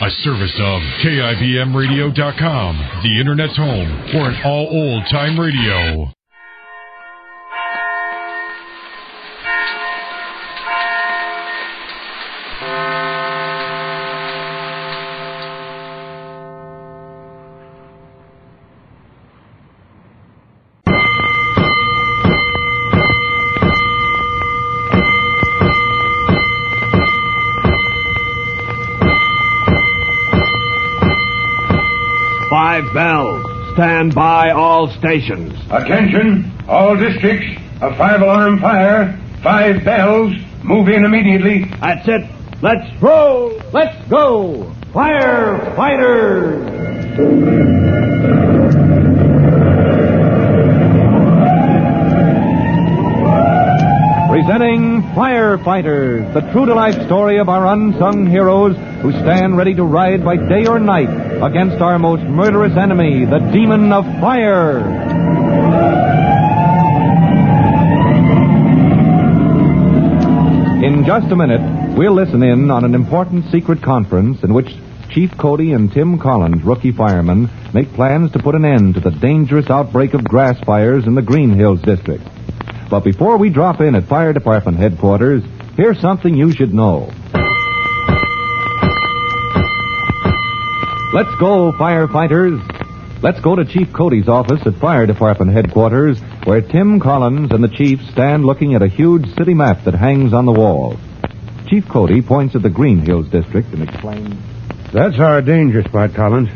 A service of KIBMradio.com, the Internet's home for an all old-time radio. Bells. Stand by all stations. Attention, all districts. A 5-alarm fire. 5 bells. Move in immediately. That's it. Let's roll. Let's go. Firefighters. Presenting Firefighters, the true-to-life story of our unsung heroes who stand ready to ride by day or night against our most murderous enemy, the demon of fire. In just a minute, we'll listen in on an important secret conference in which Chief Cody and Tim Collins, rookie firemen, make plans to put an end to the dangerous outbreak of grass fires in the Green Hills district. But before we drop in at Fire Department headquarters, here's something you should know. Let's go, firefighters. Let's go to Chief Cody's office at Fire Department headquarters, where Tim Collins and the chief stand looking at a huge city map that hangs on the wall. Chief Cody points at the Green Hills district and explains, That's our danger spot, Collins.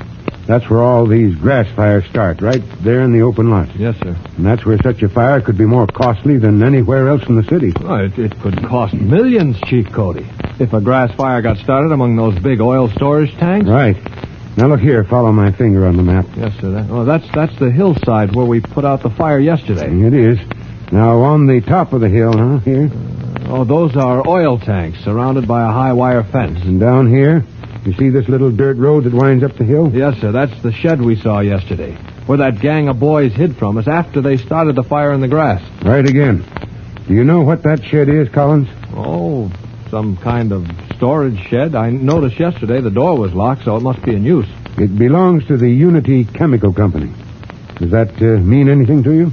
That's where all these grass fires start, right there in the open lot. Yes, sir. And that's where such a fire could be more costly than anywhere else in the city. Oh, it could cost millions, Chief Cody, if a grass fire got started among those big oil storage tanks. Right. Now look here, follow my finger on the map. Yes, sir. That's the hillside where we put out the fire yesterday. It is. Now on the top of the hill, huh, here? Those are oil tanks surrounded by a high wire fence. And down here, you see this little dirt road that winds up the hill? Yes, sir. That's the shed we saw yesterday, where that gang of boys hid from us after they started the fire in the grass. Right again. Do you know what that shed is, Collins? Oh, some kind of storage shed. I noticed yesterday the door was locked, so it must be in use. It belongs to the Unity Chemical Company. Does that mean anything to you?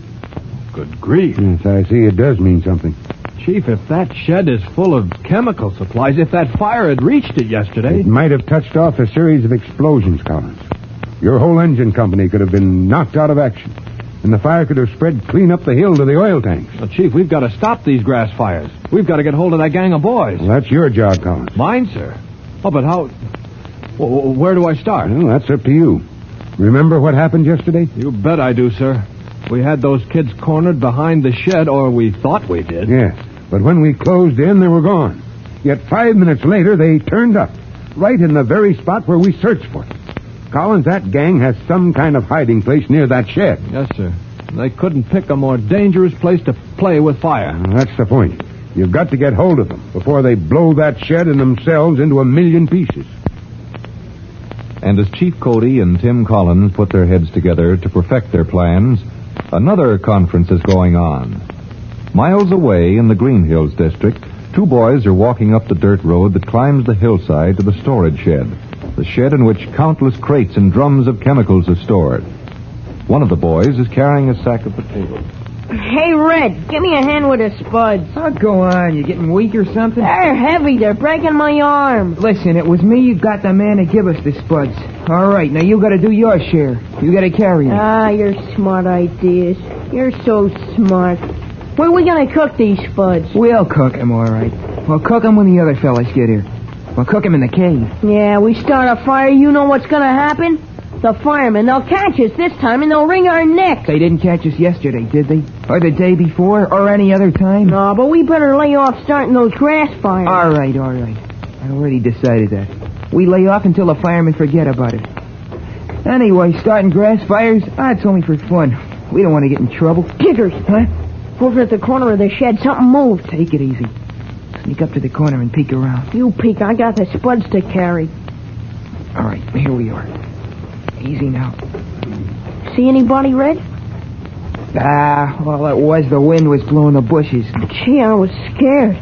Good grief. Yes, I see it does mean something. Chief, if that shed is full of chemical supplies, if that fire had reached it yesterday... It might have touched off a series of explosions, Collins. Your whole engine company could have been knocked out of action, and the fire could have spread clean up the hill to the oil tanks. Well, Chief, we've got to stop these grass fires. We've got to get hold of that gang of boys. Well, that's your job, Collins. Mine, sir? Oh, but how... Where do I start? Well, that's up to you. Remember what happened yesterday? You bet I do, sir. We had those kids cornered behind the shed, or we thought we did. Yes, but when we closed in, they were gone. Yet 5 minutes later, they turned up, right in the very spot where we searched for them. Collins, that gang has some kind of hiding place near that shed. Yes, sir. They couldn't pick a more dangerous place to play with fire. That's the point. You've got to get hold of them before they blow that shed and themselves into a million pieces. And as Chief Cody and Tim Collins put their heads together to perfect their plans, another conference is going on. Miles away in the Green Hills district, two boys are walking up the dirt road that climbs the hillside to the storage shed, the shed in which countless crates and drums of chemicals are stored. One of the boys is carrying a sack of potatoes. Hey, Red, give me a hand with the spuds. Oh, go on. You getting weak or something? They're heavy. They're breaking my arm. Listen, it was me you got the man to give us the spuds. All right, now you got to do your share. You got to carry them. Ah, your smart ideas. You're so smart. Where are we going to cook these spuds? We'll cook them, all right. We'll cook them when the other fellas get here. We'll cook them in the cave. Yeah, we start a fire, you know what's going to happen? The firemen, they'll catch us this time and they'll wring our necks. They didn't catch us yesterday, did they? Or the day before? Or any other time? No, but we better lay off starting those grass fires. All right. I already decided that. We lay off until the firemen forget about it. Anyway, starting grass fires, it's only for fun. We don't want to get in trouble. Kickers. Huh? Over at the corner of the shed, something moved. Take it easy. Sneak up to the corner and peek around. You peek, I got the spuds to carry. All right, here we are. Easy now. See anybody, Red? All it was, the wind was blowing the bushes. Gee, I was scared.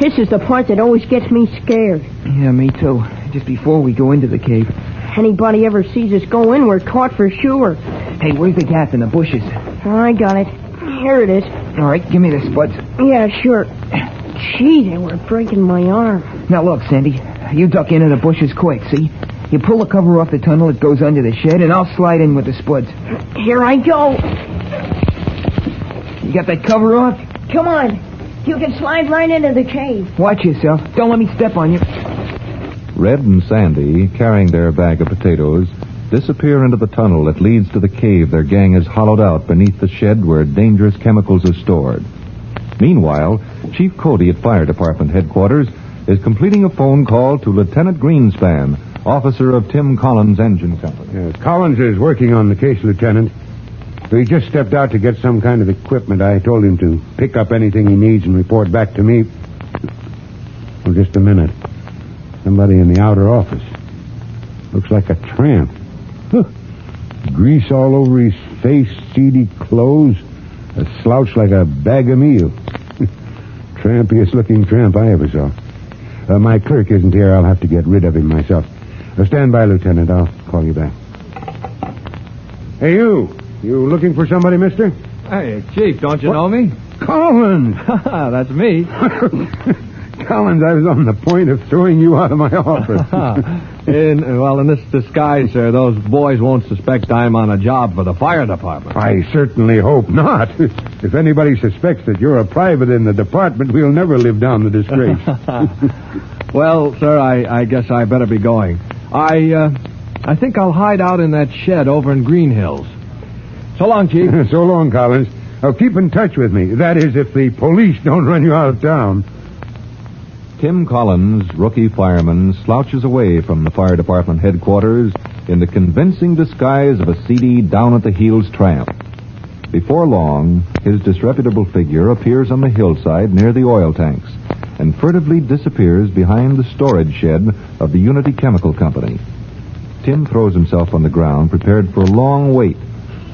This is the part that always gets me scared. Yeah, me too. just before we go into the cave. Anybody ever sees us go in, we're caught for sure. Hey, where's the gap in the bushes? I got it. Here it is. All right, give me the spuds. Yeah, sure. Gee, they were breaking my arm. Now look, Sandy, you duck into the bushes quick, see? You pull the cover off the tunnel, it goes under the shed, and I'll slide in with the spuds. Here I go. You got that cover off? Come on. You can slide right into the cave. Watch yourself. Don't let me step on you. Red and Sandy, carrying their bag of potatoes, disappear into the tunnel that leads to the cave their gang has hollowed out beneath the shed where dangerous chemicals are stored. Meanwhile, Chief Cody at Fire Department headquarters is completing a phone call to Lieutenant Greenspan, officer of Tim Collins' engine company. Collins is working on the case, Lieutenant. He just stepped out to get some kind of equipment. I told him to pick up anything he needs and report back to me. Oh, just a minute. Somebody in the outer office. Looks like a tramp. Huh. Grease all over his face, seedy clothes, a slouch like a bag of meal. Trampiest looking tramp I ever saw. My clerk isn't here. I'll have to get rid of him myself. Stand by, Lieutenant. I'll call you back. Hey, you. You looking for somebody, mister? Hey, Chief, don't you know me? Collins! That's me. Collins, I was on the point of throwing you out of my office. In this disguise, sir, those boys won't suspect I'm on a job for the fire department. I certainly hope not. If anybody suspects that you're a private in the department, we'll never live down the disgrace. Well, sir, I guess I better be going. I think I'll hide out in that shed over in Green Hills. So long, Chief. So long, Collins. Keep in touch with me. That is, if the police don't run you out of town. Tim Collins, rookie fireman, slouches away from the fire department headquarters in the convincing disguise of a seedy, down-at-the-heels tramp. Before long, his disreputable figure appears on the hillside near the oil tanks and furtively disappears behind the storage shed of the Unity Chemical Company. Tim throws himself on the ground, prepared for a long wait,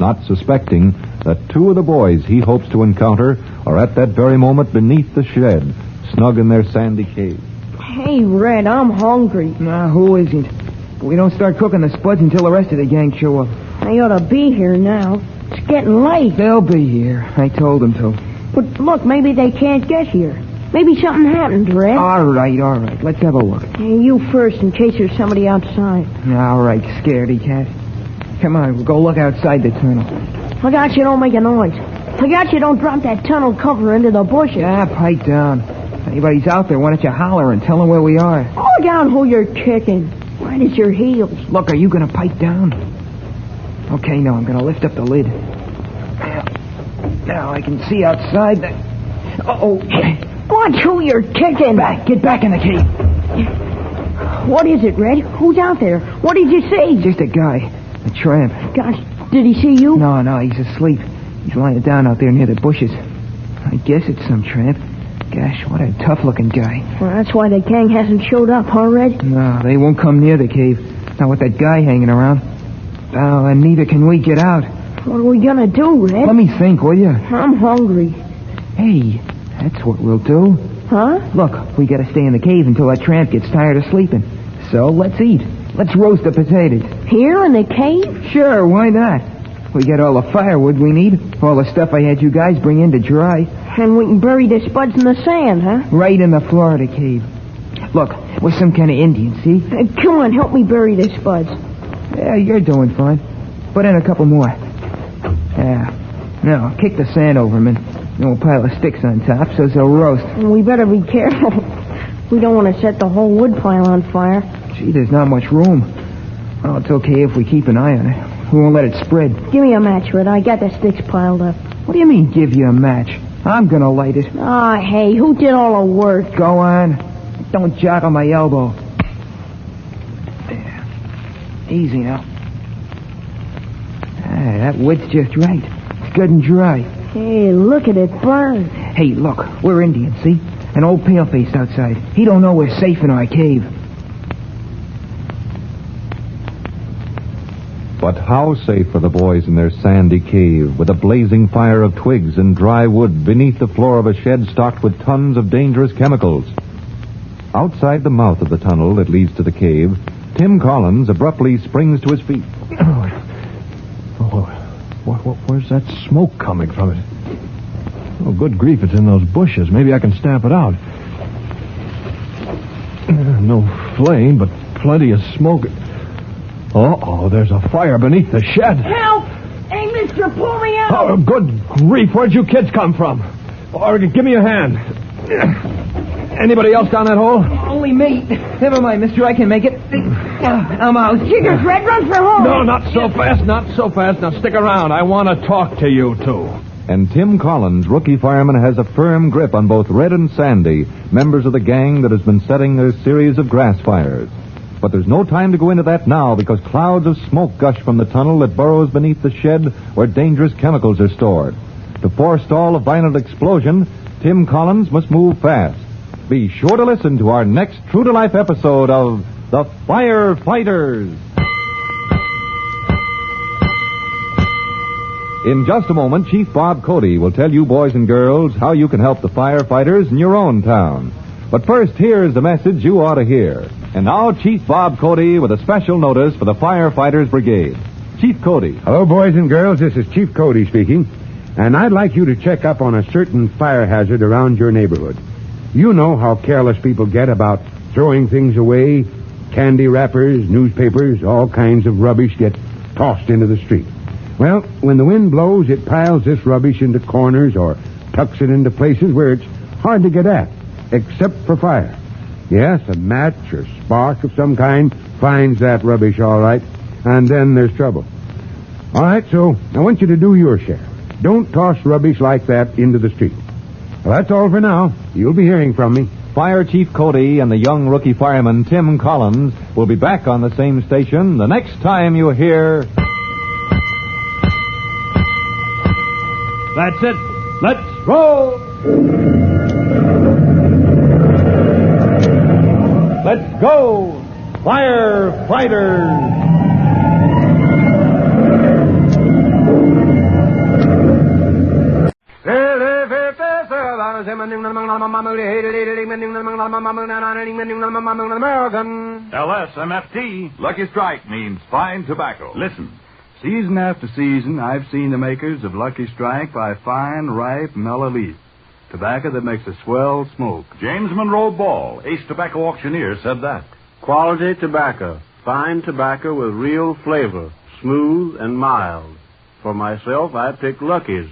not suspecting that two of the boys he hopes to encounter are at that very moment beneath the shed, snug in their sandy cave. Hey, Red, I'm hungry. Nah, who isn't? We don't start cooking the spuds until the rest of the gang show up. They ought to be here now. It's getting late. They'll be here. I told them to. But look, maybe they can't get here. Maybe something happened, Red. All right. Let's have a look. Hey, you first, in case there's somebody outside. All right, scaredy cat. Come on, we'll go look outside the tunnel. I got you, don't make a noise. I got you, don't drop that tunnel cover into the bushes. Ah, pipe down. If anybody's out there, why don't you holler and tell them where we are? Look out who you're kicking. Right at your heels. Look, are you going to pipe down? Okay, no, I'm going to lift up the lid. Now I can see outside. Uh-oh. Watch who you're kicking. Get back in the cave. What is it, Red? Who's out there? What did you see? Just a guy. A tramp. Gosh, did he see you? No, he's asleep. He's lying down out there near the bushes. I guess it's some tramp. Gosh, what a tough-looking guy. Well, that's why the gang hasn't showed up, huh, Red? No, they won't come near the cave. Not with that guy hanging around. Oh, and neither can we get out. What are we gonna do, Red? Let me think, will you? I'm hungry. Hey, that's what we'll do. Huh? Look, we gotta stay in the cave until that tramp gets tired of sleeping. So let's eat. Let's roast the potatoes. Here in the cave? Sure, why not? We got all the firewood we need, all the stuff I had you guys bring in to dry. And we can bury the spuds in the sand, huh? Right in the floor of the cave. Look, we're some kind of Indian, see? Come on, help me bury the spuds. Yeah, you're doing fine. Put in a couple more. Yeah. Now, kick the sand over them and we'll pile of sticks on top so they'll roast. We better be careful. We don't want to set the whole wood pile on fire. Gee, there's not much room. Oh, it's okay if we keep an eye on it. We won't let it spread. Give me a match, Red. I got the sticks piled up. What do you mean, give you a match? I'm gonna light it. Ah, hey, who did all the work? Go on. Don't joggle my elbow. There. Easy now. Ah, that wood's just right. It's good and dry. Hey, look at it burn. Hey, look, we're Indians, see? An old paleface outside. He don't know we're safe in our cave. But how safe are the boys in their sandy cave with a blazing fire of twigs and dry wood beneath the floor of a shed stocked with tons of dangerous chemicals? Outside the mouth of the tunnel that leads to the cave, Tim Collins abruptly springs to his feet. Where's that smoke coming from it? Oh, good grief, it's in those bushes. Maybe I can stamp it out. No flame, but plenty of smoke. Uh-oh, there's a fire beneath the shed. Help! Hey, mister, pull me out! Oh, good grief, where'd you kids come from? Or give me your hand. Anybody else down that hole? Only me. Never mind, mister, I can make it. I'm out. Jigger, Fred, run for home! No, not so fast, not so fast. Now stick around. I want to talk to you two. And Tim Collins, rookie fireman, has a firm grip on both Red and Sandy, members of the gang that has been setting a series of grass fires. But there's no time to go into that now because clouds of smoke gush from the tunnel that burrows beneath the shed where dangerous chemicals are stored. To forestall a violent explosion, Tim Collins must move fast. Be sure to listen to our next true-to-life episode of The Firefighters. In just a moment, Chief Bob Cody will tell you boys and girls how you can help the firefighters in your own town. But first, here's the message you ought to hear. And now, Chief Bob Cody with a special notice for the Firefighters Brigade. Chief Cody. Hello, boys and girls. This is Chief Cody speaking. And I'd like you to check up on a certain fire hazard around your neighborhood. You know how careless people get about throwing things away. Candy wrappers, newspapers, all kinds of rubbish get tossed into the street. Well, when the wind blows, it piles this rubbish into corners or tucks it into places where it's hard to get at, except for fire. Yes, a match or spark of some kind finds that rubbish all right, and then there's trouble. All right, so I want you to do your share. Don't toss rubbish like that into the street. Well, that's all for now. You'll be hearing from me. Fire Chief Cody and the young rookie fireman Tim Collins will be back on the same station the next time you hear... That's it. Let's roll. Let's go, Firefighters. LSMFT, Lucky Strike means fine tobacco. Listen. Season after season, I've seen the makers of Lucky Strike buy fine, ripe, mellow leaf. Tobacco that makes a swell smoke. James Monroe Ball, ace tobacco auctioneer, said that. Quality tobacco. Fine tobacco with real flavor. Smooth and mild. For myself, I picked Lucky's.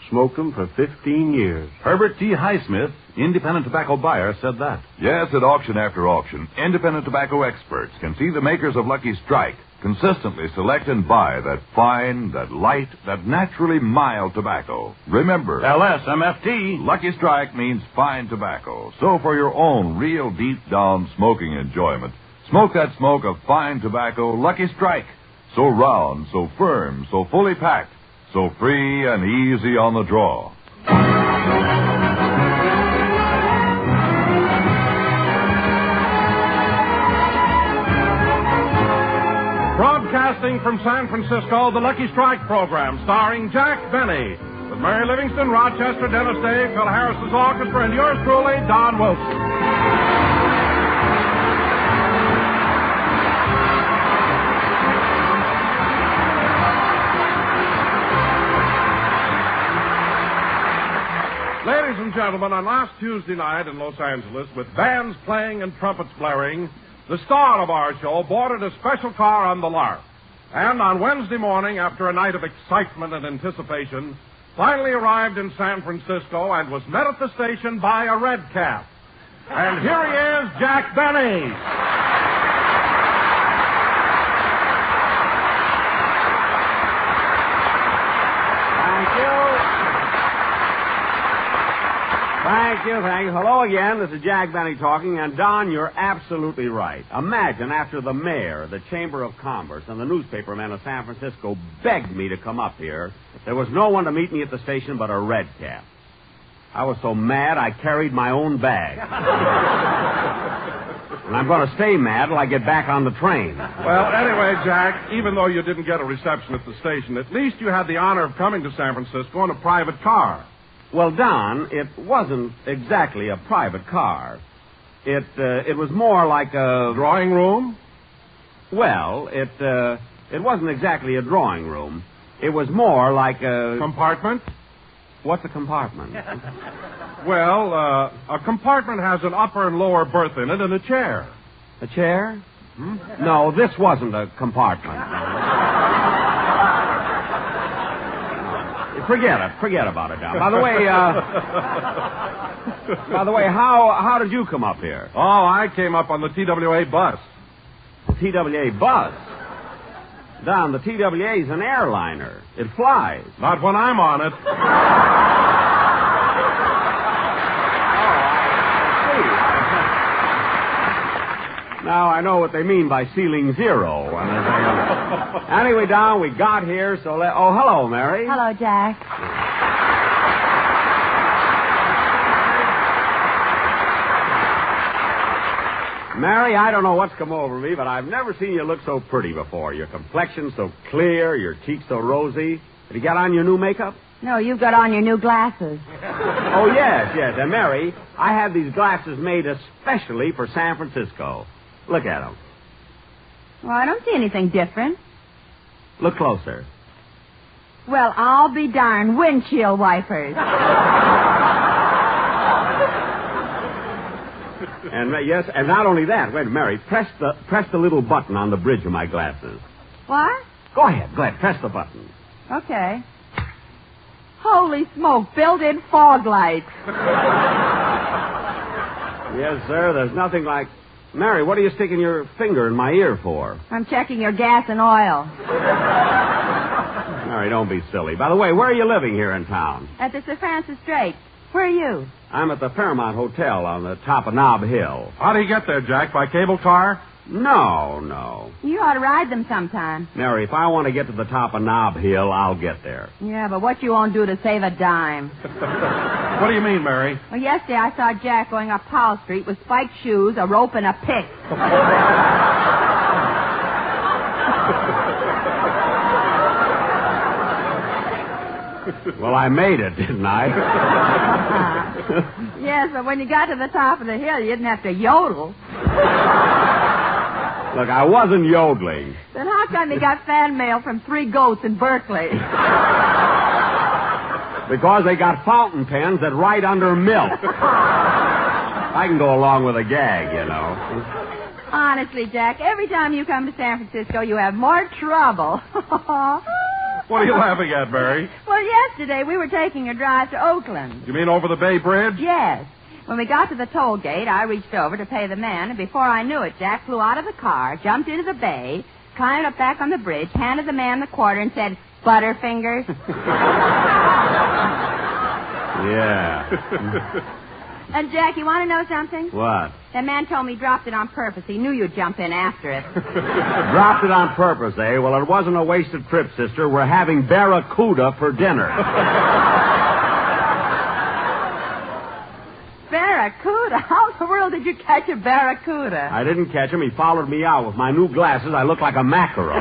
Smoked them for 15 years. Herbert T. Highsmith, independent tobacco buyer, said that. Yes, at auction after auction, independent tobacco experts can see the makers of Lucky Strike consistently select and buy that fine, that light, that naturally mild tobacco. Remember, LSMFT, Lucky Strike means fine tobacco. So for your own real deep-down smoking enjoyment, smoke that smoke of fine tobacco, Lucky Strike. So round, so firm, so fully packed, so free and easy on the draw. Broadcasting from San Francisco, the Lucky Strike program, starring Jack Benny, with Mary Livingston, Rochester, Dennis Day, Phil Harris's orchestra, and yours truly, Don Wilson. Ladies and gentlemen, on last Tuesday night in Los Angeles, with bands playing and trumpets blaring, the star of our show boarded a special car on the Lark. And on Wednesday morning, after a night of excitement and anticipation, finally arrived in San Francisco and was met at the station by a red cap. And here he is, Jack Benny. Thank you. Hello again. This is Jack Benny talking. And, Don, you're absolutely right. Imagine after the mayor, the Chamber of Commerce, and the newspapermen of San Francisco begged me to come up here, there was no one to meet me at the station but a red cap. I was so mad I carried my own bag. And I'm going to stay mad till I get back on the train. Well, anyway, Jack, even though you didn't get a reception at the station, at least you had the honor of coming to San Francisco in a private car. Well, Don, it wasn't exactly a private car. It was more like a... Drawing room? Well, it wasn't exactly a drawing room. It was more like a... Compartment? What's a compartment? Well, a compartment has an upper and lower berth in it and a chair. A chair? No, this wasn't a compartment. Forget about it, Don. By the way, how did you come up here? Oh, I came up on the TWA bus. The TWA bus? Don, the TWA is an airliner. It flies. Not when I'm on it. Now I know what they mean by ceiling zero. Anyway, Don, we got here, so Oh, hello, Mary. Hello, Jack. Mary, I don't know what's come over me, but I've never seen you look so pretty before. Your complexion so clear, your cheeks so rosy. Did you get on your new makeup? No, you've got on your new glasses. Oh, yes. And Mary, I had these glasses made especially for San Francisco. Look at them. Well, I don't see anything different. Look closer. Well, I'll be darned. Windshield wipers. And yes, and not only that. Wait, Mary, press the little button on the bridge of my glasses. What? Go ahead. Press the button. Okay. Holy smoke, built-in fog lights. Yes, sir, there's nothing like... Mary, what are you sticking your finger in my ear for? I'm checking your gas and oil. Mary, don't be silly. By the way, where are you living here in town? At the Sir Francis Drake. Where are you? I'm at the Fairmont Hotel on the top of Nob Hill. How do you get there, Jack? By cable car? No. You ought to ride them sometime. Mary, if I want to get to the top of Nob Hill, I'll get there. Yeah, but what you won't do to save a dime? What do you mean, Mary? Well, yesterday I saw Jack going up Powell Street with spiked shoes, a rope, and a pick. Well, I made it, didn't I? Yes, but when you got to the top of the hill, you didn't have to yodel. Look, I wasn't yodeling. Then how come you got fan mail from 3 goats in Berkeley? Because they got fountain pens that write under milk. I can go along with a gag, you know. Honestly, Jack, every time you come to San Francisco, you have more trouble. What are you laughing at, Mary? Well, yesterday we were taking a drive to Oakland. You mean over the Bay Bridge? Yes. When we got to the toll gate, I reached over to pay the man, and before I knew it, Jack flew out of the car, jumped into the bay, climbed up back on the bridge, handed the man the quarter, and said, "Butterfingers." Yeah. And, Jack, you want to know something? What? That man told me he dropped it on purpose. He knew you'd jump in after it. Dropped it on purpose, eh? Well, it wasn't a wasted trip, sister. We're having barracuda for dinner. Barracuda? How in the world did you catch a barracuda? I didn't catch him. He followed me out. With my new glasses, I look like a mackerel.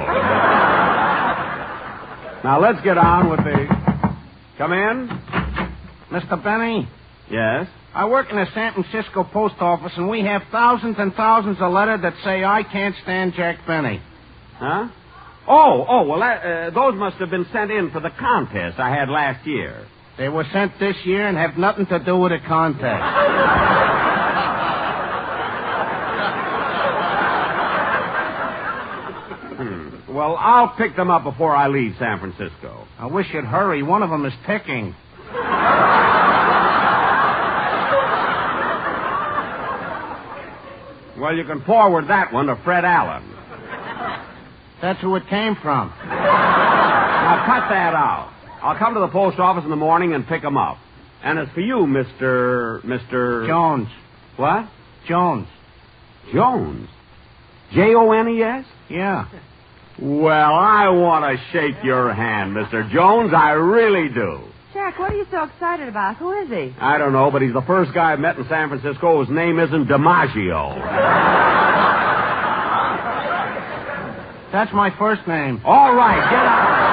Now, let's get on with the... Come in. Mr. Benny? Yes? I work in the San Francisco post office, and we have thousands and thousands of letters that say I can't stand Jack Benny. Huh? Oh, well, those must have been sent in for the contest I had last year. They were sent this year and have nothing to do with the contest. Well, I'll pick them up before I leave San Francisco. I wish you'd hurry. One of them is ticking. Well, you can forward that one to Fred Allen. That's who it came from. Now, cut that out. I'll come to the post office in the morning and pick them up. And as for you, Mr. Jones. What? Jones. Jones? Jones? Yeah. Well, I want to shake your hand, Mr. Jones. I really do. Jack, what are you so excited about? Who is he? I don't know, but he's the first guy I've met in San Francisco whose name isn't DiMaggio. That's my first name. All right, get out.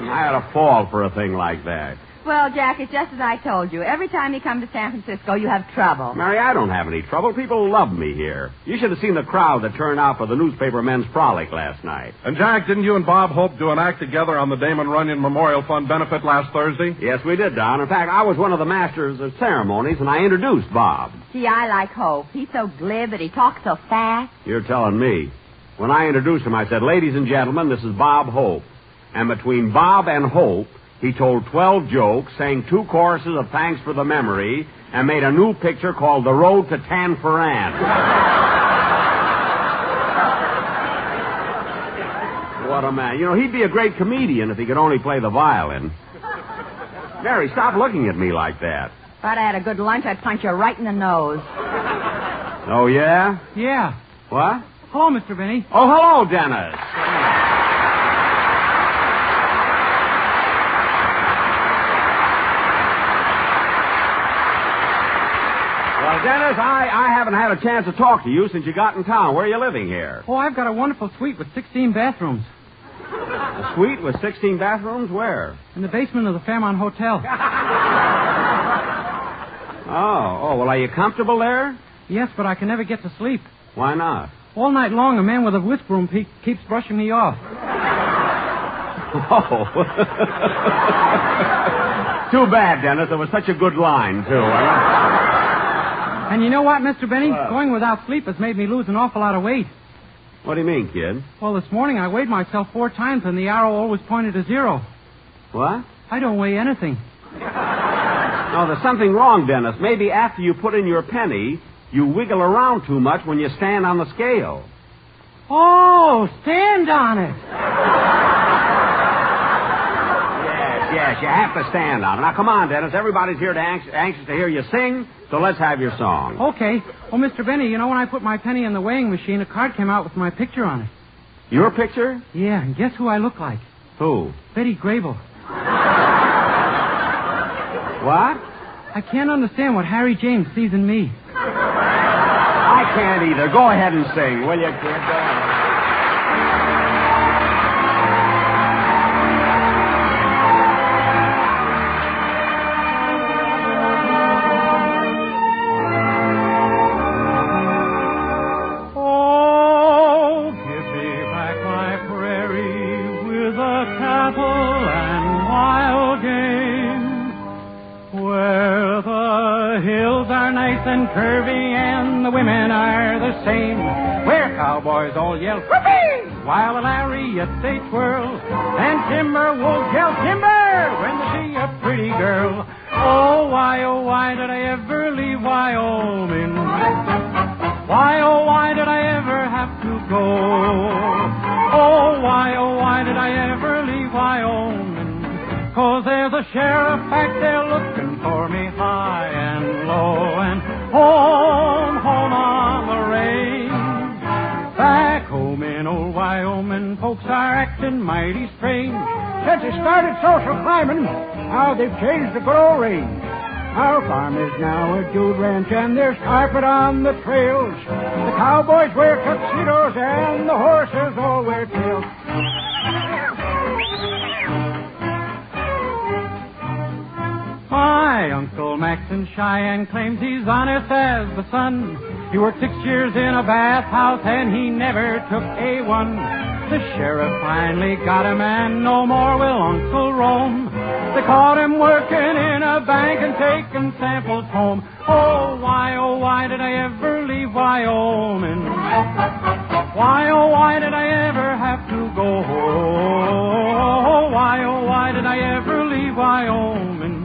I had a fall for a thing like that. Well, Jack, it's just as I told you. Every time you come to San Francisco, you have trouble. Mary, I don't have any trouble. People love me here. You should have seen the crowd that turned out for the newspaper men's frolic last night. And, Jack, didn't you and Bob Hope do an act together on the Damon Runyon Memorial Fund benefit last Thursday? Yes, we did, Don. In fact, I was one of the masters of ceremonies, and I introduced Bob. Gee, I like Hope. He's so glib and he talks so fast. You're telling me. When I introduced him, I said, ladies and gentlemen, this is Bob Hope. And between Bob and Hope, he told 12 jokes, sang 2 choruses of Thanks for the Memory, and made a new picture called The Road to Tanforan. What a man. You know, he'd be a great comedian if he could only play the violin. Mary, stop looking at me like that. If I'd had a good lunch, I'd punch you right in the nose. Oh, yeah? Yeah. What? Hello, Mr. Benny. Oh, hello, Dennis. Well, Dennis, I haven't had a chance to talk to you since you got in town. Where are you living here? Oh, I've got a wonderful suite with 16 bathrooms. A suite with 16 bathrooms? Where? In the basement of the Fairmont Hotel. Oh, well, are you comfortable there? Yes, but I can never get to sleep. Why not? All night long, a man with a whisk broom keeps brushing me off. Oh. Too bad, Dennis. It was such a good line, too. And you know what, Mr. Benny? What? Going without sleep has made me lose an awful lot of weight. What do you mean, kid? Well, this morning I weighed myself 4 times and the arrow always pointed to 0. What? I don't weigh anything. No, there's something wrong, Dennis. Maybe after you put in your penny, you wiggle around too much when you stand on the scale. Oh, stand on it. Yes, you have to stand on it. Now, come on, Dennis. Everybody's here anxious to hear you sing, so let's have your song. Okay. Oh, Mr. Benny, you know when I put my penny in the weighing machine, a card came out with my picture on it. Your picture? Yeah, and guess who I look like? Who? Betty Grable. What? I can't understand what Harry James sees in me. I can't either. Go ahead and sing, will you, kid? Go ahead. And curvy and the women are the same. Where cowboys all yell whoopee while the lariats they twirl, and timber wolves yell timber when they see a pretty girl. Oh why did I ever leave Wyoming? Why did I ever have to go? Oh why did I ever leave Wyoming? 'Cause there's a sheriff back there looking for me high and low, and home on the range. Back home in old Wyoming, folks are acting mighty strange. Since they started social climbing, how they've changed the good old range. Our farm is now a dude ranch, and there's carpet on the trails. The cowboys wear tuxedos, and the horses all wear tails. My Uncle Max in Cheyenne claims he's honest as the sun. He worked 6 years in a bathhouse and he never took A1. The sheriff finally got him and no more will Uncle roam. They caught him working in a bank and taking samples home. Oh why did I ever leave Wyoming? Why did I ever have to go? Oh why did I ever leave Wyoming?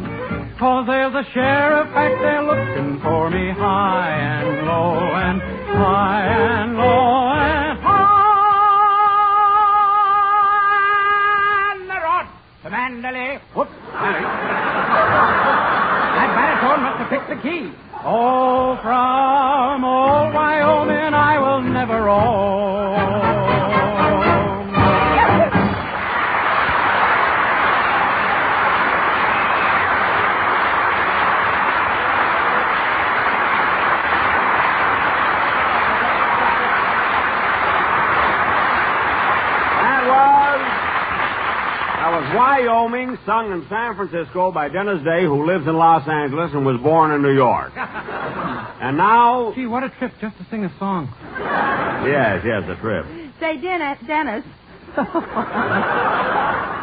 'Cause there's a sheriff back there looking for me high and low, and high and low, and high on the road to Mandalay. Whoops, sorry. That baritone must have picked the key. Oh, from old Wyoming I will never roam. Wyoming, sung in San Francisco by Dennis Day, who lives in Los Angeles and was born in New York. And now... Gee, what a trip just to sing a song. Yes, a trip. Say, Dennis.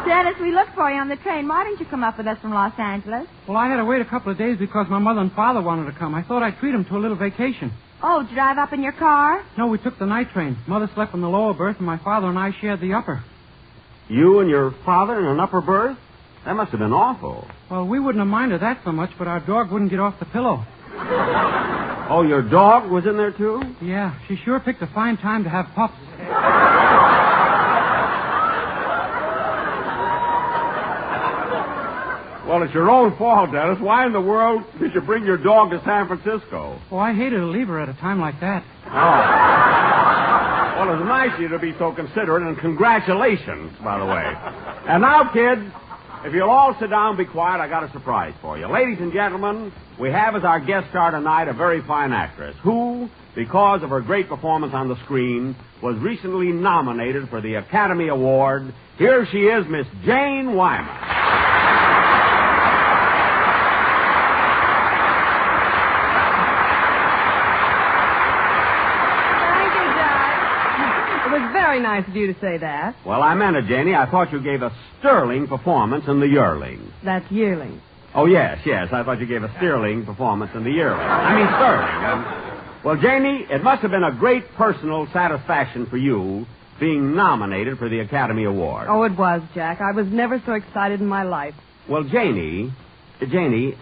Dennis, we looked for you on the train. Why didn't you come up with us from Los Angeles? Well, I had to wait a couple of days because my mother and father wanted to come. I thought I'd treat them to a little vacation. Oh, did you drive up in your car? No, we took the night train. Mother slept in the lower berth, and my father and I shared the upper. You and your father in an upper berth? That must have been awful. Well, we wouldn't have minded that so much, but our dog wouldn't get off the pillow. Oh, your dog was in there, too? Yeah, she sure picked a fine time to have pups. Well, it's your own fault, Dennis. Why in the world did you bring your dog to San Francisco? Oh, I hated to leave her at a time like that. Oh. Well, it's nice of you to be so considerate, and congratulations, by the way. And now, kids, if you'll all sit down and be quiet, I got a surprise for you. Ladies and gentlemen, we have as our guest star tonight a very fine actress who, because of her great performance on the screen, was recently nominated for the Academy Award. Here she is, Miss Jane Wyman. Very nice of you to say that. Well, I meant it, Janie. I thought you gave a sterling performance in The Yearling. That's yearling. Oh, yes. I thought you gave a sterling performance in The Yearling. I mean, sterling. Well, Janie, it must have been a great personal satisfaction for you being nominated for the Academy Award. Oh, it was, Jack. I was never so excited in my life. Well, Janie,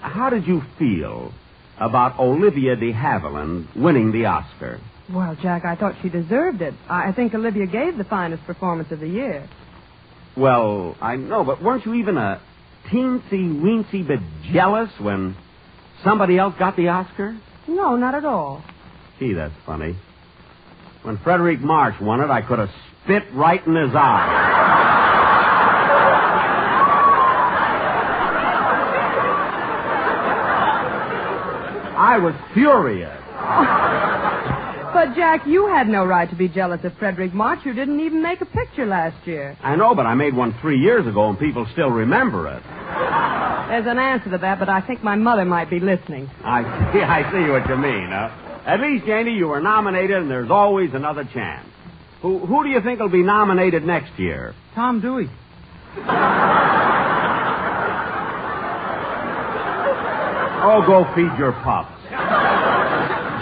how did you feel about Olivia de Havilland winning the Oscar? Well, Jack, I thought she deserved it. I think Olivia gave the finest performance of the year. Well, I know, but weren't you even a teensy-weensy bit jealous when somebody else got the Oscar? No, not at all. Gee, that's funny. When Frederick March won it, I could have spit right in his eye. I was furious. But, Jack, you had no right to be jealous of Frederick March. You didn't even make a picture last year. I know, but I made one 3 years ago, and people still remember it. There's an answer to that, but I think my mother might be listening. I see what you mean. At least, Janie, you were nominated, and there's always another chance. Who do you think will be nominated next year? Tom Dewey. Oh, go feed your pups.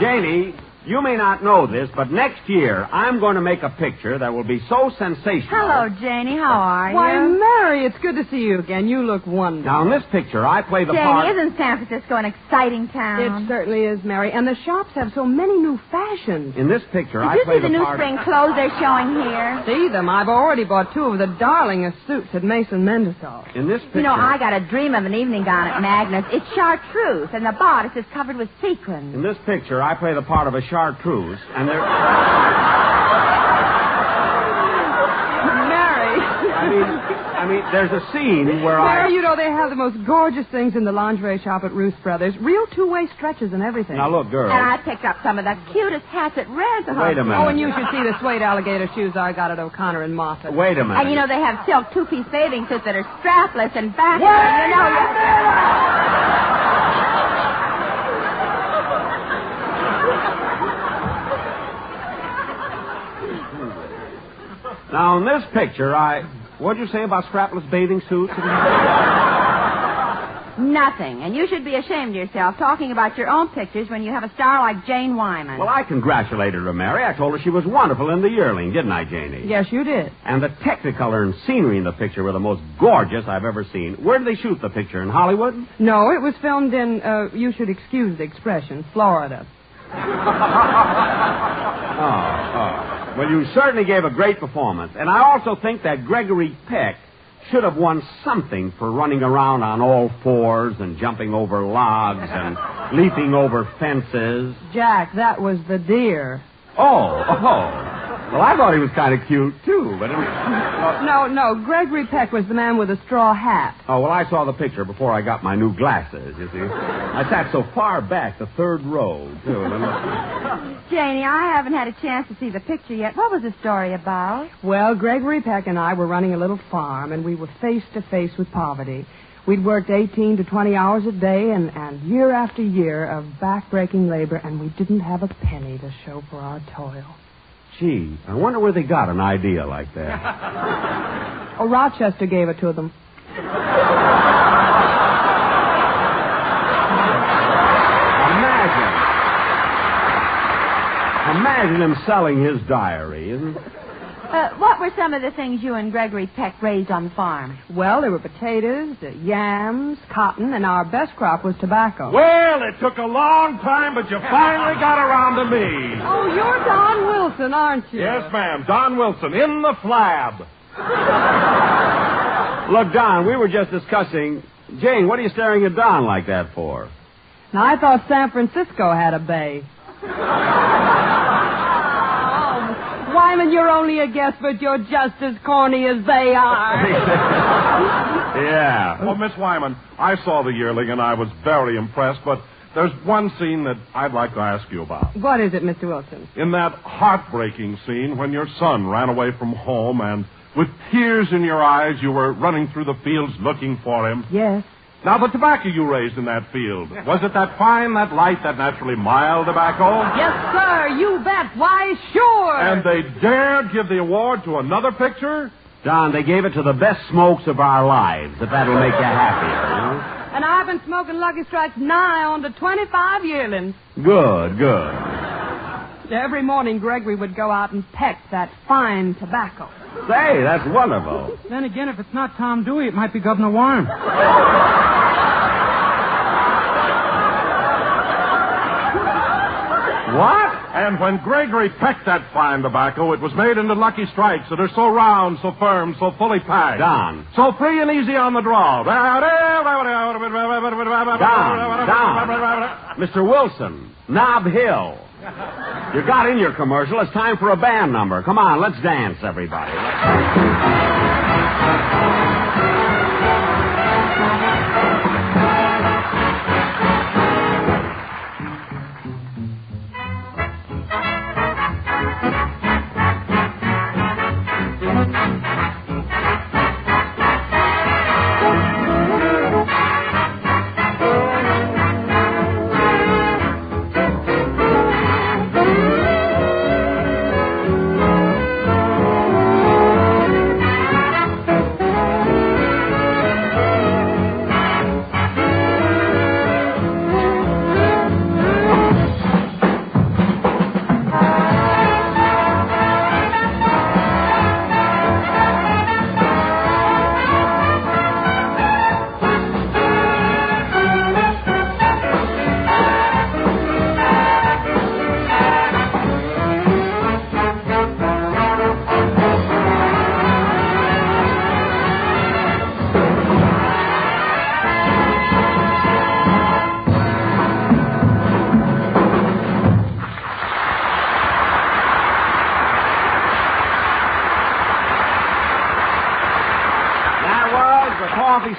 Janie, you may not know this, but next year I'm going to make a picture that will be so sensational. Hello, Janie. How are you? Why, Mary, it's good to see you again. You look wonderful. Now, in this picture, I play the Janie, part... isn't San Francisco an exciting town? It certainly is, Mary. And the shops have so many new fashions. In this picture, I Did play you see the new spring clothes they're showing here? See them? I've already bought 2 of the darlingest suits at Mason Mendelssohn. In this picture... You know, I got a dream of an evening gown at Magnus. It's chartreuse, and the bodice is covered with sequins. In this picture, I play the part of a chartreuse, and there... Mary. I mean, there's a scene where Mary, you know, they have the most gorgeous things in the lingerie shop at Roos Brothers. Real 2-way stretches and everything. Now, look, girl. And I picked up some of the cutest hats at Rent-A-Hut. Wait a minute. Oh, and you should see the suede alligator shoes I got at O'Connor and Moffat. Wait a minute. And, you know, they have silk 2-piece bathing suits that are strapless and backward. Now, in this picture, what'd you say about strapless bathing suits? Nothing. And you should be ashamed of yourself talking about your own pictures when you have a star like Jane Wyman. Well, I congratulated her, Mary. I told her she was wonderful in The Yearling, didn't I, Janie? Yes, you did. And the technicolor and scenery in the picture were the most gorgeous I've ever seen. Where did they shoot the picture? In Hollywood? No, it was filmed in, you should excuse the expression, Florida. Well, you certainly gave a great performance. And I also think that Gregory Peck should have won something for running around on all fours and jumping over logs and leaping over fences. Jack, that was the deer. Oh. Well, I thought he was kind of cute, too, but... No. Gregory Peck was the man with the straw hat. Oh, well, I saw the picture before I got my new glasses, you see. I sat so far back, the third row, too. Janie, I haven't had a chance to see the picture yet. What was the story about? Well, Gregory Peck and I were running a little farm, and we were face to face with poverty. We'd worked 18 to 20 hours a day and year after year of back-breaking labor, and we didn't have a penny to show for our toil. Gee, I wonder where they got an idea like that. Oh, Rochester gave it to them. Imagine him selling his diary, isn't it? What were some of the things you and Gregory Peck raised on the farm? Well, there were potatoes, yams, cotton, and our best crop was tobacco. Well, it took a long time, but you finally got around to me. Oh, you're Don Wilson, aren't you? Yes, ma'am. Don Wilson, in the flab. Look, Don, we were just discussing... Jane, what are you staring at Don like that for? Now, I thought San Francisco had a bay. Wyman, you're only a guest, but you're just as corny as they are. Yeah. Well, Miss Wyman, I saw the yearling, and I was very impressed, but there's one scene that I'd like to ask you about. What is it, Mr. Wilson? In that heartbreaking scene when your son ran away from home and with tears in your eyes you were running through the fields looking for him. Yes. Now, the tobacco you raised in that field, was it that fine, that light, that naturally mild tobacco? Yes, sir, you bet. Why, sure. And they dared give the award to another picture? Don, they gave it to the best smokes of our lives, if that'll make you happier, you know? And I've been smoking Lucky Strikes nigh on to 25 yearlings. Good. Every morning, Gregory would go out and peck that fine tobacco. Say, that's wonderful. Then again, if it's not Tom Dewey, it might be Governor Warren. What? And when Gregory pecked that fine tobacco, it was made into Lucky Strikes that are so round, so firm, so fully packed. Don. So free and easy on the draw. Don. Mr. Wilson, Nob Hill. You got in your commercial. It's time for a band number. Come on, let's dance, everybody.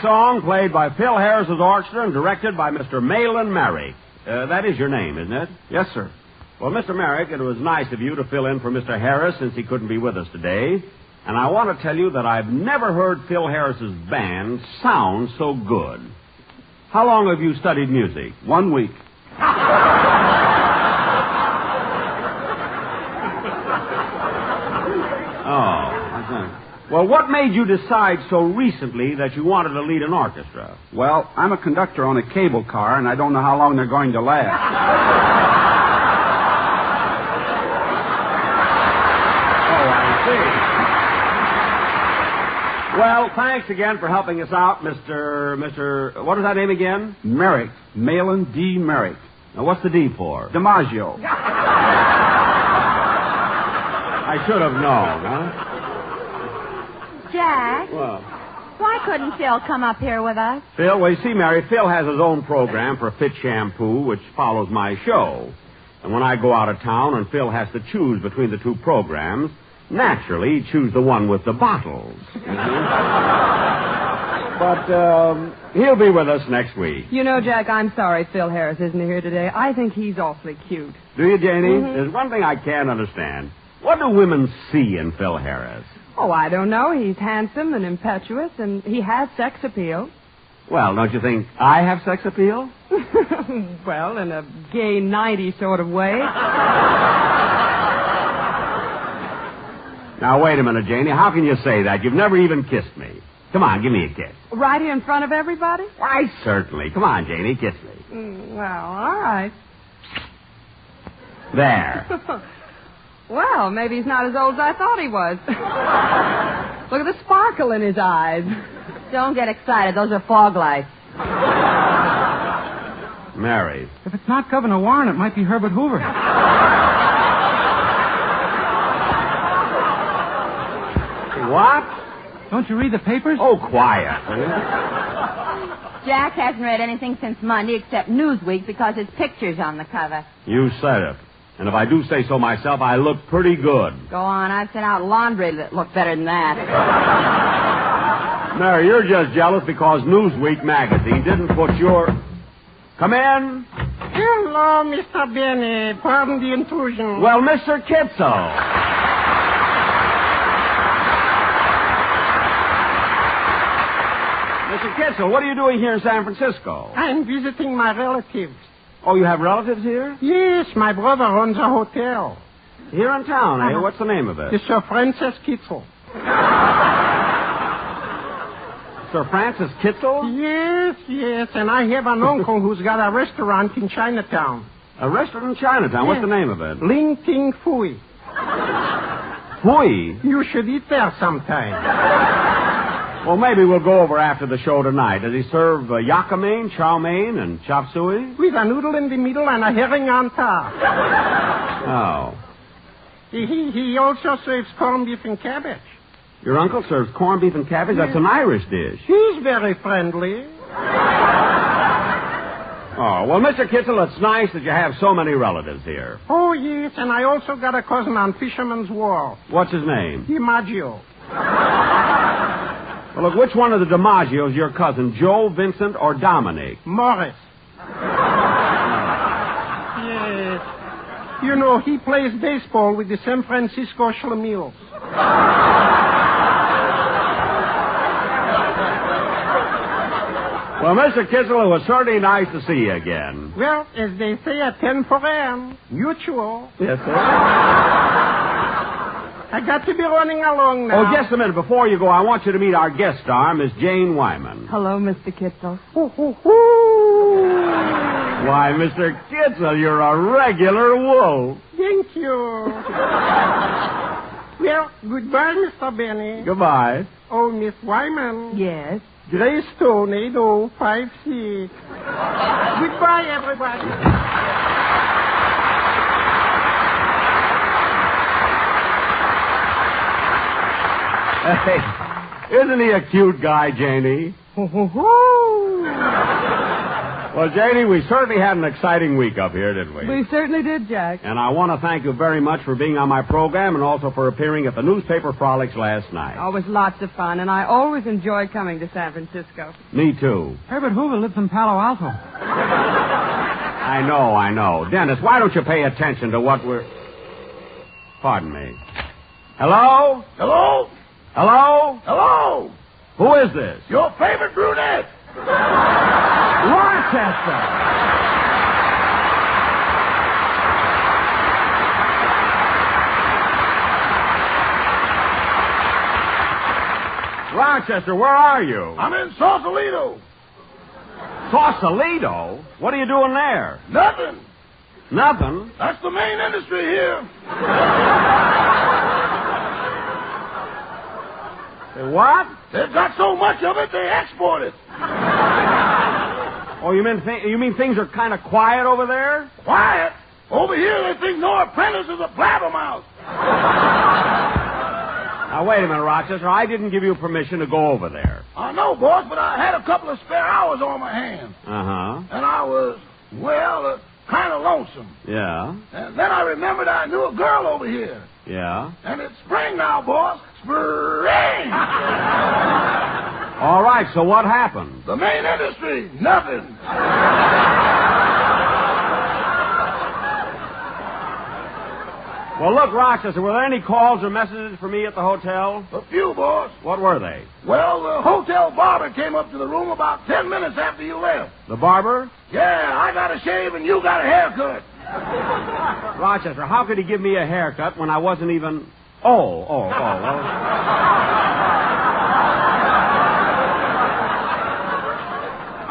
Song played by Phil Harris's orchestra and directed by Mr. Malin Merrick. That is your name, isn't it? Yes, sir. Well, Mr. Merrick, it was nice of you to fill in for Mr. Harris since he couldn't be with us today. And I want to tell you that I've never heard Phil Harris's band sound so good. How long have you studied music? 1 week. Well, what made you decide so recently that you wanted to lead an orchestra? Well, I'm a conductor on a cable car, and I don't know how long they're going to last. Oh, I see. Well, thanks again for helping us out, Mr. What is that name again? Merrick. Malin D. Merrick. Now, what's the D for? DiMaggio. I should have known, huh? Jack? Well, why couldn't Phil come up here with us? Phil, well, you see, Mary, Phil has his own program for Fit Shampoo, which follows my show. And when I go out of town and Phil has to choose between the two programs, naturally he'd choose the one with the bottles. But he'll be with us next week. You know, Jack, I'm sorry Phil Harris isn't here today. I think he's awfully cute. Do you, Janie? There's one thing I can't understand. What do women see in Phil Harris? Oh, I don't know. He's handsome and impetuous, and he has sex appeal. Well, don't you think I have sex appeal? Well, in a gay 90 sort of way. Now, wait a minute, Janie. How can you say that? You've never even kissed me. Come on, give me a kiss. Right here in front of everybody? Why, certainly. Come on, Janie, kiss me. Well, all right. There. Well, maybe he's not as old as I thought he was. Look at the sparkle in his eyes. Don't get excited. Those are fog lights. Mary. If it's not Governor Warren, it might be Herbert Hoover. What? Don't you read the papers? Oh, quiet. Jack hasn't read anything since Monday except Newsweek because his picture's on the cover. You said it. And if I do say so myself, I look pretty good. Go on. I've sent out laundry that looked better than that. Mary, you're just jealous because Newsweek magazine didn't put your... Come in. Hello, Mr. Benny. Pardon the intrusion. Well, Mr. Kitzel. Mr. Kitzel, what are you doing here in San Francisco? I'm visiting my relatives. Oh, you have relatives here? Yes, my brother owns a hotel. Here in town, eh? What's the name of it? The Sir Francis Kitzel. Sir Francis Kitzel? Yes, and I have an uncle who's got a restaurant in Chinatown. A restaurant in Chinatown? What's the name of it? Ling Ting Fui. Fui? You should eat there sometime. Well, maybe we'll go over after the show tonight. Does he serve yakka mein, chow mein, and chop suey? With a noodle in the middle and a herring on top. Oh. He also serves corned beef and cabbage. Your uncle serves corned beef and cabbage? That's an Irish dish. He's very friendly. Oh, well, Mr. Kitzel, it's nice that you have so many relatives here. Oh, yes, and I also got a cousin on Fisherman's Wharf. What's his name? DiMaggio. Well, look, which one of the DiMaggios your cousin, Joe, Vincent, or Dominic? Morris. Yes. You know, he plays baseball with the San Francisco Schlemiels. Well, Mr. Kitzel, it was certainly nice to see you again. Well, as they say at 10 for M, mutual. Yes, sir. I got to be running along now. Oh, just a minute. Before you go, I want you to meet our guest star, Miss Jane Wyman. Hello, Mr. Kitzel. Why, Mr. Kitzel, you're a regular wolf. Thank you. Well, goodbye, Mr. Benny. Goodbye. Oh, Miss Wyman. Yes? Greystone 8056. Goodbye, everybody. Hey, isn't he a cute guy, Janie? Well, Janie, we certainly had an exciting week up here, didn't we? We certainly did, Jack. And I want to thank you very much for being on my program and also for appearing at the newspaper frolics last night. Oh, it was lots of fun, and I always enjoy coming to San Francisco. Me too. Herbert Hoover lives in Palo Alto. I know. Dennis, why don't you pay attention to what we're... Pardon me. Hello? Hello? Hello? Hello? Who is this? Your favorite brunette. Rochester. Rochester, where are you? I'm in Sausalito. Sausalito? What are you doing there? Nothing. Nothing? That's the main industry here. What? They've got so much of it, they export it. Oh, you mean things are kind of quiet over there? Quiet? Over here, they think no apprentice is a blabbermouth. Now, wait a minute, Rochester. I didn't give you permission to go over there. I know, boss, but I had a couple of spare hours on my hands. Uh-huh. And I was, kind of lonesome. Yeah? And then I remembered I knew a girl over here. Yeah? And it's spring now, boss. Spring! All right, so what happened? The main industry, nothing. Well, look, Rochester, were there any calls or messages for me at the hotel? A few, boss. What were they? Well, the hotel barber came up to the room about 10 minutes after you left. The barber? Yeah, I got a shave and you got a haircut. Rochester, how could he give me a haircut when I wasn't even... Oh, well...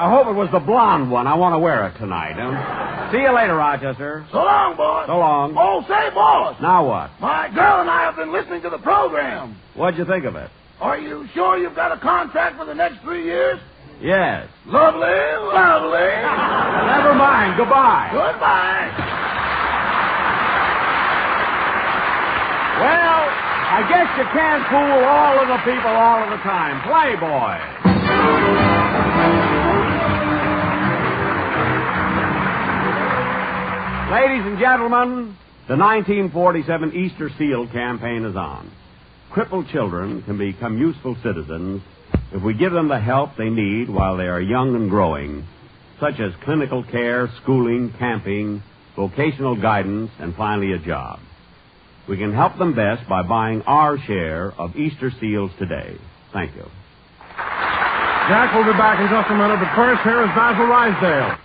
I hope it was the blonde one. I want to wear it tonight. See you later, Rochester. So long, boss. So long. Oh, say, boss. Now what? My girl and I have been listening to the program. What'd you think of it? Are you sure you've got a contract for the next 3 years? Yes. Lovely, lovely. Never mind. Goodbye. Goodbye. Well, I guess you can't fool all of the people all of the time. Playboy. Ladies and gentlemen, the 1947 Easter Seal campaign is on. Crippled children can become useful citizens if we give them the help they need while they are young and growing, such as clinical care, schooling, camping, vocational guidance, and finally a job. We can help them best by buying our share of Easter Seals today. Thank you. Jack will be back in just a minute, but first, here is Basil Rysdale.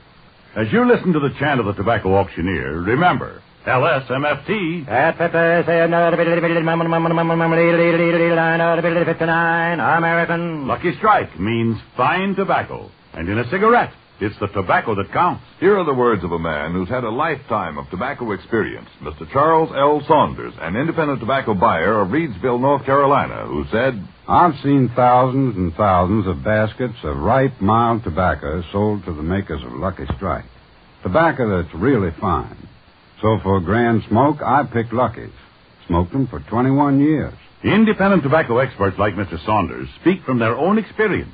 As you listen to the chant of the tobacco auctioneer, remember, LSMFT. American. Lucky Strike means fine tobacco. And in a cigarette, it's the tobacco that counts. Here are the words of a man who's had a lifetime of tobacco experience, Mr. Charles L. Saunders, an independent tobacco buyer of Reidsville, North Carolina, who said, I've seen thousands and thousands of baskets of ripe, mild tobacco sold to the makers of Lucky Strike. Tobacco that's really fine. So for a grand smoke, I picked Lucky's. Smoked them for 21 years. Independent tobacco experts like Mr. Saunders speak from their own experience.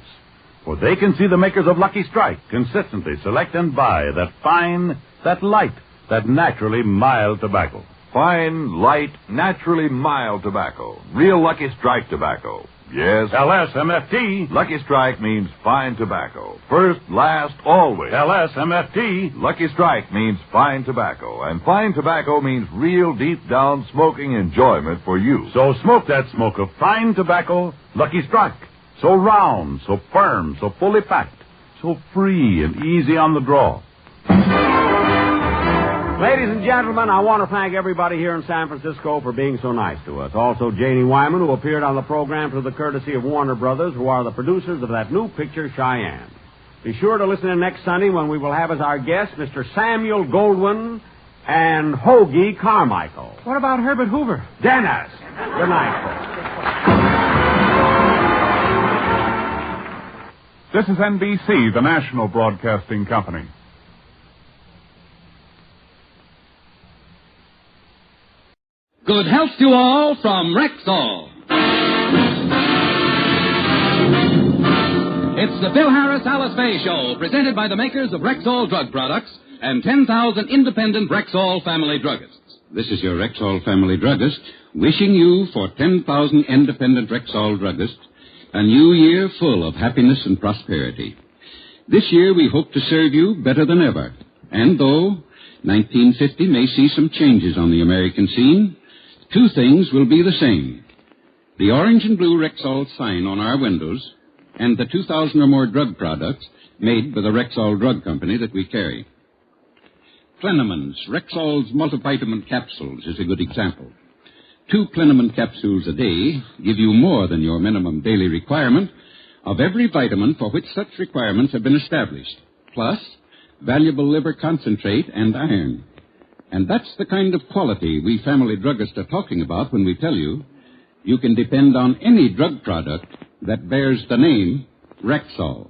For they can see the makers of Lucky Strike consistently select and buy that fine, that light, that naturally mild tobacco. Fine, light, naturally mild tobacco. Real Lucky Strike tobacco. Yes. LSMFT. Lucky Strike means fine tobacco. First, last, always. LSMFT. Lucky Strike means fine tobacco. And fine tobacco means real deep-down smoking enjoyment for you. So smoke that smoke of fine tobacco, Lucky Strike. So round, so firm, so fully packed, so free and easy on the draw. Ladies and gentlemen, I want to thank everybody here in San Francisco for being so nice to us. Also, Janie Wyman, who appeared on the program through the courtesy of Warner Brothers, who are the producers of that new picture, Cheyenne. Be sure to listen in next Sunday when we will have as our guests Mr. Samuel Goldwyn and Hoagie Carmichael. What about Herbert Hoover? Dennis! Good night, folks. This is NBC, the national broadcasting company. Good health to all from Rexall. It's the Bill Harris Alice Faye Show, presented by the makers of Rexall drug products and 10,000 independent Rexall family druggists. This is your Rexall family druggist, wishing you, for 10,000 independent Rexall druggists, a new year full of happiness and prosperity. This year we hope to serve you better than ever. And though 1950 may see some changes on the American scene, two things will be the same. The orange and blue Rexall sign on our windows and the 2,000 or more drug products made by the Rexall Drug Company that we carry. Plenamons, Rexall's multivitamin capsules, is a good example. 2 Plenamon capsules a day give you more than your minimum daily requirement of every vitamin for which such requirements have been established, plus valuable liver concentrate and iron. And that's the kind of quality we family druggists are talking about when we tell you can depend on any drug product that bears the name Rexall.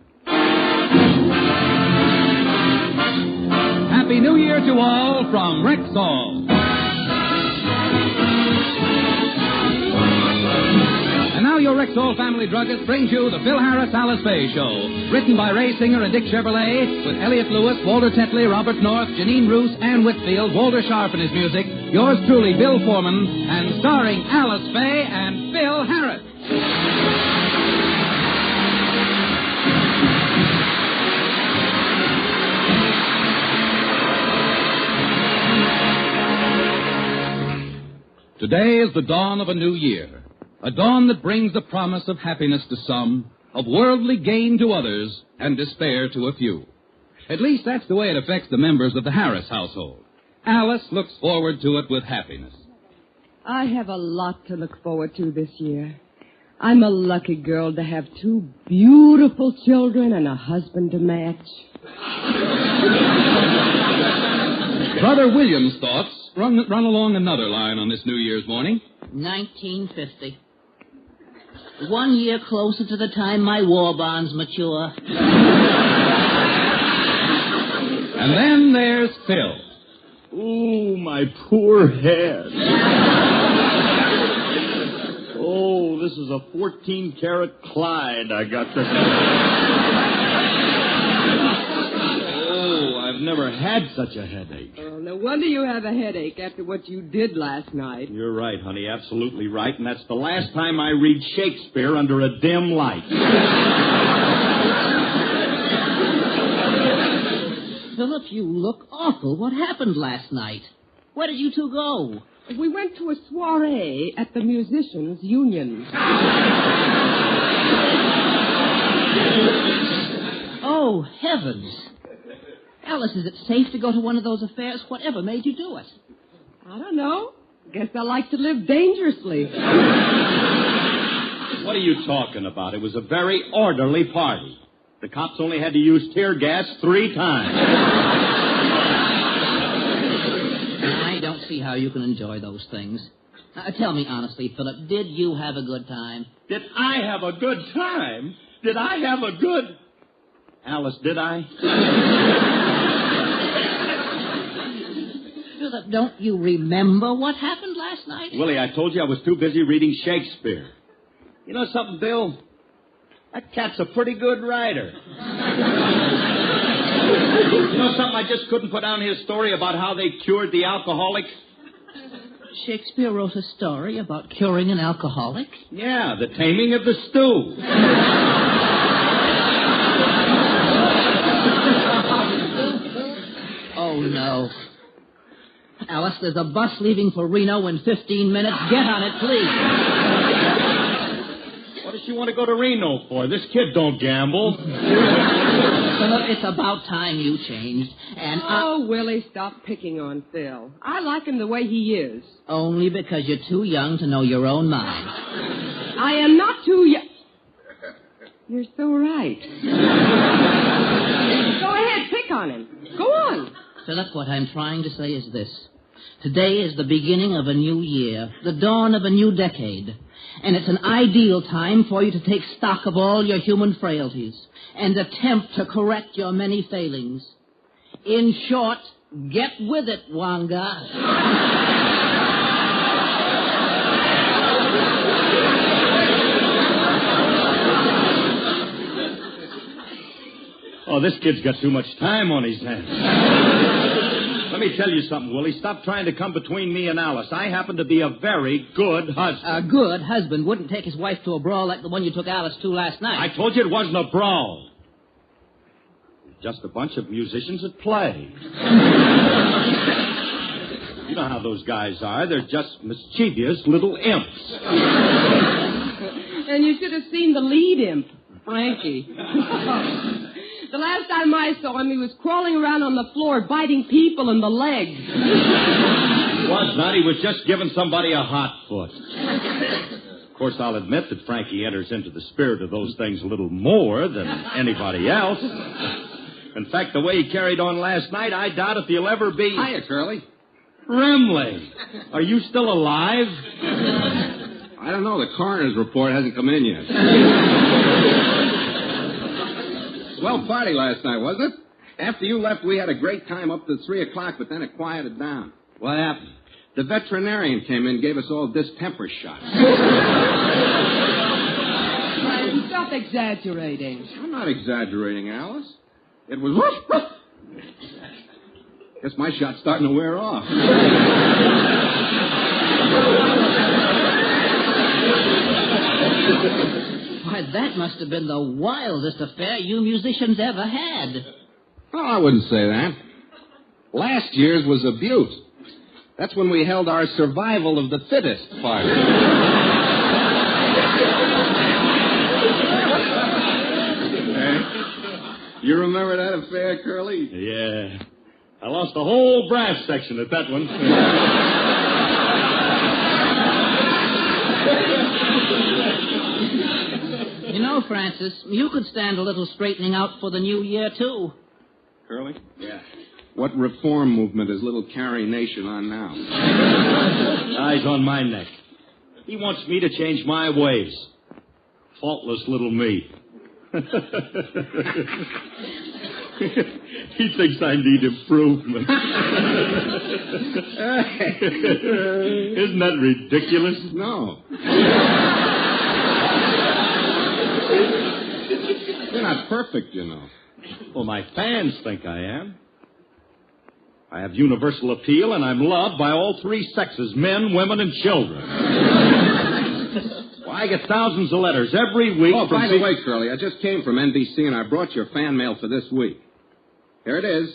Happy New Year to all from Rexall. And now your Rexall Family Druggist brings you the Phil Harris Alice Faye Show. Written by Ray Singer and Dick Chevrolet, with Elliot Lewis, Walter Tetley, Robert North, Janine Roos, Ann Whitfield, Walter Sharp in his music, yours truly, Bill Foreman, and starring Alice Faye and Phil Harris. Today is the dawn of a new year, a dawn that brings the promise of happiness to some, of worldly gain to others, and despair to a few. At least that's the way it affects the members of the Harris household. Alice looks forward to it with happiness. I have a lot to look forward to this year. I'm a lucky girl to have 2 beautiful children and a husband to match. Brother William's thoughts run along another line on this New Year's morning. 1950. 1 year closer to the time my war bonds mature. And then there's Phil. Oh, my poor head. Oh, this is a 14-karat Clyde I got this. Oh, I've never had such a headache. Oh, no wonder you have a headache after what you did last night. You're right, honey, absolutely right, and that's the last time I read Shakespeare under a dim light. Philip, you look awful. What happened last night? Where did you 2 go? We went to a soiree at the Musicians' Union. Oh, heavens. Alice, is it safe to go to one of those affairs? Whatever made you do it? I don't know. Guess I like to live dangerously. What are you talking about? It was a very orderly party. The cops only had to use tear gas 3 times. I don't see how you can enjoy those things. Tell me honestly, Philip, did you have a good time? Did I have a good time? Did I have a good... Alice, did I? Philip, don't you remember what happened last night? Willie, I told you I was too busy reading Shakespeare. You know something, Bill? That cat's a pretty good writer. You know something? I just couldn't put down his story about how they cured the alcoholic. Shakespeare wrote a story about curing an alcoholic? Yeah, the taming of the stew. Oh, no. Alice, there's a bus leaving for Reno in 15 minutes. Get on it, please. What does she want to go to Reno for? This kid don't gamble. Philip, it's about time you changed. And Oh, Willie, stop picking on Phil. I like him the way he is. Only because you're too young to know your own mind. I am not too young. You're so right. Go ahead, pick on him. Go on. Philip, what I'm trying to say is this. Today is the beginning of a new year, the dawn of a new decade. And it's an ideal time for you to take stock of all your human frailties and attempt to correct your many failings. In short, get with it, Wanga. Oh, this kid's got too much time on his hands. Let me tell you something, Willie. Stop trying to come between me and Alice. I happen to be a very good husband. A good husband wouldn't take his wife to a brawl like the one you took Alice to last night. I told you it wasn't a brawl. Just a bunch of musicians at play. You know how those guys are. They're just mischievous little imps. And you should have seen the lead imp, Frankie. The last time I saw him, he was crawling around on the floor, biting people in the leg. He was not. He was just giving somebody a hot foot. Of course, I'll admit that Frankie enters into the spirit of those things a little more than anybody else. In fact, the way he carried on last night, I doubt if he'll ever be... Hiya, Curly. Brimley, are you still alive? I don't know. The coroner's report hasn't come in yet. Swell party last night, wasn't it? After you left, we had a great time up to 3 o'clock, but then it quieted down. What happened? The veterinarian came in and gave us all distemper shots. stop exaggerating. I'm not exaggerating, Alice. It was... Guess my shot's starting to wear off. Why, that must have been the wildest affair you musicians ever had. Oh, I wouldn't say that. Last year's was a beaut. That's when we held our survival of the fittest party. You remember that affair, Curly? Yeah. I lost the whole brass section at that one. You know, Francis, you could stand a little straightening out for the new year, too. Curly? Yeah. What reform movement is little Carrie Nation on now? Eyes on my neck. He wants me to change my ways. Faultless little me. He thinks I need improvement. Isn't that ridiculous? No. You're not perfect, you know. Well, my fans think I am. I have universal appeal, and I'm loved by all three sexes, men, women, and children. Well, I get thousands of letters every week. Oh, by the way, Curly, I just came from NBC, and I brought your fan mail for this week. Here it is.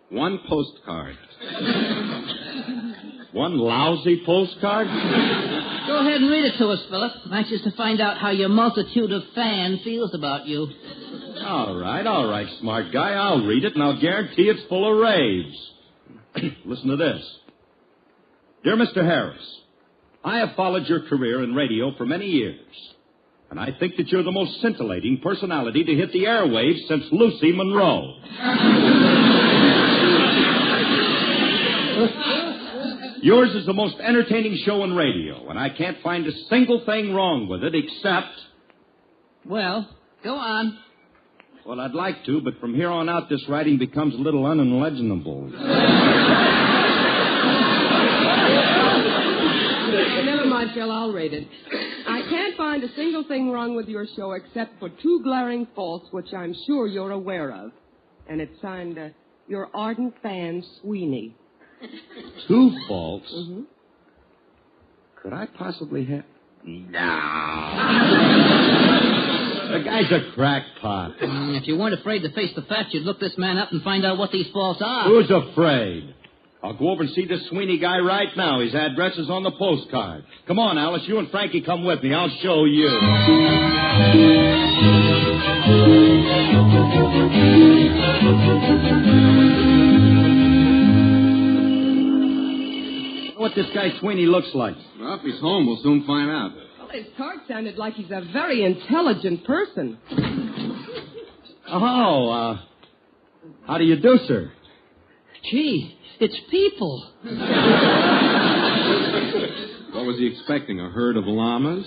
One postcard. One lousy postcard? Go ahead and read it to us, Philip. I'm anxious to find out how your multitude of fans feels about you. All right, smart guy. I'll read it, and I'll guarantee it's full of raves. Listen to this. Dear Mr. Harris, I have followed your career in radio for many years, and I think that you're the most scintillating personality to hit the airwaves since Lucy Monroe. Yours is the most entertaining show in radio, and I can't find a single thing wrong with it except... Well, go on. Well, I'd like to, but from here on out, this writing becomes a little unintelligible. Never mind, Phil, I'll read it. I can't find a single thing wrong with your show except for two glaring faults, which I'm sure you're aware of. And it's signed, your ardent fan, Sweeney. Two faults? Mm-hmm. Could I possibly have... No. The guy's a crackpot. If you weren't afraid to face the facts, you'd look this man up and find out what these faults are. Who's afraid? I'll go over and see this Sweeney guy right now. His address is on the postcard. Come on, Alice. You and Frankie come with me. I'll show you. What this guy Sweeney looks like. Well, if he's home, we'll soon find out. Well, his talk sounded like he's a very intelligent person. Oh, how do you do, sir? Gee, it's people. What was he expecting, a herd of llamas?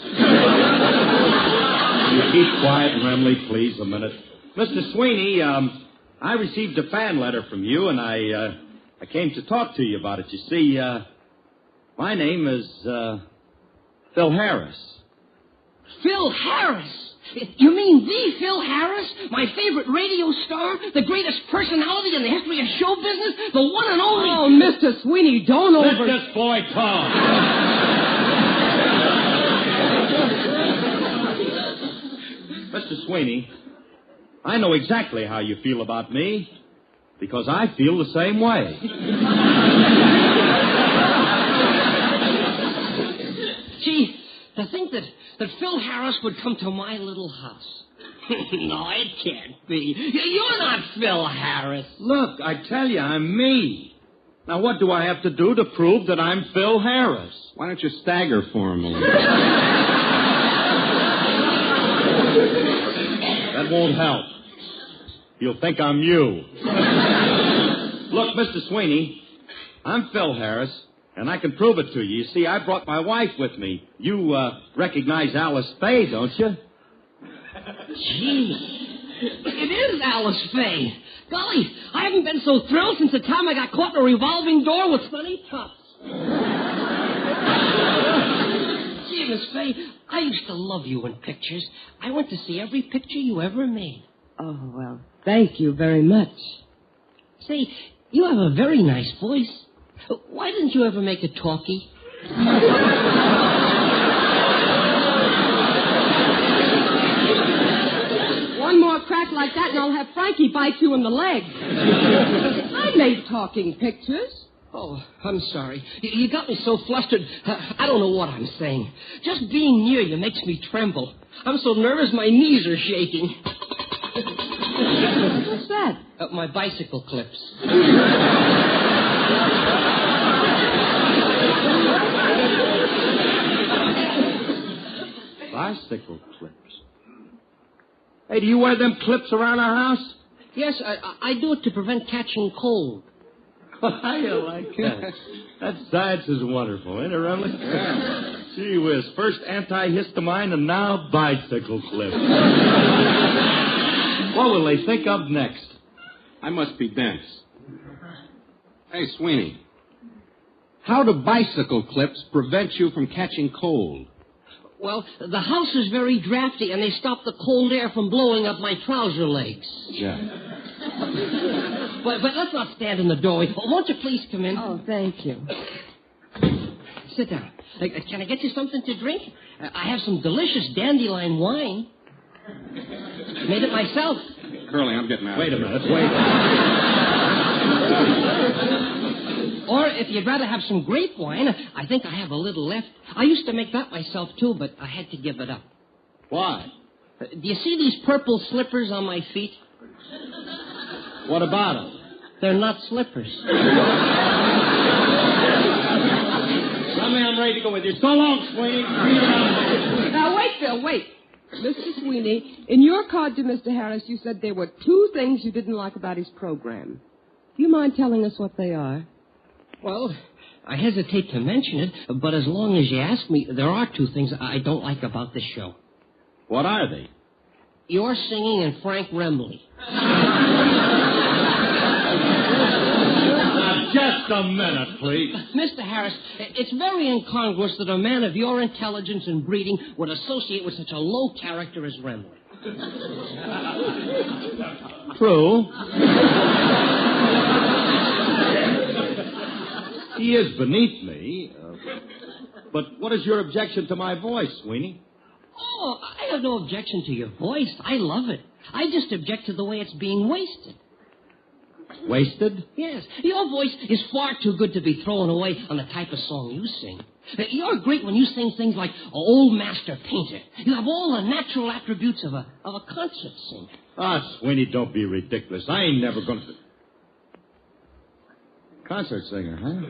You keep quiet, Remley, please, a minute. Mr. Sweeney, I received a fan letter from you, and I came to talk to you about it. You see, my name is, Phil Harris. Phil Harris? You mean the Phil Harris? My favorite radio star? The greatest personality in the history of show business? The one and only... Oh, Mr. Sweeney, don't Let this boy talk. Mr. Sweeney, I know exactly how you feel about me, because I feel the same way. Gee, to think that Phil Harris would come to my little house. No, it can't be. You're not Phil Harris. Look, I tell you, I'm me. Now, what do I have to do to prove that I'm Phil Harris? Why don't you stagger for him a little? That won't help. He'll think I'm you. Look, Mr. Sweeney, I'm Phil Harris, and I can prove it to you. You see, I brought my wife with me. You recognize Alice Faye, don't you? Gee, it is Alice Faye. Golly, I haven't been so thrilled since the time I got caught in a revolving door with Sonny Tufts. Gee, Miss Miss Faye, I used to love you in pictures. I went to see every picture you ever made. Oh, well, thank you very much. Say, you have a very nice voice. Why didn't you ever make a talkie? One more crack like that and I'll have Frankie bite you in the leg. I made talking pictures. Oh, I'm sorry. You got me so flustered, I don't know what I'm saying. Just being near you makes me tremble. I'm so nervous my knees are shaking. What's that? My bicycle clips. Bicycle clips. Hey, do you wear them clips around our house? Yes, I do it to prevent catching cold. How you like that? That science is wonderful, ain't it, Remley? Yeah. Gee whiz, first antihistamine and now bicycle clips. What will they think of next? I must be dense. Hey, Sweeney. How do bicycle clips prevent you from catching cold? Well, the house is very drafty, and they stop the cold air from blowing up my trouser legs. Yeah. But let's not stand in the doorway. Won't you please come in? Oh, thank you. Sit down. Can I get you something to drink? I have some delicious dandelion wine. Made it myself. Curly, I'm getting out Wait of a here. minute, wait. Or if you'd rather have some grape wine, I think I have a little left. I used to make that myself, too, but I had to give it up. Why? Do you see these purple slippers on my feet? What about them? They're not slippers. I'm ready to go with you. So long, Sweeney. Now, wait, Bill, wait. Mr. Sweeney, in your card to Mr. Harris, you said there were 2 things you didn't like about his program. Do you mind telling us what they are? Well, I hesitate to mention it, but as long as you ask me, there are 2 things I don't like about this show. What are they? Your singing and Frank Remley. Just a minute, please. Mr. Harris, it's very incongruous that a man of your intelligence and breeding would associate with such a low character as Remley. True. He is beneath me. But what is your objection to my voice, Sweeney? Oh, I have no objection to your voice. I love it. I just object to the way it's being wasted. Wasted? Yes. Your voice is far too good to be thrown away on the type of song you sing. You're great when you sing things like Old Master Painter. You have all the natural attributes of a concert singer. Ah, Sweeney, don't be ridiculous. I ain't never going to... Concert singer, huh?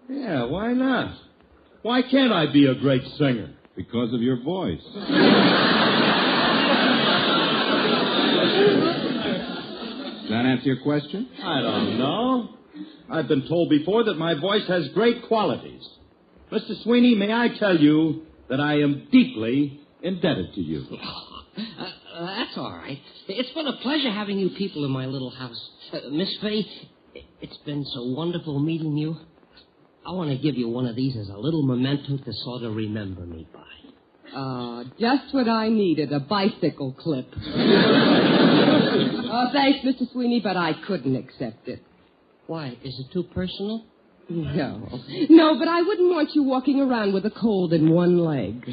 Yeah, why not? Why can't I be a great singer? Because of your voice. Does that answer your question? I don't know. I've been told before that my voice has great qualities. Mr. Sweeney, may I tell you that I am deeply indebted to you. That's all right. It's been a pleasure having you people in my little house. Miss Faye, it's been so wonderful meeting you. I want to give you one of these as a little memento to sort of remember me by. Just what I needed, a bicycle clip. Thanks, Mr. Sweeney, but I couldn't accept it. Why? Is it too personal? No, but I wouldn't want you walking around with a cold in one leg. Hey,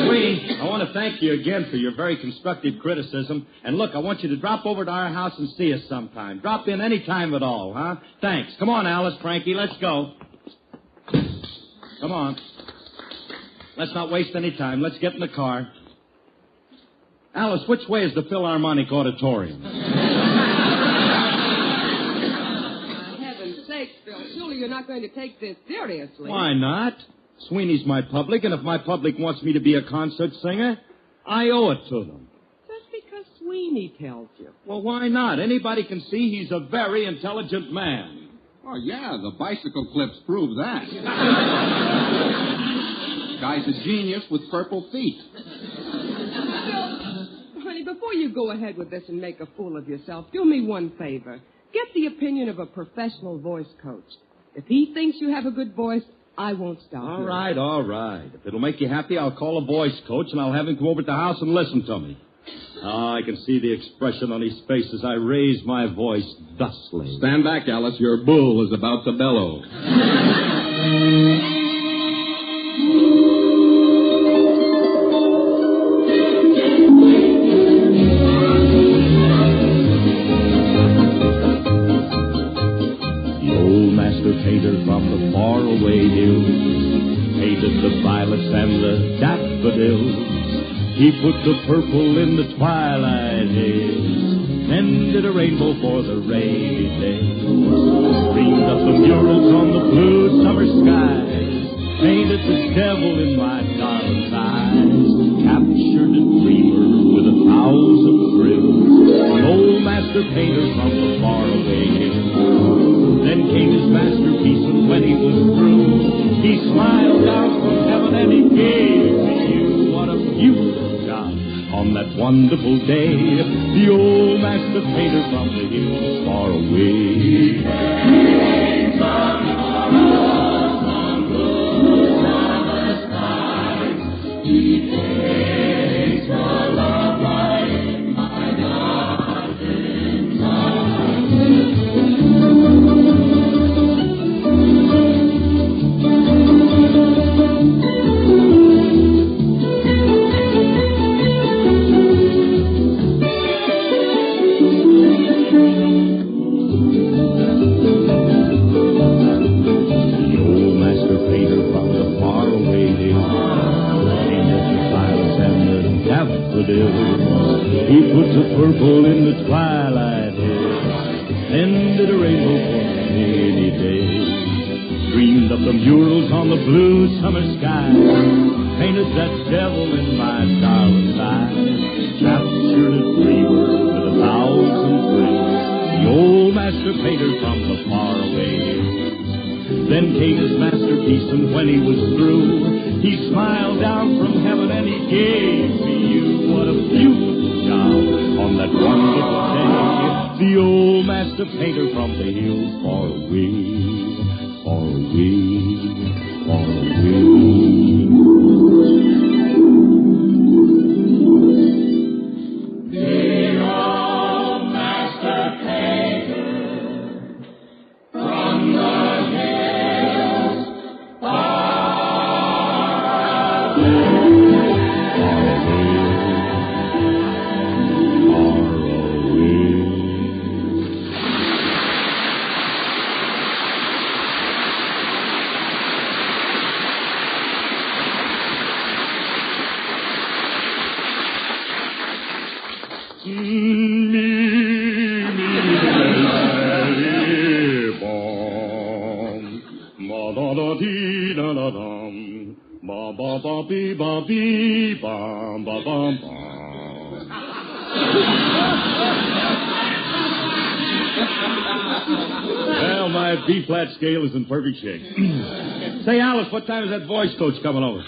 Sweeney, I want to thank you again for your very constructive criticism. And look, I want you to drop over to our house and see us sometime. Drop in any time at all, huh? Thanks. Come on, Alice, Frankie, let's go. Come on. Let's not waste any time. Let's get in the car. Alice, which way is the Philharmonic Auditorium? Heaven's sake, Phil, surely you're not going to take this seriously. Why not? Sweeney's my public, and if my public wants me to be a concert singer, I owe it to them. Just because Sweeney tells you. Well, why not? Anybody can see he's a very intelligent man. Oh, yeah, the bicycle clips prove that. Guy's a genius with purple feet. Honey, before you go ahead with this and make a fool of yourself, do me one favor. Get the opinion of a professional voice coach. If he thinks you have a good voice, I won't stop All you. right, all right. If it'll make you happy, I'll call a voice coach and I'll have him come over to the house and listen to me. Oh, I can see the expression on his face as I raise my voice thusly. Stand back, Alice. Your bull is about to bellow. Painter from the faraway hills painted the violets and the daffodils. He put the purple in the twilight haze, mended a rainbow for the rainy days. Dreamed up the murals on the blue summer skies, painted the devil in my darling's eyes, captured a dreamer with 1,000 thrills. An old master painter from the faraway hills. Then came his masterpiece, and when he was through, he smiled down from heaven and he gave me you. What a beautiful job on that wonderful day. The old master painter from the hills far away. He puts a purple in the twilight haze, ended a rainbow for a rainy day. Dreamed up the murals on the blue summer sky, painted that devil in my darling's eyes, captured a dreamer with 1,000 thrills. The old master painter from the faraway hills. Then came his masterpiece, and when he was through, he smiled down from heaven and he gave me you. What a beautiful job on that wonderful day. The old master painter from the hills far away, far away, far away. The old master painter from the hills far away. Well, my B-flat scale is in perfect shape. Say, Alice, what time is that voice coach coming over?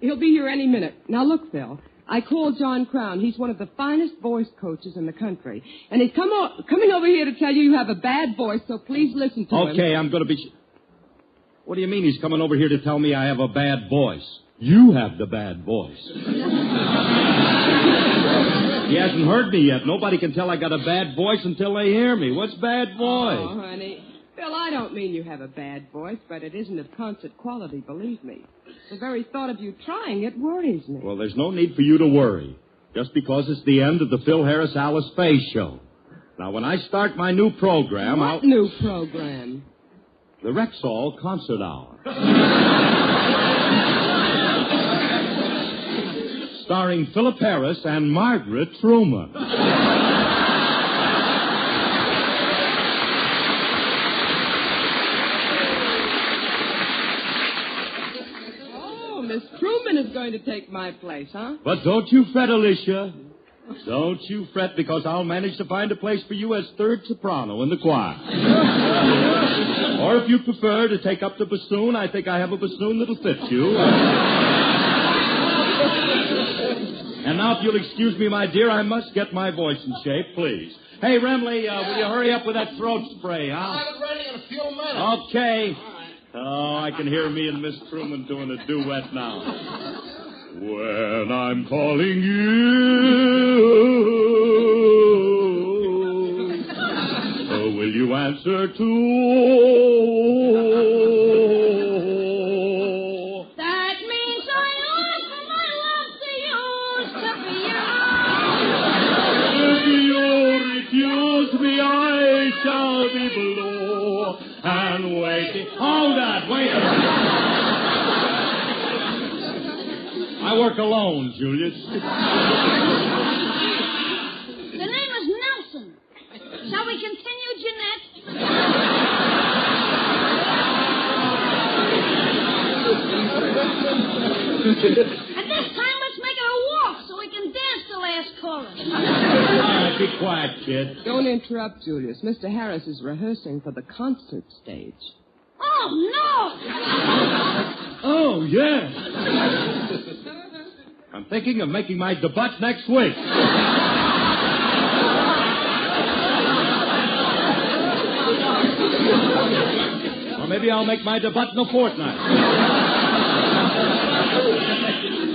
He'll be here any minute. Now, look, Phil. I called John Crown. He's one of the finest voice coaches in the country. And he's coming over here to tell you have a bad voice, so please listen to him. Okay, I'm going to be... What do you mean he's coming over here to tell me I have a bad voice? You have the bad voice. He hasn't heard me yet. Nobody can tell I got a bad voice until they hear me. What's bad voice? Oh, honey. Phil, I don't mean you have a bad voice, but it isn't of concert quality, believe me. The very thought of you trying it worries me. Well, there's no need for you to worry. Just because it's the end of the Phil Harris Alice Faye show. Now, when I start my new program, What new program? The Rexall Concert Hour. Starring Philip Harris and Margaret Truman. Oh, Miss Truman is going to take my place, huh? But don't you fret, Alicia. Don't you fret, because I'll manage to find a place for you as third soprano in the choir. Or if you prefer to take up the bassoon, I think I have a bassoon that'll fit you. And now, if you'll excuse me, my dear, I must get my voice in shape, please. Hey, Remley, will you hurry up with that throat spray, huh? I'll have it ready in a few minutes. Okay. Oh, I can hear me and Miss Truman doing a duet now. When I'm calling you, will you answer too? That means I offer my love to you, If you refuse me, I shall be below and waiting. Hold that, wait a minute. I work alone, Julius. The name is Nelson. Shall we continue, Jeanette? At this time, let's make it a walk so we can dance the last chorus. All right, be quiet, kid. Don't interrupt, Julius. Mr. Harris is rehearsing for the concert stage. Oh, no! Oh, yes. I'm thinking of making my debut next week. Or maybe I'll make my debut in a fortnight.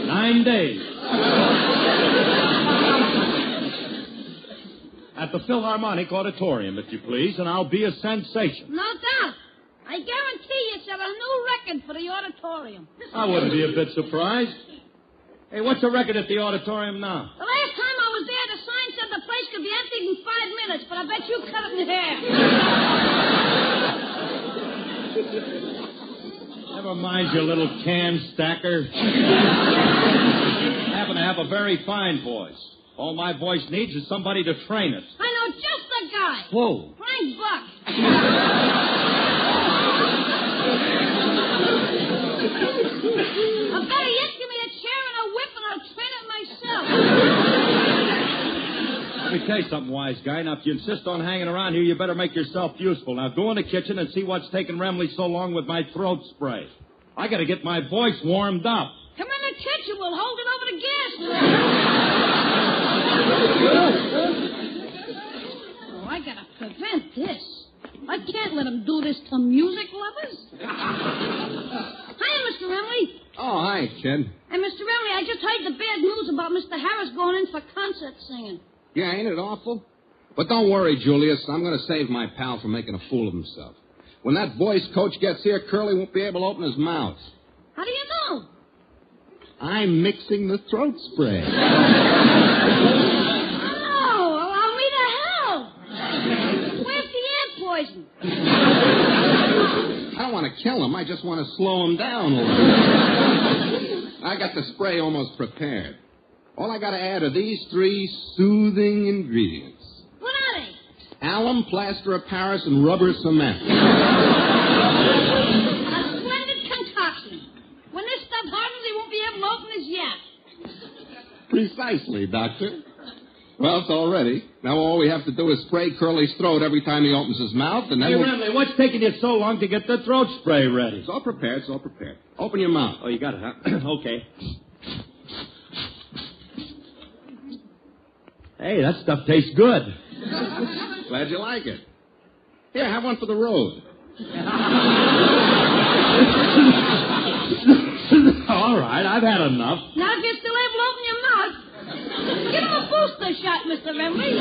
9 days. At the Philharmonic Auditorium, if you please, and I'll be a sensation. No doubt. I guarantee you set a new record for the auditorium. I wouldn't be a bit surprised. Hey, what's the record at the auditorium now? The last time I was there, the sign said the place could be emptied in 5 minutes, but I bet you cut it in half. Never mind, you little can stacker. I happen to have a very fine voice. All my voice needs is somebody to train it. I know just the guy. Whoa. Frank Buck. I bet he is. Give me a chair and a whip, and I'll train it myself. Let me tell you something, wise guy. Now, if you insist on hanging around here, you better make yourself useful. Now, go in the kitchen and see what's taking Remley so long with my throat spray. I got to get my voice warmed up. Come in the kitchen. We'll hold it over the gas. Oh, I got to prevent this. I can't let him do this to music lovers. Hiya, Mr. Remley. Oh, hi, kid. Hey, Mr. Remley, I just heard the bad news about Mr. Harris going in for concert singing. Yeah, ain't it awful? But don't worry, Julius. I'm going to save my pal from making a fool of himself. When that voice coach gets here, Curly won't be able to open his mouth. How do you know? I'm mixing the throat spray. Oh, allow me to help. Where's the air poison? I don't want to kill him. I just want to slow him down a little. I got the spray almost prepared. All I got to add are these 3 soothing ingredients. What are they? Alum, plaster of Paris, and rubber cement. A splendid concoction. When this stuff hardens, he won't be able to open his yap. Precisely, Doctor. Well, it's all ready. Now all we have to do is spray Curly's throat every time he opens his mouth, and then Hey, Remley, what's taking you so long to get the throat spray ready? It's all prepared, it's all prepared. Open your mouth. Oh, you got it, huh? Okay. Hey, that stuff tastes good. Glad you like it. Here, have one for the road. All right, I've had enough. Now, if you're still able to open your mouth, give him a booster shot, Mr. Remley.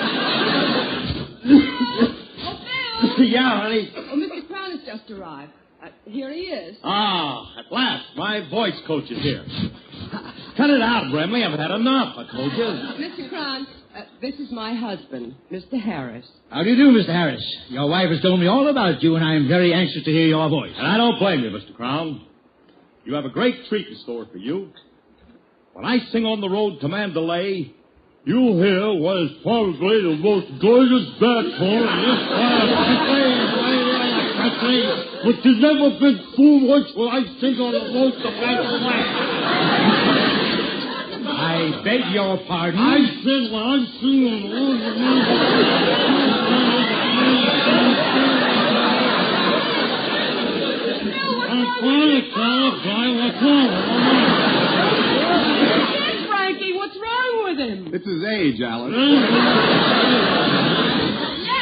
Yeah, honey. Oh, Mr. Crown has just arrived. Here he is. Ah, at last, my voice coach is here. Cut it out, Remley. I've had enough, I told you. Mr. Crown, this is my husband, Mr. Harris. How do you do, Mr. Harris? Your wife has told me all about you, and I am very anxious to hear your voice. And I don't blame you, Mr. Crown. You have a great treat in store for you. When I sing on the road to Mandalay, you'll hear what is probably the most gorgeous baritone in this country, but there's never been full voice when I sing on the road to Mandalay. I beg your pardon? I said when I sing on the road to Frankie, what's wrong It's his age, Alice. Yeah,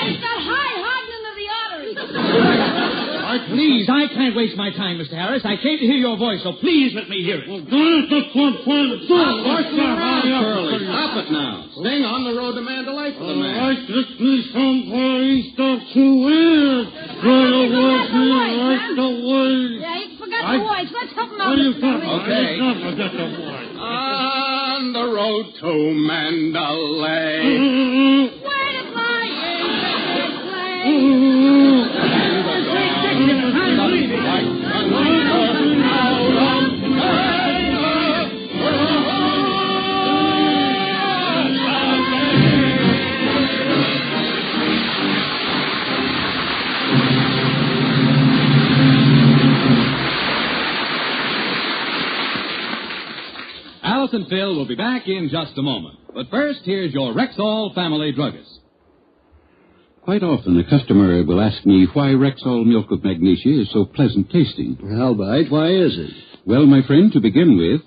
he's got high hardening of the arteries. Please, I can't waste my time, Mr. Harris. I came to hear your voice, so please let me hear it. Curly, stop it now. Sing On the Road to Mandalay for the man. Yeah, he forgot the voice. Let's help him out. Okay. On the road to Mandalay. Where did my Alice and Phil will be back in just a moment. But first, here's your Rexall family druggist. Quite often, a customer will ask me why Rexall milk of magnesia is so pleasant tasting. Albite, why is it? Well, my friend, to begin with,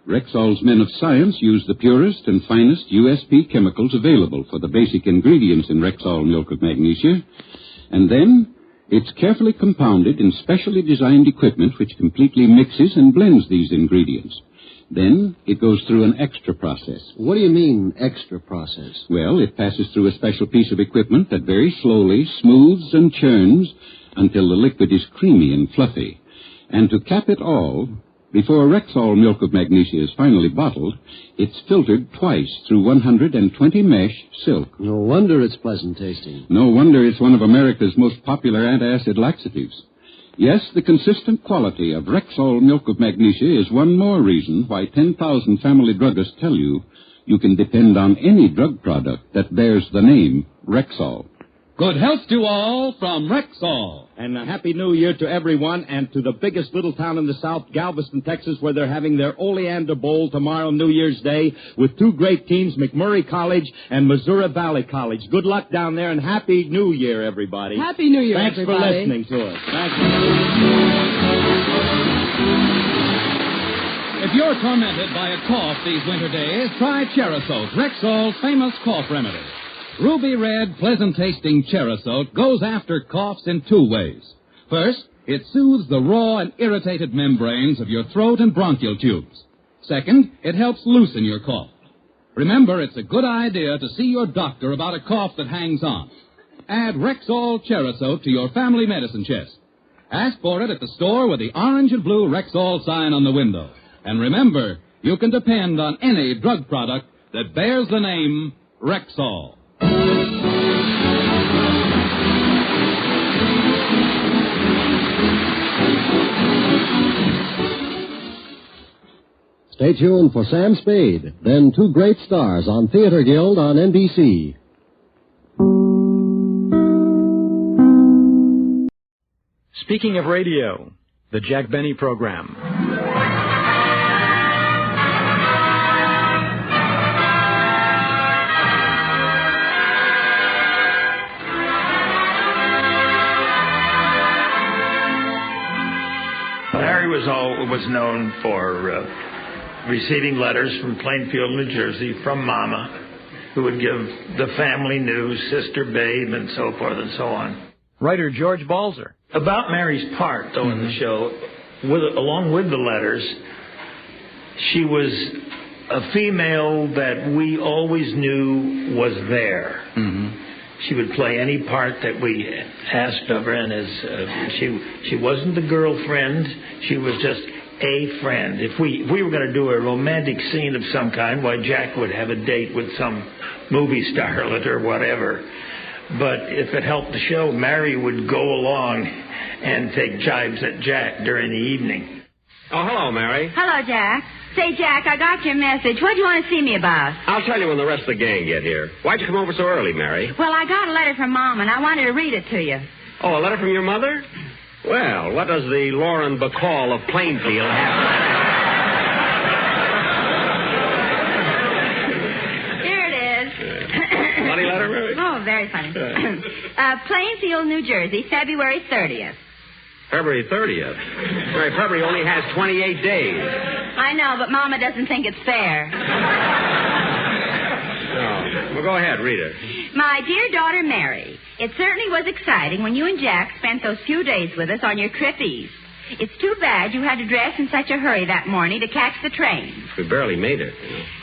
Rexall's men of science use the purest and finest USP chemicals available for the basic ingredients in Rexall milk of magnesia. And then, it's carefully compounded in specially designed equipment which completely mixes and blends these ingredients. Then it goes through an extra process. What do you mean, extra process? Well, it passes through a special piece of equipment that very slowly smooths and churns until the liquid is creamy and fluffy. And to cap it all, before Rexall milk of magnesia is finally bottled, it's filtered twice through 120 mesh silk. No wonder it's pleasant tasting. No wonder it's one of America's most popular antacid laxatives. Yes, the consistent quality of Rexall milk of magnesia is one more reason why 10,000 family druggists tell you you can depend on any drug product that bears the name Rexall. Good health to all from Rexall. And a Happy New Year to everyone and to the biggest little town in the South, Galveston, Texas, where they're having their Oleander Bowl tomorrow, New Year's Day, with two great teams, McMurray College and Missouri Valley College. Good luck down there, and Happy New Year, everybody. Happy New Year, Thanks everybody. for listening to us. Thank you. If you're tormented by a cough these winter days, try Cherasote, Rexall's famous cough remedy. Ruby red, pleasant-tasting Cherasote goes after coughs in two ways. First, it soothes the raw and irritated membranes of your throat and bronchial tubes. Second, it helps loosen your cough. Remember, it's a good idea to see your doctor about a cough that hangs on. Add Rexall Cherasote to your family medicine chest. Ask for it at the store with the orange and blue Rexall sign on the window. And remember, you can depend on any drug product that bears the name Rexall. Stay tuned for Sam Spade, then Two Great Stars on Theater Guild on NBC. Speaking of radio, the Jack Benny program. Harry was known for receiving letters from Plainfield, New Jersey, from Mama, who would give the family news, Sister Babe, and so forth and so on. Writer George Balzer. About Mary's part, though, in the show, along with the letters, she was a female that we always knew was there. She would play any part that we asked of her, and she wasn't the girlfriend. She was just a friend. If we were going to do a romantic scene of some kind, why, Jack would have a date with some movie starlet or whatever. But if it helped the show, Mary would go along and take jibes at Jack during the evening. Oh, hello, Mary. Hello, Jack. Say, Jack, I got your message. What do you want to see me about? I'll tell you when the rest of the gang get here. Why'd you come over so early, Mary? Well, I got a letter from Mom, and I wanted to read it to you. Oh, a letter from your mother? Well, what does the Lauren Bacall of Plainfield have? Here it is. Funny letter, Mary? Oh, very funny. Plainfield, New Jersey, February 30th. February 30th? Mary, February only has 28 days. I know, but Mama doesn't think it's fair. Well, go ahead, read it. My dear daughter Mary, it certainly was exciting when you and Jack spent those few days with us on your trip east. It's too bad you had to dress in such a hurry that morning to catch the train. We barely made it.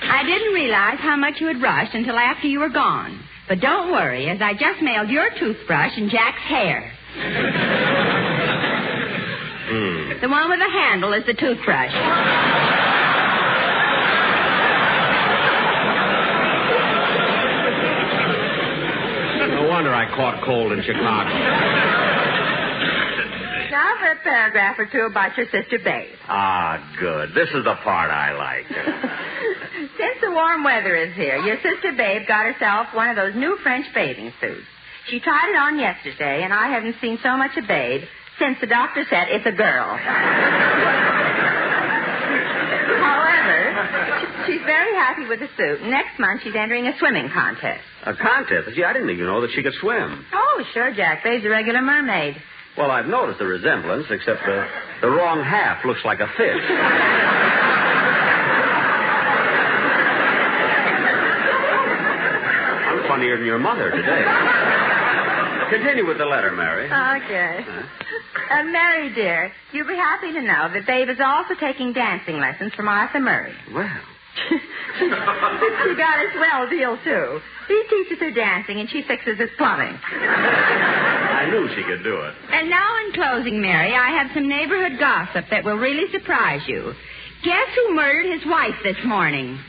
I didn't realize how much you had rushed until after you were gone. But don't worry, as I just mailed your toothbrush and Jack's hair. The one with the handle is the toothbrush. No wonder I caught cold in Chicago. Now for a paragraph or two about your sister Babe. Ah, good. This is the part I like. Since the warm weather is here, your sister Babe got herself one of those new French bathing suits. She tried it on yesterday, and I haven't seen so much of Babe since the doctor said it's a girl. However, she's very happy with the suit. Next month, she's entering a swimming contest. A contest? Gee, I didn't even know that she could swim. Oh, sure, Jack. Babe's a regular mermaid. Well, I've noticed the resemblance, except the wrong half looks like a fish. I'm funnier than your mother today. Continue with the letter, Mary. Okay. Mary, dear, you'll be happy to know that Babe is also taking dancing lessons from Arthur Murray. Well. She got a swell deal, too. He teaches her dancing, and she fixes his plumbing. I knew she could do it. And now, in closing, Mary, I have some neighborhood gossip that will really surprise you. Guess who murdered his wife this morning?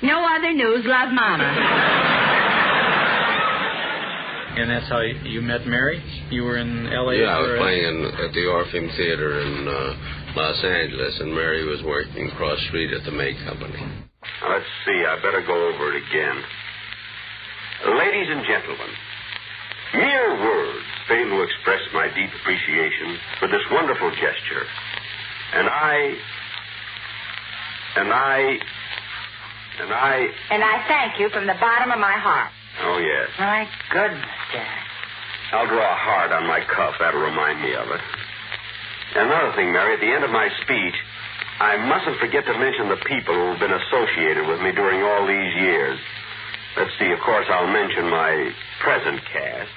No other news, love, Mama. And that's how you met Mary? You were in L.A.? Yeah, I was playing at the Orpheum Theater in Los Angeles, and Mary was working across the street at the May Company. Now, let's see. I better go over it again. Ladies and gentlemen, mere words fail to express my deep appreciation for this wonderful gesture. And I thank you from the bottom of my heart. Oh, yes. My goodness, Jack. I'll draw a heart on my cuff. That'll remind me of it. Another thing, Mary, at the end of my speech, I mustn't forget to mention the people who've been associated with me during all these years. Let's see, of course, I'll mention my present cast.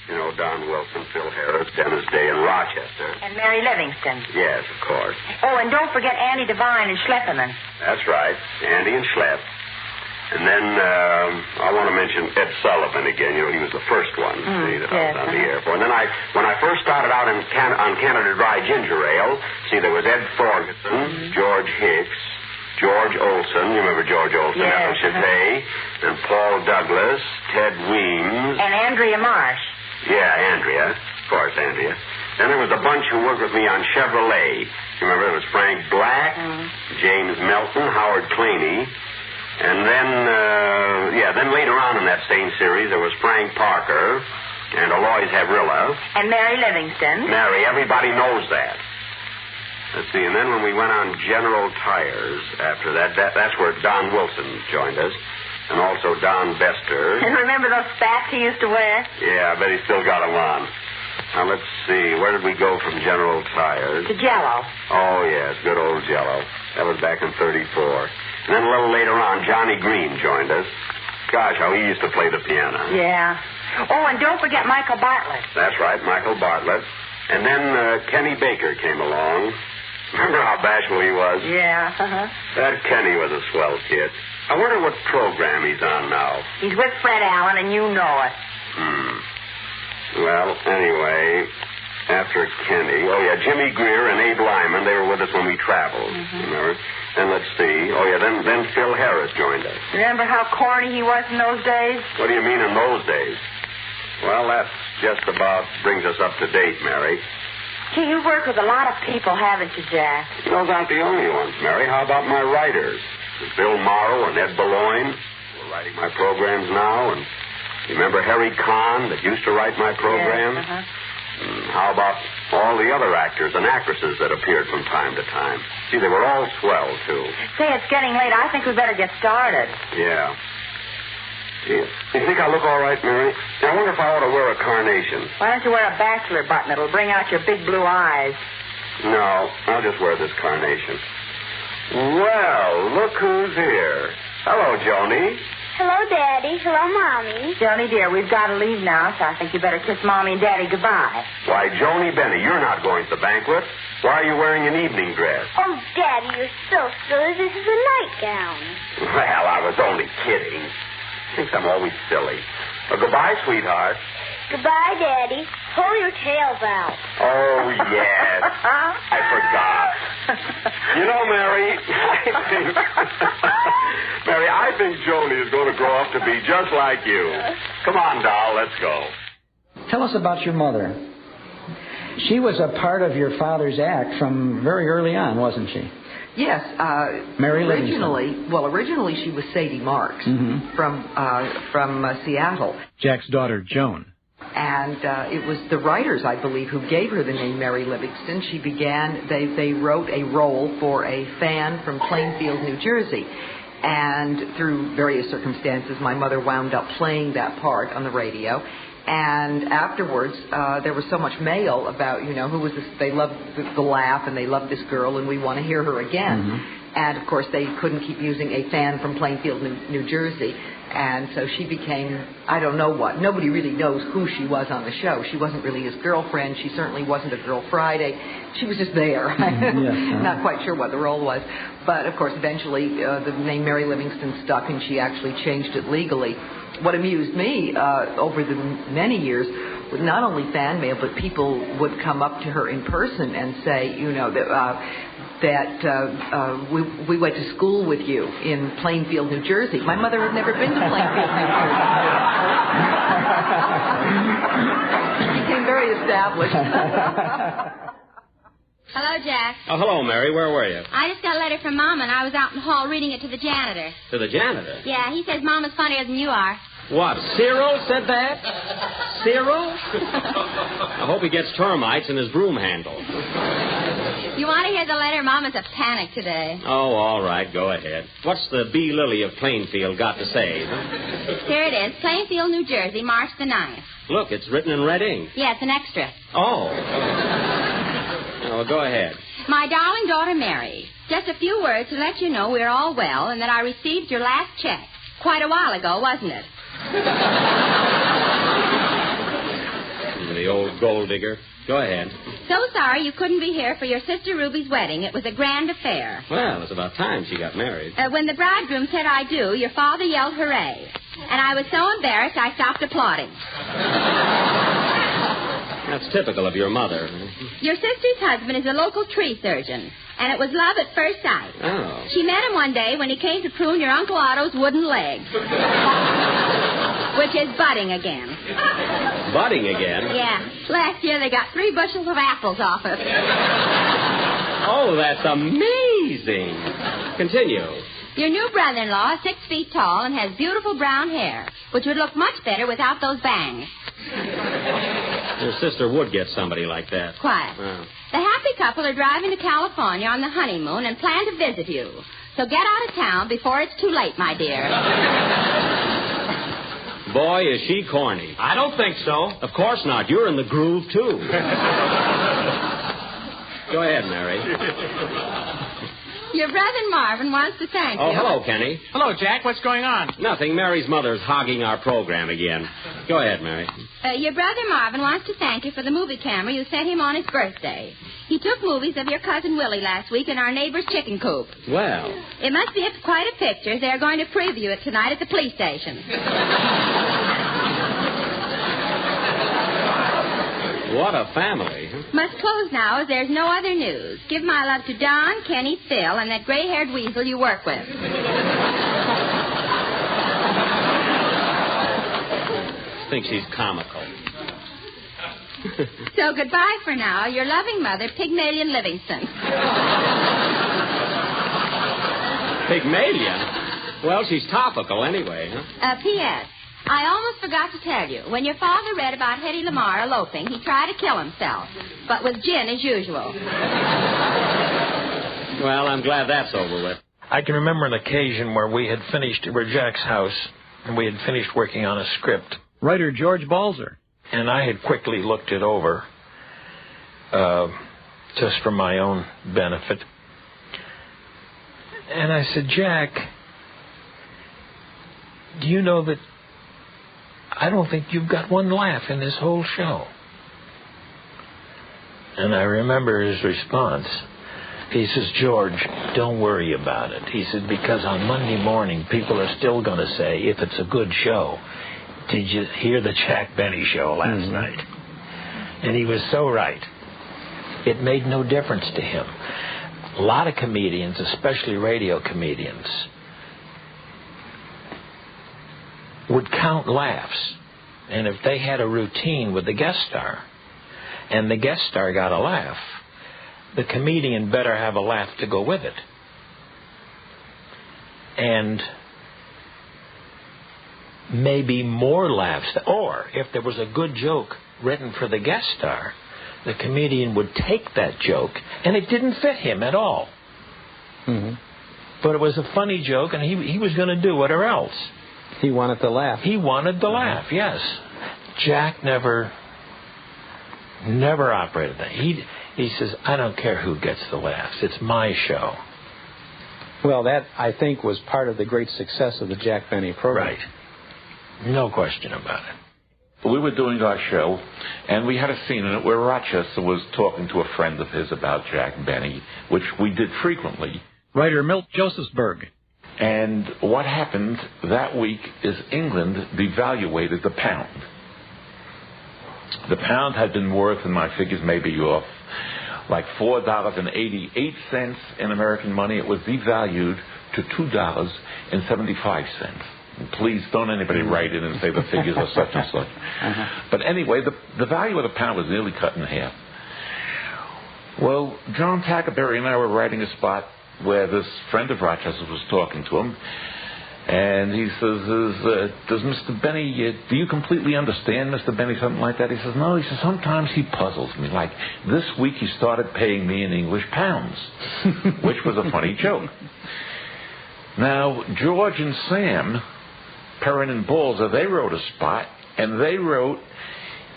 You know, Don Wilson, Phil Harris, Dennis Day, and Rochester. And Mary Livingston. Yes, of course. Oh, and don't forget Andy Devine and Schlepperman. That's right, Andy and Schlepp. And then I want to mention Ed Sullivan again. You know, he was the first one that I was on the air for. And then when I first started out on Canada Dry Ginger Ale, there was Ed Thorgerson, George Hicks, George Olson. You remember George Olson? Yes. And Paul Douglas, Ted Weems. And Andrea Marsh. Yeah, Andrea. Of course, Andrea. Then there was a bunch who worked with me on Chevrolet. You remember? There was Frank Black, James Melton, Howard Claney. And then later on in that same series, there was Frank Parker and Aloys Havrilla. And Mary Livingston. Mary, everybody knows that. Let's see, and then when we went on General Tires after that's where Don Wilson joined us. And also Don Bester. And remember those spats he used to wear? Yeah, I bet he still got them on. Now, let's see, where did we go from General Tires? To Jell-O. Oh, yes, good old Jell-O. That was back in 34. And then a little later on, Johnny Green joined us. Gosh, how he used to play the piano. Yeah. Oh, and don't forget Michael Bartlett. That's right, Michael Bartlett. And then Kenny Baker came along. Remember how bashful he was? Yeah, That Kenny was a swell kid. I wonder what program he's on now. He's with Fred Allen, and you know it. Well, anyway, after Kenny, Jimmy Greer and Abe Lyman, they were with us when we traveled. Remember? And let's see. Then Phil Harris joined us. Remember how corny he was in those days? What do you mean in those days? Well, that just about brings us up to date, Mary. Gee, you've worked with a lot of people, haven't you, Jack? Those aren't the only ones, Mary. How about my writers? Bill Morrow and Ed Beloin were writing my programs now. And you remember Harry Kahn that used to write my programs? Yes, How about all the other actors and actresses that appeared from time to time? See, they were all swell, too. Say, it's getting late. I think we better get started. Yeah. You think I look all right, Mary? I wonder if I ought to wear a carnation. Why don't you wear a bachelor button? It'll bring out your big blue eyes. No, I'll just wear this carnation. Well, look who's here. Hello, Joni. Hello, Daddy. Hello, Mommy. Joni, dear, we've got to leave now, so I think you better kiss Mommy and Daddy goodbye. Why, Joni Benny, you're not going to the banquet. Why are you wearing an evening dress? Oh, Daddy, you're so silly. This is a nightgown. Well, I was only kidding. Thinks I'm always silly. Well, goodbye, sweetheart. Goodbye, Daddy. Pull your tails out. Oh, yes. I forgot. You know, Mary, I think Joni is going to grow up to be just like you. Come on, doll, let's go. Tell us about your mother. She was a part of your father's act from very early on, wasn't she? Yes. Mary originally she was Sadie Marks from Seattle. Jack's daughter, Joan. And it was the writers, I believe, who gave her the name Mary Livingston. They wrote a role for a fan from Plainfield, New Jersey. And through various circumstances, my mother wound up playing that part on the radio. And afterwards, there was so much mail about, who was this. They loved the laugh, and they loved this girl, and we want to hear her again. Mm-hmm. And, of course, they couldn't keep using a fan from Plainfield, New Jersey. And so she became, I don't know what. Nobody really knows who she was on the show. She wasn't really his girlfriend. She certainly wasn't a Girl Friday. She was just there. Not quite sure what the role was. But, of course, eventually the name Mary Livingston stuck, and she actually changed it legally. What amused me over the many years was not only fan mail, but people would come up to her in person and say, that we went to school with you in Plainfield, New Jersey. My mother had never been to Plainfield, New Jersey. She became very established. Hello, Jack. Oh, hello, Mary. Where were you? I just got a letter from Mom, and I was out in the hall reading it to the janitor. To the janitor? Yeah, he says Mama's funnier than you are. What, Cyril said that? Cyril? I hope he gets termites in his broom handle. You want to hear the letter? Mama's a panic today. Oh, all right. Go ahead. What's the B. Lily of Plainfield got to say? Here it is. Plainfield, New Jersey, March the 9th. Look, it's written in red ink. Yeah, it's an extra. Oh. Well, go ahead. My darling daughter, Mary. Just a few words to let you know we're all well and that I received your last check. Quite a while ago, wasn't it? The old gold digger. Go ahead. So sorry you couldn't be here for your sister Ruby's wedding. It was a grand affair. Well, it's about time she got married. When the bridegroom said I do, your father yelled hooray. And I was so embarrassed I stopped applauding. That's typical of your mother. Your sister's husband is a local tree surgeon, and it was love at first sight. Oh. She met him one day when he came to prune your Uncle Otto's wooden leg. Which is budding again. Budding again? Yeah. Last year they got 3 bushels of apples off it. Oh, that's amazing. Continue. Your new brother-in-law is 6 feet tall and has beautiful brown hair, which would look much better without those bangs. Your sister would get somebody like that. Quite. Oh. The happy couple are driving to California on the honeymoon and plan to visit you. So get out of town before it's too late, my dear. Boy, is she corny. I don't think so. Of course not. You're in the groove, too. Go ahead, Mary. Your brother Marvin wants to thank you. Oh, hello, Kenny. Hello, Jack. What's going on? Nothing. Mary's mother's hogging our program again. Go ahead, Mary. Your brother Marvin wants to thank you for the movie camera you sent him on his birthday. He took movies of your cousin Willie last week in our neighbor's chicken coop. Well. It must be quite a picture. They're going to preview it tonight at the police station. What a family. Must close now as there's no other news. Give my love to Don, Kenny, Phil, and that gray-haired weasel you work with. I think she's comical. So goodbye for now. Your loving mother, Pygmalion Livingston. Pygmalion? Well, she's topical anyway, huh? P.S. I almost forgot to tell you. When your father read about Hedy Lamarr eloping, he tried to kill himself, but with gin as usual. Well, I'm glad that's over with. I can remember an occasion where we had finished, we were at Jack's house, and we had finished working on a script. Writer George Balzer. And I had quickly looked it over, just for my own benefit. And I said, Jack, do you know that I don't think you've got one laugh in this whole show? And I remember his response. He says, George, don't worry about it. He said, because on Monday morning, people are still going to say, if it's a good show, did you hear the Jack Benny show last night? And he was so right. It made no difference to him. A lot of comedians, especially radio comedians, would count laughs. And if they had a routine with the guest star, and the guest star got a laugh, the comedian better have a laugh to go with it. And maybe more laughs. Or if there was a good joke written for the guest star, the comedian would take that joke, and it didn't fit him at all. But it was a funny joke, and he was going to do it or else. He wanted to laugh. He wanted to laugh, yes. Jack never operated that. He says, I don't care who gets the laughs. It's my show. Well, that, I think, was part of the great success of the Jack Benny program. Right. No question about it. We were doing our show, and we had a scene in it where Rochester was talking to a friend of his about Jack Benny, which we did frequently. Writer Milt Josephsberg. And what happened that week is England devaluated the pound. The pound had been worth, and my figures may be off, like $4.88 in American money. It was devalued to $2.75. And please don't anybody write in and say the figures are such and such. But anyway, the value of the pound was nearly cut in half. Well, John Tackerberry and I were writing a spot where this friend of Rochester's was talking to him. And he says, does Mr. Benny, do you completely understand Mr. Benny, something like that? He says, no. He says, sometimes he puzzles me. Like this week he started paying me in English pounds, which was a funny joke. Now, George and Sam, Perrin and Balzer, they wrote a spot, and they wrote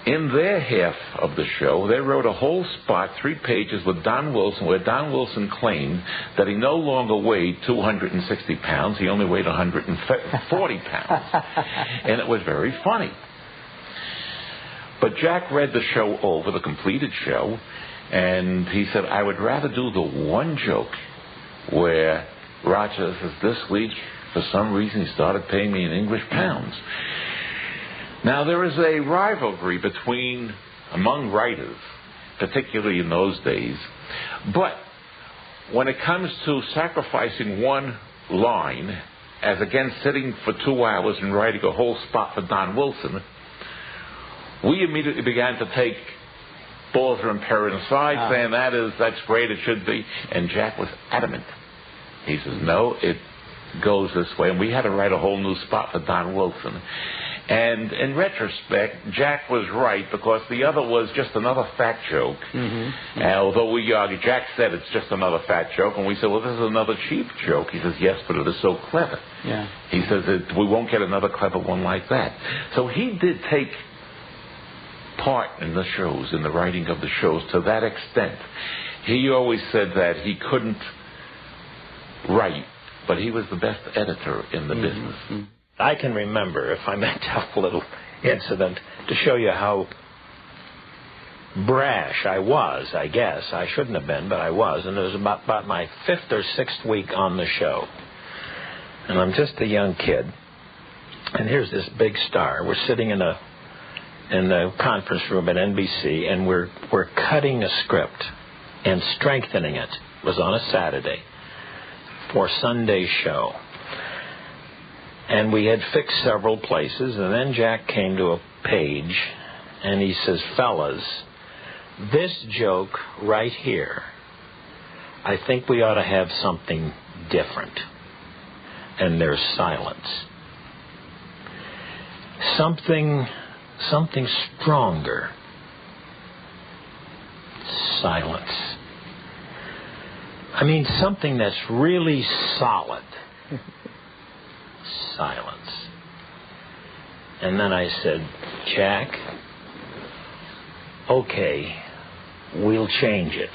in their half of the show, they wrote a whole spot, 3 pages, with Don Wilson, where Don Wilson claimed that he no longer weighed 260 pounds. He only weighed 140 pounds. And it was very funny. But Jack read the show over, the completed show, and he said, I would rather do the one joke where Roger says, this week, for some reason, he started paying me in English pounds. Now, there is a rivalry among writers, particularly in those days. But when it comes to sacrificing one line, as against sitting for 2 hours and writing a whole spot for Don Wilson, we immediately began to take Balzer and Perrin aside, saying that's great, it should be. And Jack was adamant. He says, no, it goes this way. And we had to write a whole new spot for Don Wilson. And in retrospect, Jack was right, because the other was just another fat joke. And although we argued, Jack said it's just another fat joke, and we said, well, this is another cheap joke. He says, yes, but it is so clever. Yeah. He says that we won't get another clever one like that. So he did take part in the shows, in the writing of the shows, to that extent. He always said that he couldn't write, but he was the best editor in the business. I can remember, if I may tell a little incident to show you how brash I was, I guess. I shouldn't have been, but I was. And it was about my 5th or 6th week on the show. And I'm just a young kid. And here's this big star. We're sitting in the conference room at NBC, and we're cutting a script and strengthening it. It was on a Saturday for Sunday's show. And we had fixed several places, and then Jack came to a page, and he says, fellas, this joke right here, I think we ought to have something different. And there's silence. Something stronger. Silence. I mean, something that's really solid. Silence. And then I said, Jack, okay, we'll change it.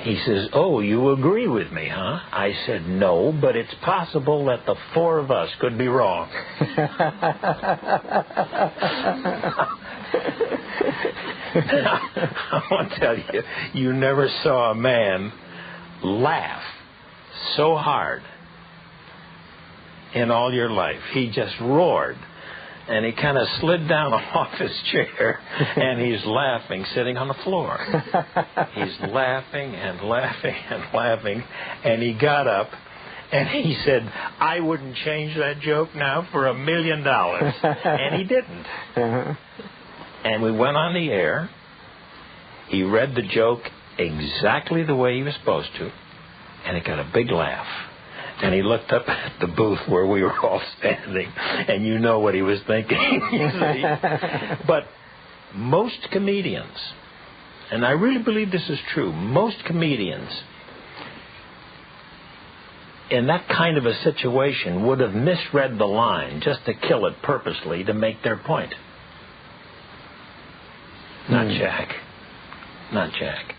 He says, oh, you agree with me, huh? I said, no, but it's possible that the four of us could be wrong. I want to tell you, you never saw a man laugh so hard in all your life. He just roared. And he kind of slid down off his chair, and he's laughing, sitting on the floor. He's laughing and laughing and laughing, and he got up, and he said, I wouldn't change that joke now for $1 million. And he didn't. And we went on the air. He read the joke exactly the way he was supposed to, and it got a big laugh. And he looked up at the booth where we were all standing, and you know what he was thinking. You see? But most comedians, and I really believe this is true, most comedians in that kind of a situation would have misread the line just to kill it purposely to make their point. Not Jack. Not Jack.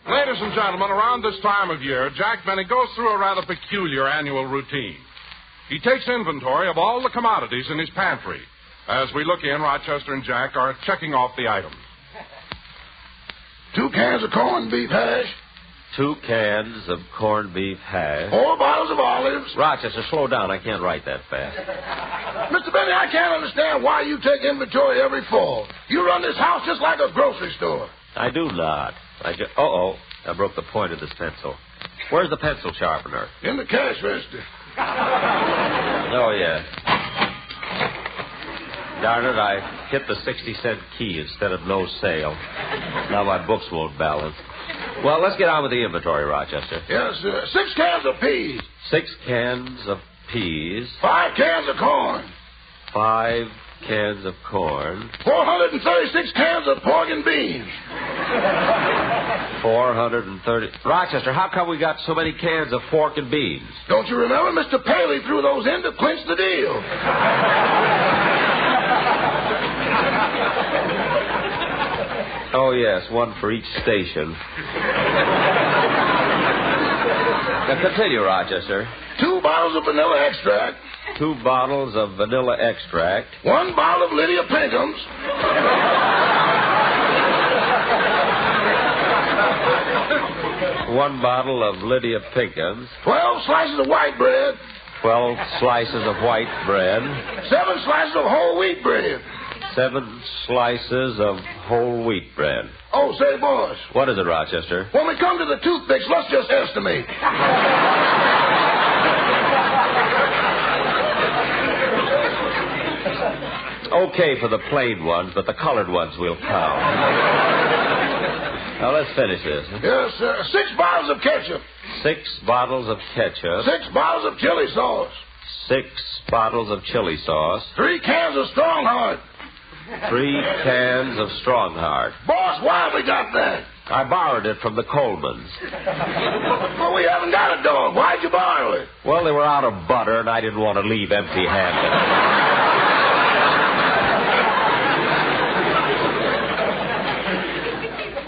Ladies and gentlemen, around this time of year, Jack Benny goes through a rather peculiar annual routine. He takes inventory of all the commodities in his pantry. As we look in, Rochester and Jack are checking off the items. 2 cans of corned beef hash. 2 cans of corned beef hash. 4 bottles of olives. Rochester, slow down. I can't write that fast. Mr. Benny, I can't understand why you take inventory every fall. You run this house just like a grocery store. I do not. Uh-oh. I broke the point of this pencil. Where's the pencil sharpener? In the cash register. Oh, yeah. Darn it, I hit the 60-cent key instead of no sale. Now my books won't balance. Well, let's get on with the inventory, Rochester. Yes, sir. 6 cans of peas. 6 cans of peas. 5 cans of corn. 5 cans of corn. 436 cans of pork and beans. 430. Rochester, how come we got so many cans of pork and beans? Don't you remember Mr. Paley threw those in to clinch the deal? Oh, yes, one for each station. Now, continue, Rochester. 2 bottles of vanilla extract. 2 bottles of vanilla extract. 1 bottle of Lydia Pinkham's. 1 bottle of Lydia Pinkham's. 12 slices of white bread. 12 slices of white bread. 7 slices of whole wheat bread. 7 slices of whole wheat bread. Oh, say, boys. What is it, Rochester? When we come to the toothpicks, let's just estimate. Okay for the plain ones, but the colored ones we'll count. Now, let's finish this. Yes, sir. 6 bottles of ketchup. 6 bottles of ketchup. 6 bottles of chili sauce. 6 bottles of chili sauce. 3 cans of Strongheart. 3 cans of Strongheart. Boss, why have we got that? I borrowed it from the Colemans. Well, we haven't got a dog. Why'd you borrow it? Well, they were out of butter, and I didn't want to leave empty-handed.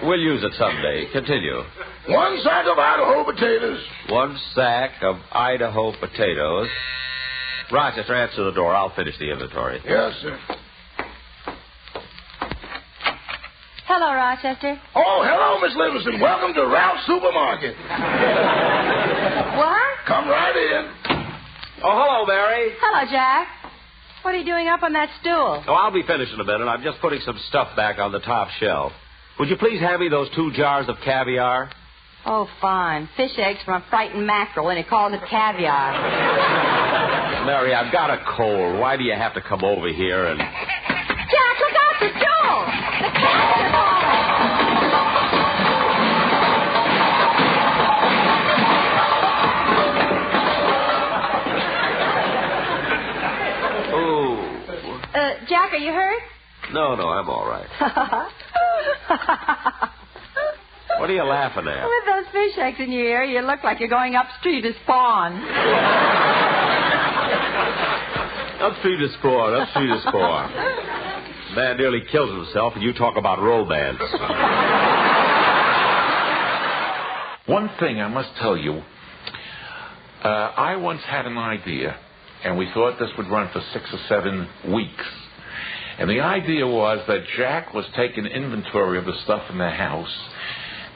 We'll use it someday. Continue. 1 sack of Idaho potatoes. 1 sack of Idaho potatoes. Rochester, answer the door. I'll finish the inventory. Yes, sir. Hello, Rochester. Oh, hello, Miss Livingston. Welcome to Ralph's Supermarket. What? Come right in. Oh, hello, Mary. Hello, Jack. What are you doing up on that stool? Oh, I'll be finished in a minute. I'm just putting some stuff back on the top shelf. Would you please hand me those 2 jars of caviar? Oh, fine. Fish eggs from a frightened mackerel, and he calls it caviar. Mary, I've got a cold. Why do you have to come over here and... Jack, look out, the stool! The cat's are Ooh. Jack, are you hurt? No, I'm all right. What are you laughing at? With those fish eggs in your ear, you look like you're going upstream to spawn. Upstream to spawn. Man nearly kills himself, and you talk about romance. One thing I must tell you, I once had an idea, and we thought this would run for 6 or 7 weeks. And the idea was that Jack was taking inventory of the stuff in the house,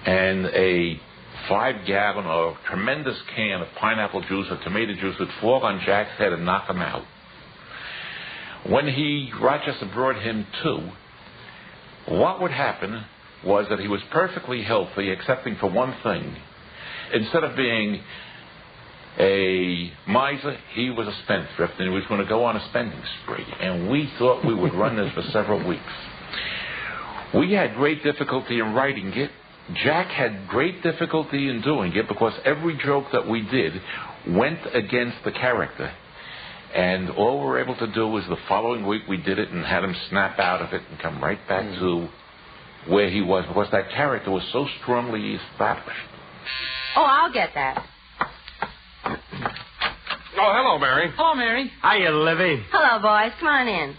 and a 5-gallon or tremendous can of pineapple juice or tomato juice would fall on Jack's head and knock him out. When Rochester brought him to, what would happen was that he was perfectly healthy, excepting for one thing. Instead of being a miser, he was a spendthrift, and he was going to go on a spending spree. And we thought we would run this for several weeks. We had great difficulty in writing it. Jack had great difficulty in doing it because every joke that we did went against the character. And all we were able to do was the following week we did it and had him snap out of it and come right back to where he was, because that character was so strongly established. Oh, I'll get that. Oh, hello, Mary. Hello, Mary. Hiya, Livy. Hello, boys. Come on in.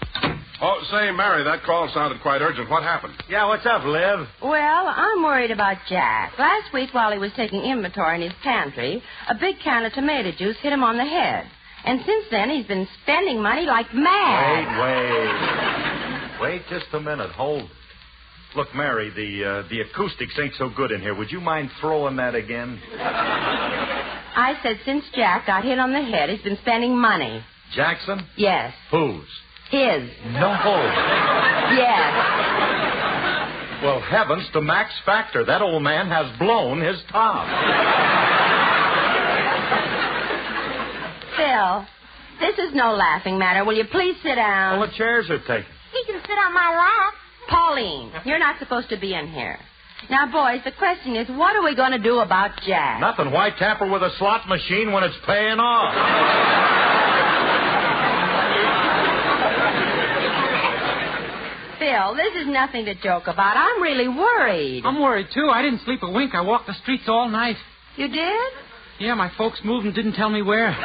Oh, say, Mary, that call sounded quite urgent. What happened? Yeah, what's up, Liv? Well, I'm worried about Jack. Last week, while he was taking inventory in his pantry, a big can of tomato juice hit him on the head. And since then, he's been spending money like mad. Wait just a minute. Hold. Look, Mary, the acoustics ain't so good in here. Would you mind throwing that again? I said since Jack got hit on the head, he's been spending money. Jackson? Yes. Whose? His. No. Yes. Well, heavens to Max Factor. That old man has blown his top. Phil, this is no laughing matter. Will you please sit down? Well, the chairs are taken. He can sit on my lap. Pauline, you're not supposed to be in here. Now, boys, the question is, what are we going to do about Jack? Nothing. Why tamper with a slot machine when it's paying off? Phil, this is nothing to joke about. I'm really worried. I'm worried, too. I didn't sleep a wink. I walked the streets all night. You did? Yeah, my folks moved and didn't tell me where.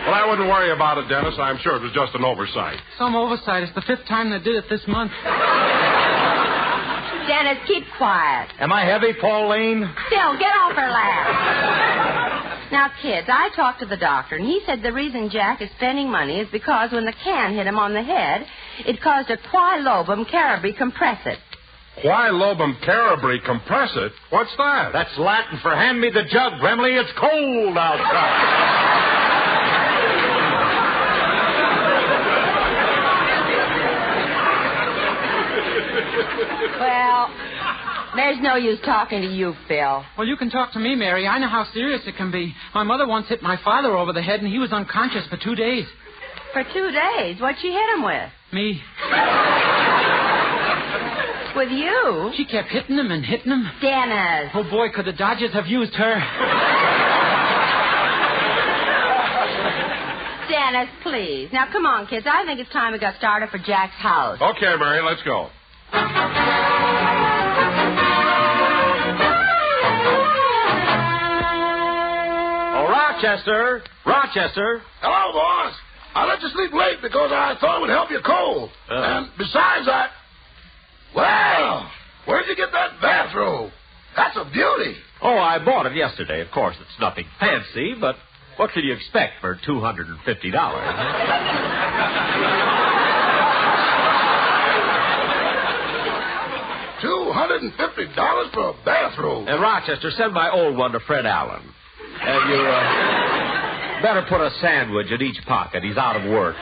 Well, I wouldn't worry about it, Dennis. I'm sure it was just an oversight. Some oversight. It's the 5th time they did it this month. Dennis, keep quiet. Am I heavy, Pauline? Phil, get off her lap. Now, kids, I talked to the doctor, and he said the reason Jack is spending money is because when the can hit him on the head, it caused a quilobum cerebri compressor. Quilobum cerebri compressor? What's that? That's Latin for hand me the jug, Brimley. It's cold outside. Well, there's no use talking to you, Phil. Well, you can talk to me, Mary. I know how serious it can be. My mother once hit my father over the head, and he was unconscious for 2 days. For 2 days? What'd she hit him with? Me. With you? She kept hitting him and hitting him. Dennis. Oh, boy, could the Dodgers have used her. Dennis, please. Now, come on, kids. I think it's time we got started for Jack's house. Okay, Mary, let's go. Oh, Rochester. Rochester. Hello, boss. I let you sleep late because I thought it would help your cold. And besides, Well, where'd you get that bathrobe? That's a beauty. Oh, I bought it yesterday. Of course, it's nothing fancy, but what could you expect for $250? $250 for a bathrobe. And Rochester, send my old one to Fred Allen. And you better put a sandwich in each pocket. He's out of work.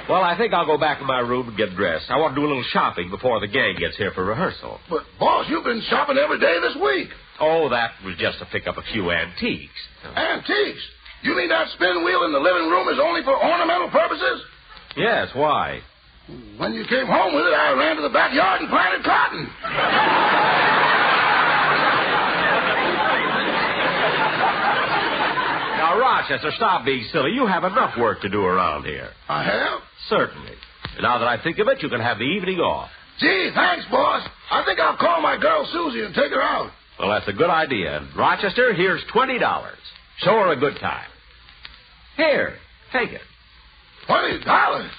Well, I think I'll go back to my room and get dressed. I want to do a little shopping before the gang gets here for rehearsal. But, boss, you've been shopping every day this week. Oh, that was just to pick up a few antiques. Antiques? You mean that spin wheel in the living room is only for ornamental purposes? Yes, why? When you came home with it, I ran to the backyard and planted cotton. Now, Rochester, stop being silly. You have enough work to do around here. I have? Certainly. Now that I think of it, you can have the evening off. Gee, thanks, boss. I think I'll call my girl Susie and take her out. Well, that's a good idea. And Rochester, here's $20. Show her a good time. Here, take it. $20?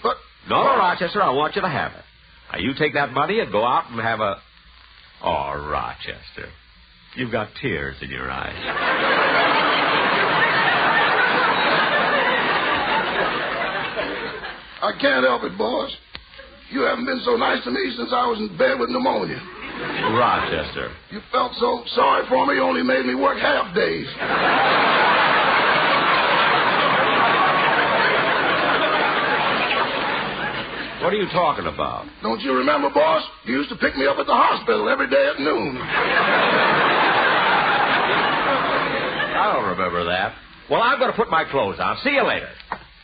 But No, Rochester, I want you to have it. Now, you take that money and go out and have a... Oh, Rochester, you've got tears in your eyes. I can't help it, boss. You haven't been so nice to me since I was in bed with pneumonia. Rochester. You felt so sorry for me, you only made me work half days. What are you talking about? Don't you remember, boss? You used to pick me up at the hospital every day at noon. I don't remember that. Well, I'm going to put my clothes on. See you later.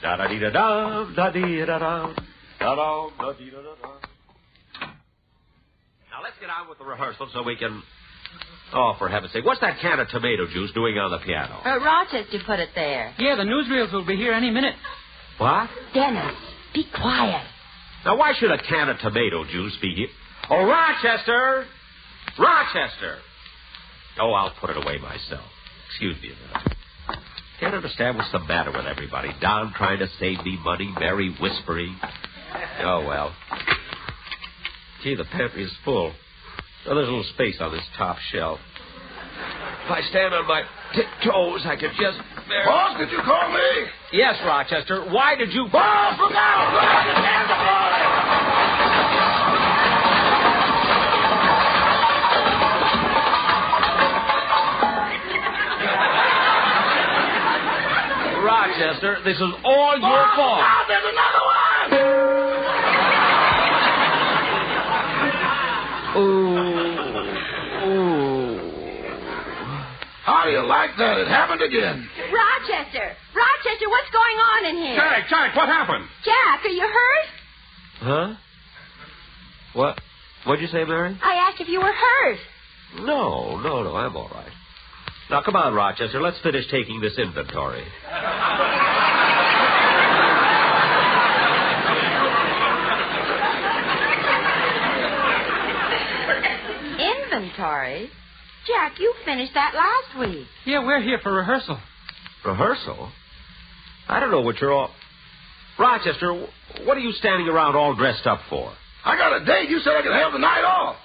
Da-da-dee-da-da, da-dee-da-da, da-da, da-dee-da-da-da. Now, let's get on with the rehearsal so we can... Oh, for heaven's sake, what's that can of tomato juice doing on the piano? Rochester put it there. Yeah, the newsreels will be here any minute. What? Dennis, be quiet. Now, why should a can of tomato juice be here? Oh, Rochester! Rochester! Oh, I'll put it away myself. Excuse me a minute. Can't understand what's the matter with everybody. Don trying to save me money, Mary whispering. Oh, well. Gee, the pantry is full. Oh, there's a little space on this top shelf. If I stand on my tiptoes, I could just... Boss, did you call me? Yes, Rochester. Why did you... Boss, look out! Look out! The cans are falling! Rochester, this is all your fault. Now, there's another one! Ooh. How do you like that? It happened again. Rochester, what's going on in here? Jack, what happened? Jack, are you hurt? Huh? What? What'd you say, Mary? I asked if you were hurt. No, I'm all right. Now, come on, Rochester, let's finish taking this inventory. Inventory? Jack, you finished that last week. Yeah, we're here for rehearsal. Rehearsal? I don't know what you're all... Rochester, what are you standing around all dressed up for? I got a date. You said I could have the night off.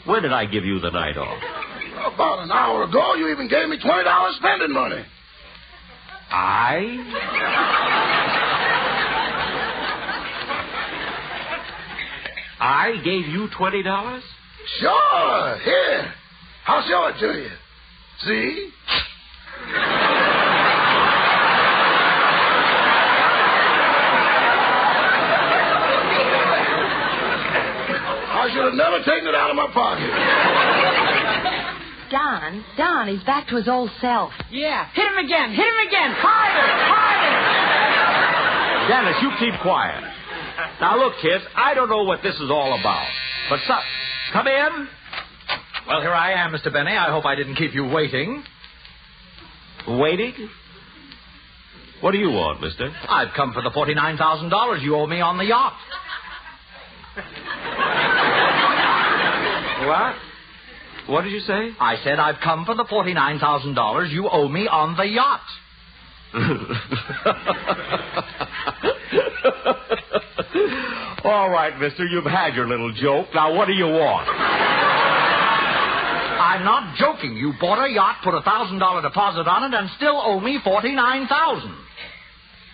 When did I give you the night off? About an hour ago, you even gave me $20 spending money. I gave you $20? Sure. Here. I'll show it to you. See? I should have never taken it out of my pocket. Don, he's back to his old self. Yeah, hit him again. Harder. Dennis, you keep quiet. Now, look, kids, I don't know what this is all about. But come in. Well, here I am, Mr. Benny. I hope I didn't keep you waiting. Waiting? What do you want, mister? I've come for the $49,000 you owe me on the yacht. What? What did you say? I said I've come for the $49,000 you owe me on the yacht. All right, mister, you've had your little joke. Now, what do you want? I'm not joking. You bought a yacht, put a $1,000 deposit on it, and still owe me $49,000.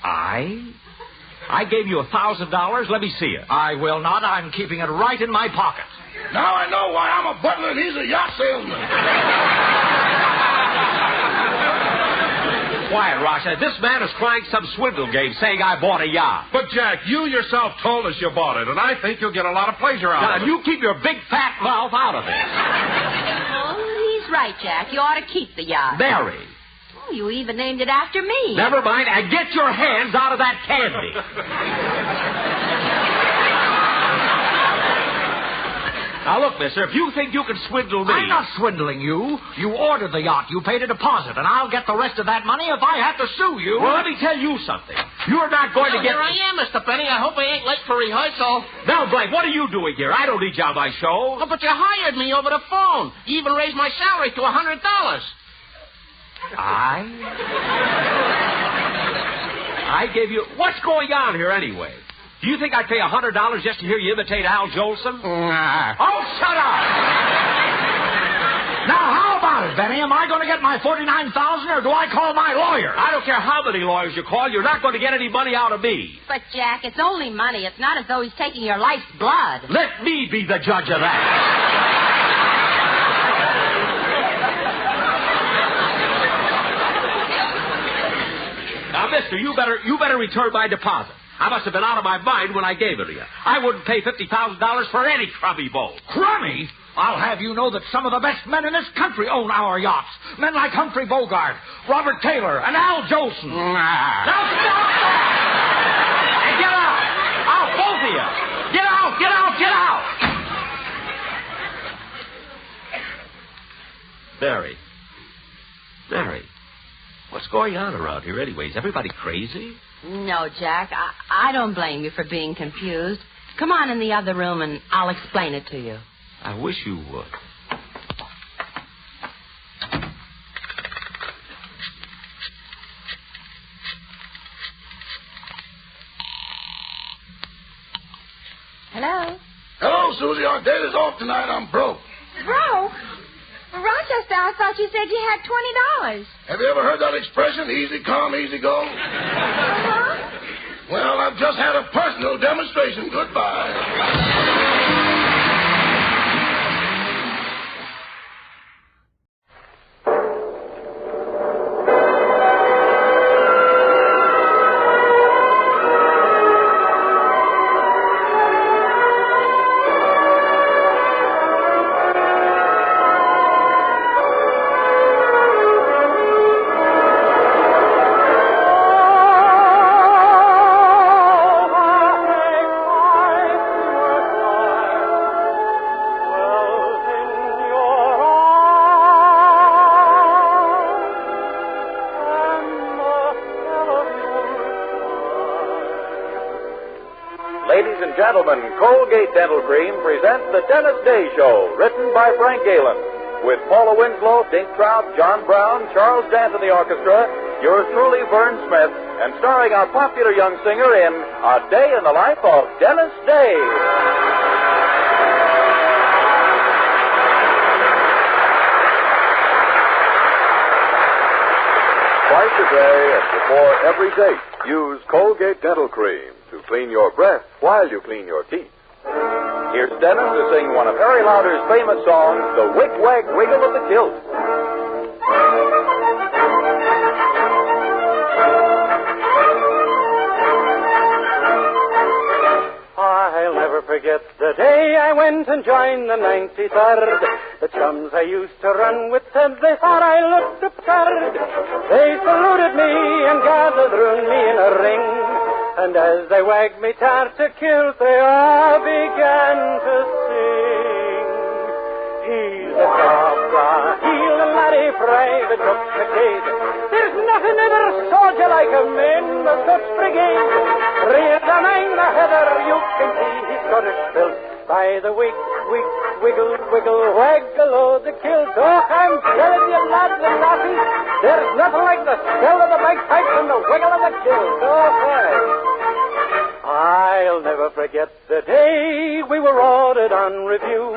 I gave you $1,000. Let me see it. I will not. I'm keeping it right in my pocket. Now I know why I'm a butler and he's a yacht salesman. Quiet, Rochester. This man is trying some swindle game, saying I bought a yacht. But, Jack, you yourself told us you bought it, and I think you'll get a lot of pleasure out of it. Now, you keep your big fat mouth out of this. Oh, he's right, Jack. You ought to keep the yacht. Mary. Oh, you even named it after me. Never mind, and get your hands out of that candy. Now, look, mister, if you think you can swindle me... I'm not swindling you. You ordered the yacht. You paid a deposit, and I'll get the rest of that money if I have to sue you. Well, let me tell you something. You're not going to get... Here I am, Mr. Benny. I hope I ain't late for rehearsal. Now, Blake, what are you doing here? I don't need you on my show. Oh, but you hired me over the phone. You even raised my salary to $100. I gave you... What's going on here, anyway? Do you think I'd pay $100 just to hear you imitate Al Jolson? Oh, shut up! Now, how about it, Benny? Am I going to get my $49,000 or do I call my lawyer? I don't care how many lawyers you call. You're not going to get any money out of me. But, Jack, it's only money. It's not as though he's taking your life's blood. Let me be the judge of that. Now, mister, you better return my deposit. I must have been out of my mind when I gave it to you. I wouldn't pay $50,000 for any crummy boat. Crummy? I'll have you know that some of the best men in this country own our yachts. Men like Humphrey Bogart, Robert Taylor, and Al Jolson. Now stop that! And get out! Out, both of you! Get out, get out, get out! Mary, what's going on around here anyway? Is everybody crazy? No, Jack, I don't blame you for being confused. Come on in the other room and I'll explain it to you. I wish you would. Hello? Hello, Susie. Our date is off tonight. I'm broke. Broke? Rochester, I thought you said you had $20. Have you ever heard that expression, easy come, easy go? Uh-huh. Well, I've just had a personal demonstration. Goodbye. Ladies and gentlemen, Colgate Dental Cream presents The Dennis Day Show, written by Frank Galen, with Paula Winslow, Dink Trout, John Brown, Charles Dance in the orchestra, yours truly, Vern Smith, and starring our popular young singer in A Day in the Life of Dennis Day. Twice a day and before every date, use Colgate Dental Cream to clean your breath while you clean your teeth. Here's Dennis to sing one of Harry Lauder's famous songs, The Wick-Wag Wiggle of the Kilt. I'll never forget the day I went and joined the 93rd. The chums I used to run with said they thought I looked absurd. They saluted me and gathered round me in a ring. And as they wagged me tar to kilt, they all began to sing. He's a cobra, he's a laddie private up brigade. There's nothing ever soldier like him in the Dutch brigade. Reared among the heather, you can see his Scottish built. By the wig, wiggle, waggle o' the kilt. Oh, I'm telling you, lads and lassies, there's nothing like the swell of the bagpipes and the wiggle of the kilt. Oh, boy. I'll never forget the day we were ordered on review.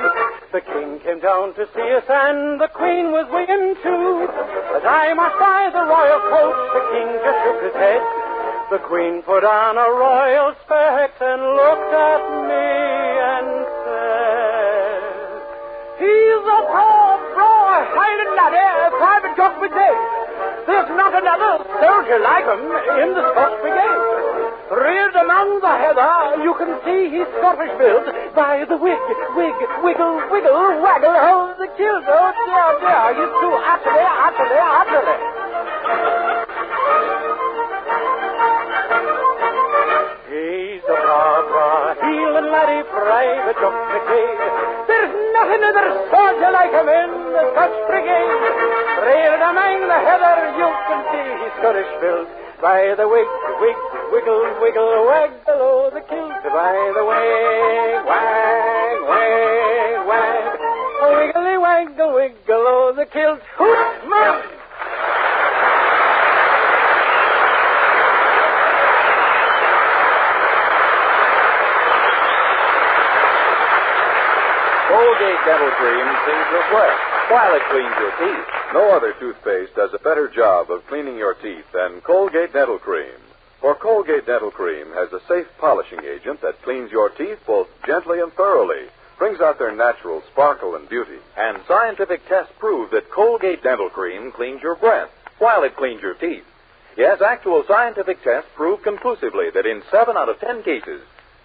The king came down to see us and the queen was with him too. As I marched by the royal coach, the king just shook his head. The queen put on a royal spec and looked at me and said, he's a tall, broad, Highland laddie, private Jock brigade. There's not another soldier like him in the Scots brigade. Reared among the heather, you can see he's Scottish built. By the wig, wiggle, waggle, hold the kilt. Oh, dear, you too utterly. He's a bra, heel and laddie, private Jock brigade. There's nothing other soldier like him in the Scotch brigade. Reared among the heather, you can see he's Scottish built. By the wig, wiggle, waggle o' the kilt. By the wig, wag, wiggly waggle o' the kilt. Hoot, man! Colgate Dental Cream cleans your breath while it cleans your teeth. No other toothpaste does a better job of cleaning your teeth than Colgate Dental Cream. For Colgate Dental Cream has a safe polishing agent that cleans your teeth both gently and thoroughly, brings out their natural sparkle and beauty. And scientific tests prove that Colgate Dental Cream cleans your breath while it cleans your teeth. Yes, actual scientific tests prove conclusively that in 7 out of 10 cases,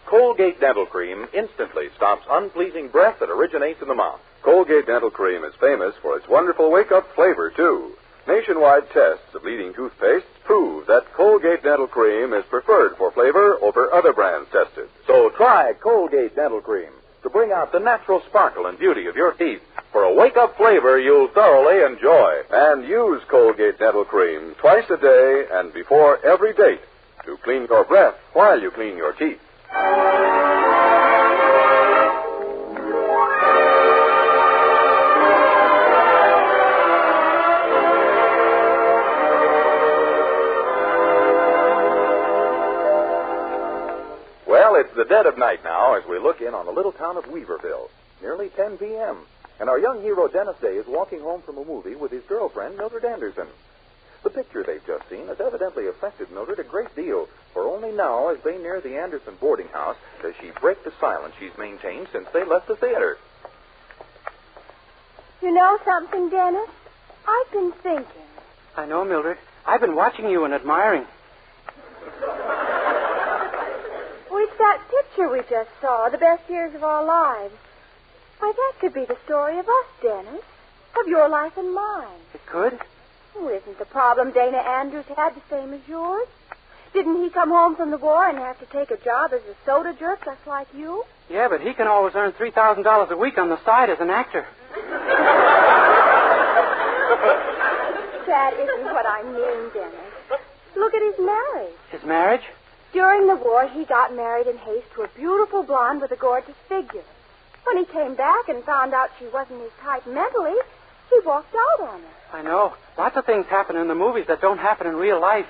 Colgate Dental Cream instantly stops unpleasing breath that originates in the mouth. Colgate Dental Cream is famous for its wonderful wake-up flavor, too. Nationwide tests of leading toothpastes prove that Colgate Dental Cream is preferred for flavor over other brands tested. So try Colgate Dental Cream to bring out the natural sparkle and beauty of your teeth for a wake-up flavor you'll thoroughly enjoy. And use Colgate Dental Cream twice a day and before every date to clean your breath while you clean your teeth. Well, it's the dead of night now as we look in on the little town of Weaverville. Nearly 10 p.m. And our young hero, Dennis Day, is walking home from a movie with his girlfriend, Mildred Anderson. The picture they've just seen has evidently affected Mildred a great deal, for only now, as they near the Anderson boarding house, does she break the silence she's maintained since they left the theater. You know something, Dennis? I've been thinking. I know, Mildred. I've been watching you and admiring. Well, it's that picture we just saw, the best years of our lives. Why, that could be the story of us, Dennis. Of your life and mine. It could? Oh, isn't the problem Dana Andrews had the same as yours? Didn't he come home from the war and have to take a job as a soda jerk just like you? Yeah, but he can always earn $3,000 a week on the side as an actor. That isn't what I mean, Dennis. Look at his marriage. His marriage? During the war, he got married in haste to a beautiful blonde with a gorgeous figure. When he came back and found out she wasn't his type mentally, he walked out on her. I know. Lots of things happen in the movies that don't happen in real life.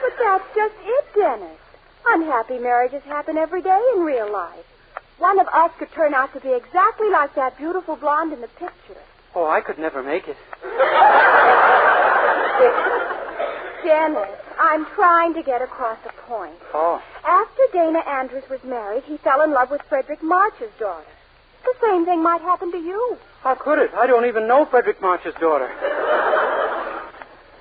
But that's just it, Dennis. Unhappy marriages happen every day in real life. One of us could turn out to be exactly like that beautiful blonde in the picture. Oh, I could never make it. Dennis, I'm trying to get across a point. Oh. After Dana Andrews was married, he fell in love with Frederick March's daughter. The same thing might happen to you. How could it? I don't even know Frederick March's daughter.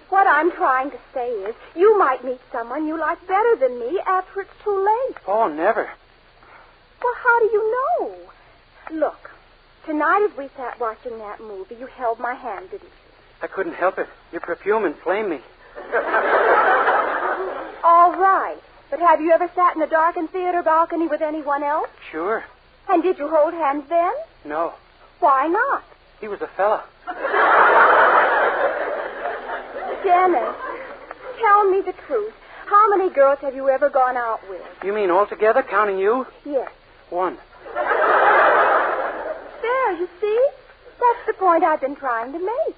What I'm trying to say is, you might meet someone you like better than me after it's too late. Oh, never. Well, how do you know? Look, tonight as we sat watching that movie, you held my hand, didn't you? I couldn't help it. Your perfume inflamed me. All right. But have you ever sat in a darkened theater balcony with anyone else? Sure. And did you hold hands then? No. Why not? He was a fella. Dennis, tell me the truth. How many girls have you ever gone out with? You mean altogether, counting you? Yes. 1. There, you see? That's the point I've been trying to make.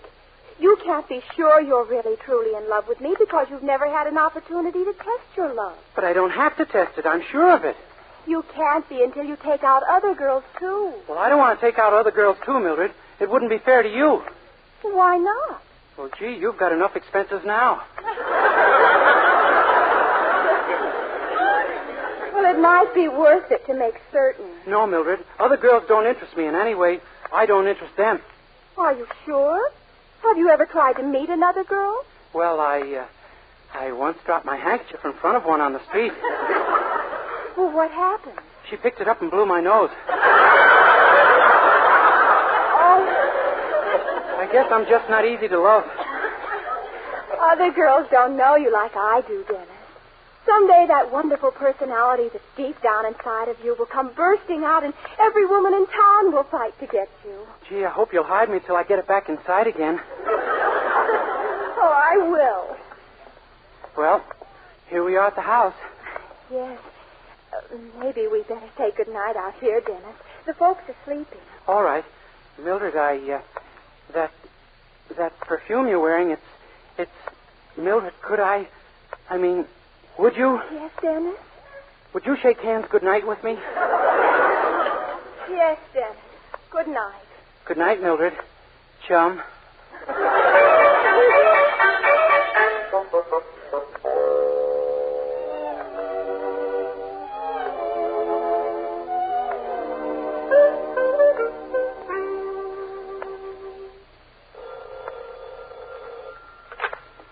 You can't be sure you're really, truly in love with me because you've never had an opportunity to test your love. But I don't have to test it. I'm sure of it. You can't be until you take out other girls, too. Well, I don't want to take out other girls, too, Mildred. It wouldn't be fair to you. Why not? Well, gee, you've got enough expenses now. Well, it might be worth it to make certain. No, Mildred. Other girls don't interest me in any way. I don't interest them. Are you sure? Have you ever tried to meet another girl? Well, I once dropped my handkerchief in front of one on the street. Well, what happened? She picked it up and blew my nose. I guess I'm just not easy to love. Other girls don't know you like I do, Dennis. Someday that wonderful personality that's deep down inside of you will come bursting out, and every woman in town will fight to get you. Gee, I hope you'll hide me till I get it back inside again. Oh, I will. Well, here we are at the house. Yes. Maybe we better say good night out here, Dennis. The folks are sleeping. All right. Mildred, that perfume you're wearing, it's... Mildred, could I mean, would you? Yes, Dennis? Would you shake hands good night with me? Yes, Dennis. Good night. Good night, Mildred. Chum.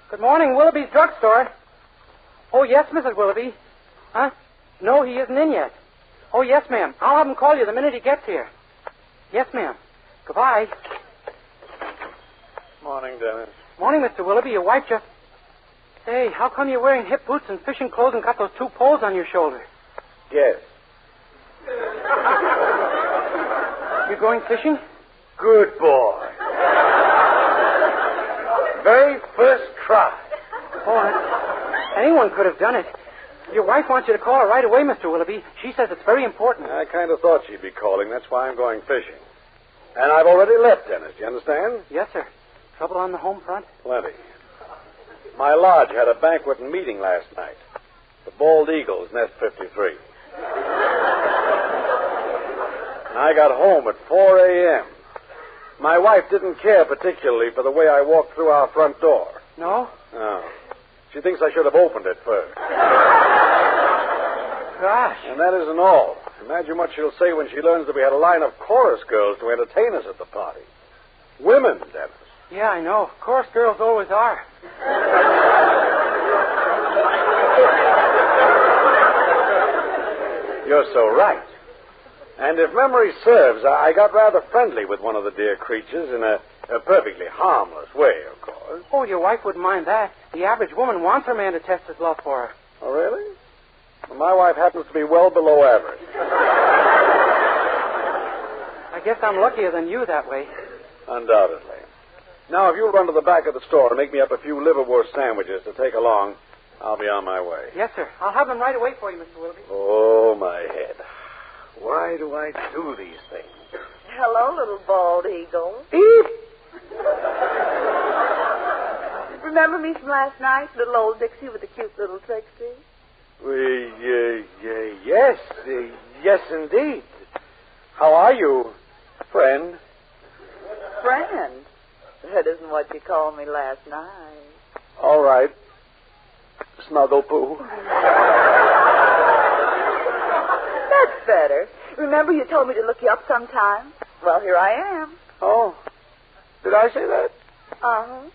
Good morning, Willoughby's drugstore. Oh, yes, Mrs. Willoughby. Huh? No, he isn't in yet. Oh, yes, ma'am. I'll have him call you the minute he gets here. Yes, ma'am. Goodbye. Morning, Dennis. Morning, Mr. Willoughby. Your wife just... Say, how come you're wearing hip boots and fishing clothes and got those 2 poles on your shoulder? Yes. You going fishing? Good boy. Very first try. Oh, anyone could have done it. Your wife wants you to call her right away, Mr. Willoughby. She says it's very important. I kind of thought she'd be calling. That's why I'm going fishing. And I've already left, Dennis. Do you understand? Yes, sir. Trouble on the home front? Plenty. My lodge had a banquet and meeting last night. The Bald Eagles, Nest 53. And I got home at 4 a.m. My wife didn't care particularly for the way I walked through our front door. No? No. She thinks I should have opened it first. Gosh. And that isn't all. Imagine what she'll say when she learns that we had a line of chorus girls to entertain us at the party. Women, Dennis. Yeah, I know. Chorus girls always are. You're so right. And if memory serves, I got rather friendly with one of the dear creatures in a perfectly harmless way, of course. Oh, your wife wouldn't mind that. The average woman wants her man to test his love for her. Oh, really? Well, my wife happens to be well below average. I guess I'm luckier than you that way. Undoubtedly. Now, if you'll run to the back of the store and make me up a few liverwurst sandwiches to take along, I'll be on my way. Yes, sir. I'll have them right away for you, Mr. Willoughby. Oh, my head. Why do I do these things? Hello, little bald eagle. Eep! Remember me from last night, little old Dixie with the cute little Trixie? Yes. Yes, indeed. How are you, friend? Friend? That isn't what you called me last night. All right. Snuggle poo. That's better. Remember you told me to look you up sometime? Well, here I am. Oh. Did I say that? Uh-huh.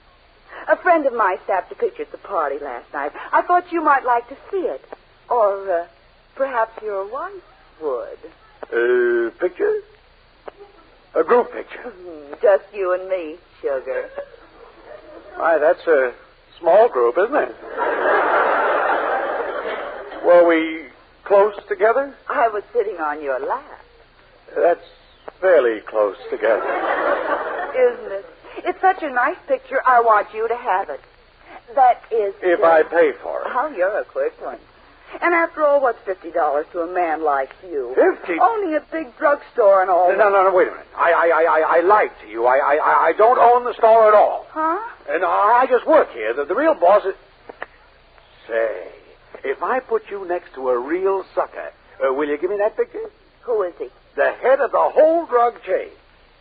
A friend of mine snapped a picture at the party last night. I thought you might like to see it. Or perhaps your wife would. Picture? A group picture? Just you and me, sugar. Why, that's a small group, isn't it? Were we close together? I was sitting on your lap. That's fairly close together. Isn't it? It's such a nice picture, I want you to have it. That is... If I pay for it. Oh, you're a quick one. And after all, what's $50 to a man like you? 50? Only a big drugstore and all. No, wait a minute. I lied to you. I don't own the store at all. Huh? And I just work here. The real boss is... Say, if I put you next to a real sucker, will you give me that picture? Who is he? The head of the whole drug chain.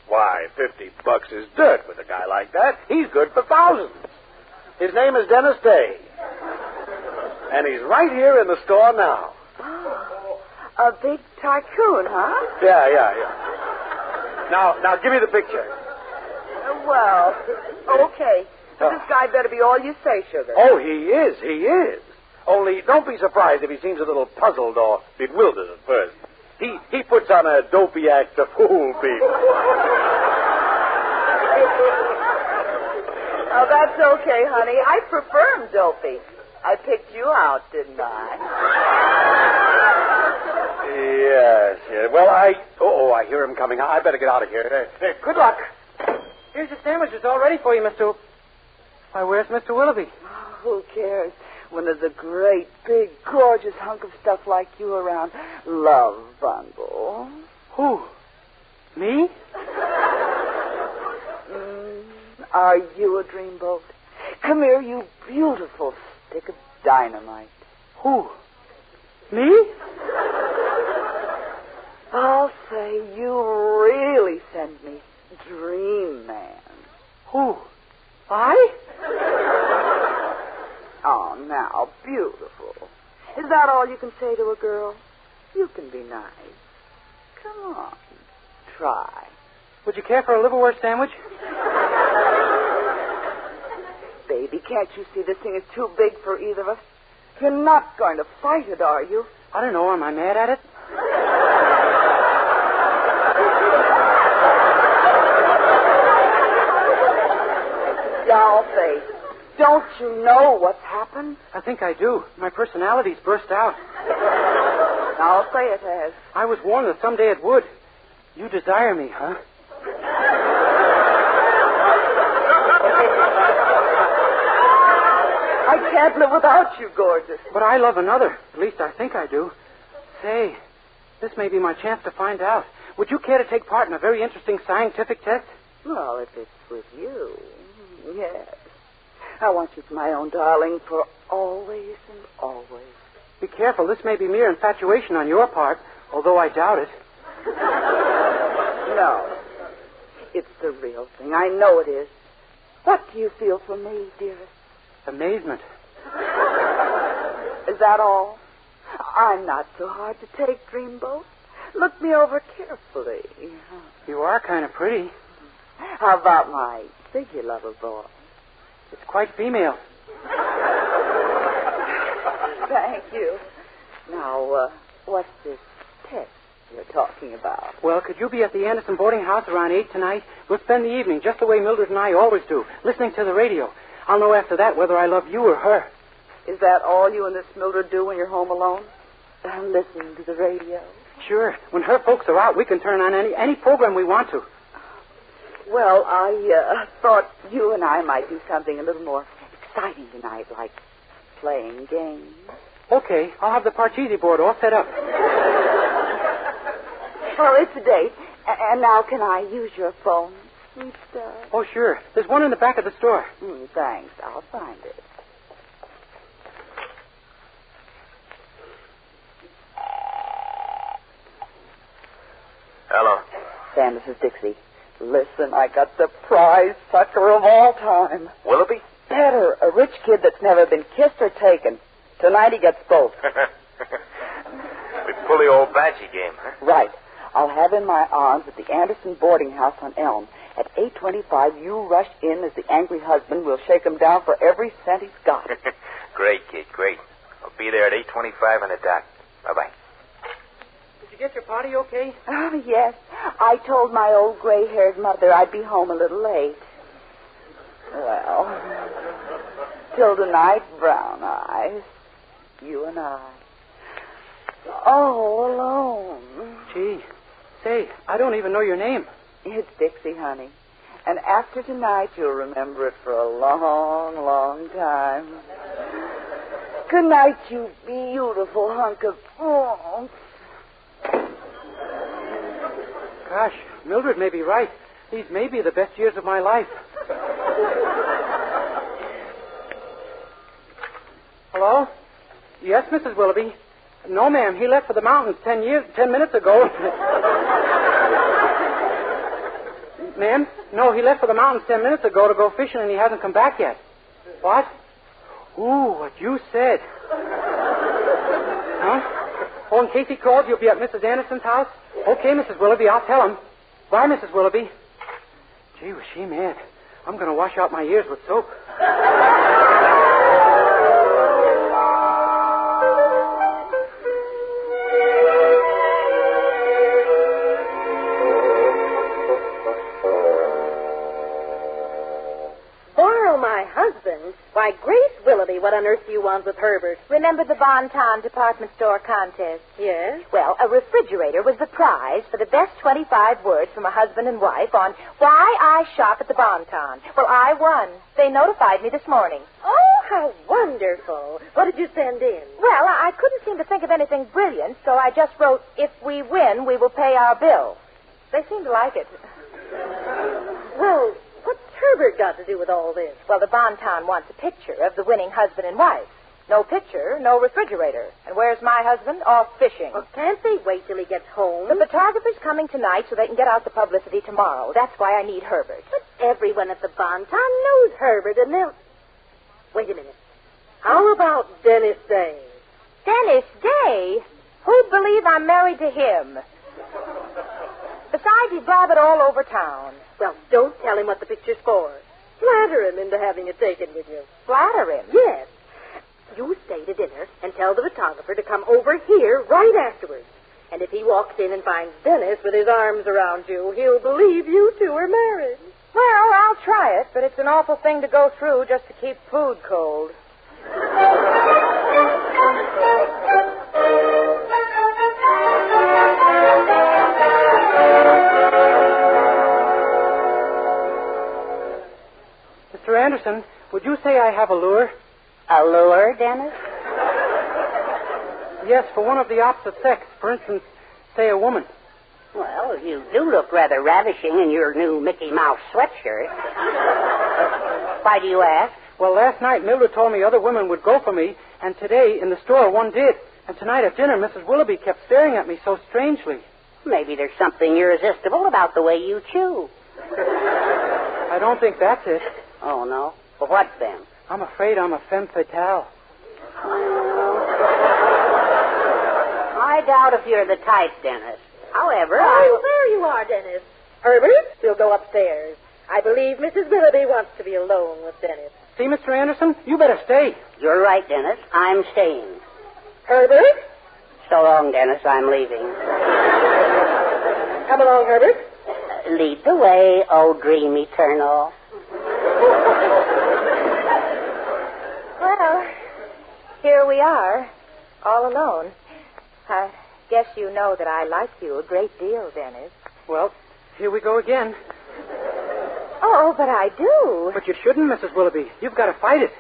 Why, $50 is dirt with a guy like that. He's good for thousands. His name is Dennis Day. And he's right here in the store now. Oh, a big tycoon, huh? Yeah. Now, give me the picture. Well, okay. But this guy better be all you say, sugar. Oh, he is. Only don't be surprised if he seems a little puzzled or bewildered at first. He puts on a dopey act to fool people. Oh, that's okay, honey. I prefer him dopey. I picked you out, didn't I? Yes. Well, I hear him coming. I better get out of here. Good luck. Here's your sandwiches all ready for you, Mr. Why, where's Mr. Willoughby? Oh, who cares when there's a great, big, gorgeous hunk of stuff like you around? Love bundle. Who? Me? Are you a dreamboat? Come here, you beautiful stick of dynamite. Who? Me? I'll say you beautiful. Is that all you can say to a girl? You can be nice. Come on. Try. Would you care for a liverwurst sandwich? Baby, can't you see this thing is too big for either of us? You're not going to fight it, are you? I don't know. Am I mad at it? Faye, don't you know what's happened? I think I do. My personality's burst out. I'll say it has. I was warned that someday it would. You desire me, huh? I can't live without you, gorgeous. But I love another. At least I think I do. Say, this may be my chance to find out. Would you care to take part in a very interesting scientific test? Well, if it's with you, yes. I want you for my own darling for always and always. Be careful. This may be mere infatuation on your part, although I doubt it. No. It's the real thing. I know it is. What do you feel for me, dearest? Amazement. Is that all? I'm not so hard to take, Dreamboat. Look me over carefully. You are kind of pretty. How about my figure lover boy? It's quite female. Thank you. Now, what's this test you're talking about? Well, could you be at the Anderson boarding house around 8 tonight? We'll spend the evening just the way Mildred and I always do, listening to the radio. I'll know after that whether I love you or her. Is that all you and this Mildred do when you're home alone? Listening to the radio? Sure. When her folks are out, we can turn on any program we want to. Well, I thought you and I might do something a little more exciting tonight, like playing games. Okay. I'll have the Parcheesi board all set up. Well, it's a date. And now can I use your phone, sweet star? Oh, sure. There's one in the back of the store. Thanks. I'll find it. Hello. Sam, this is Dixie. Listen, I got the prize sucker of all time. Willoughby? Better, a rich kid that's never been kissed or taken. Tonight he gets both. We pull the old Banshee game, huh? Right. I'll have in my arms at the Anderson boarding house on Elm. At 8:25, you rush in as the angry husband. We'll shake him down for every cent he's got. Great, kid, great. I'll be there at 8:25 on the dot. Bye-bye. Did you get your party okay? Oh, yes. I told my old gray-haired mother I'd be home a little late. Well, till tonight, brown eyes. You and I. All alone. Gee, say, I don't even know your name. It's Dixie, honey. And after tonight, you'll remember it for a long, long time. Good night, you beautiful hunk of... Oh. Gosh, Mildred may be right. These may be the best years of my life. Hello? Yes, Mrs. Willoughby. No, ma'am. He left for the mountains 10 minutes ago. Ma'am? No, he left for the mountains 10 minutes ago to go fishing, and he hasn't come back yet. What? Ooh, what you said. Huh? Oh, in case he calls, you'll be at Mrs. Anderson's house? Okay, Mrs. Willoughby, I'll tell him. Bye, Mrs. Willoughby. Gee, was she mad. I'm going to wash out my ears with soap. Why, Grace Willoughby, what on earth do you want with Herbert? Remember the Bon Ton department store contest? Yes? Well, a refrigerator was the prize for the best 25 words from a husband and wife on why I shop at the Bon Ton. Well, I won. They notified me this morning. Oh, how wonderful. What did you send in? Well, I couldn't seem to think of anything brilliant, so I just wrote, if we win, we will pay our bill. They seem to like it. Well, what's Herbert got to do with all this? Well, the Bon Ton wants a picture of the winning husband and wife. No picture, no refrigerator. And where's my husband? Off fishing. Well, can't they wait till he gets home? The photographer's coming tonight so they can get out the publicity tomorrow. That's why I need Herbert. But everyone at the Bon Ton knows Herbert, and they'll... Wait a minute. How about Dennis Day? Dennis Day? Who'd believe I'm married to him? Besides, he'd blab it all over town. Well, don't tell him what the picture's for. Flatter him into having it taken with you. Flatter him? Yes. You stay to dinner and tell the photographer to come over here right afterwards. And if he walks in and finds Dennis with his arms around you, he'll believe you two are married. Well, I'll try it, but it's an awful thing to go through just to keep food cold. Mr. Anderson, would you say I have a lure? A lure, Dennis? Yes, for one of the opposite sex. For instance, say a woman. Well, you do look rather ravishing in your new Mickey Mouse sweatshirt. Why do you ask? Well, last night Mildred told me other women would go for me, and today in the store one did. And tonight at dinner, Mrs. Willoughby kept staring at me so strangely. Maybe there's something irresistible about the way you chew. I don't think that's it. Oh, no? Well, what then? I'm afraid I'm a femme fatale. I doubt if you're the type, Dennis. However, there you are, Dennis. Herbert, we'll go upstairs. I believe Mrs. Willoughby wants to be alone with Dennis. See, Mr. Anderson, you better stay. You're right, Dennis. I'm staying. Herbert? So long, Dennis. I'm leaving. Come along, Herbert. Lead the way, oh dream eternal. Well, here we are, all alone. I guess you know that I like you a great deal, Dennis. Well, here we go again. Oh, but I do. But you shouldn't, Mrs. Willoughby. You've got to fight it.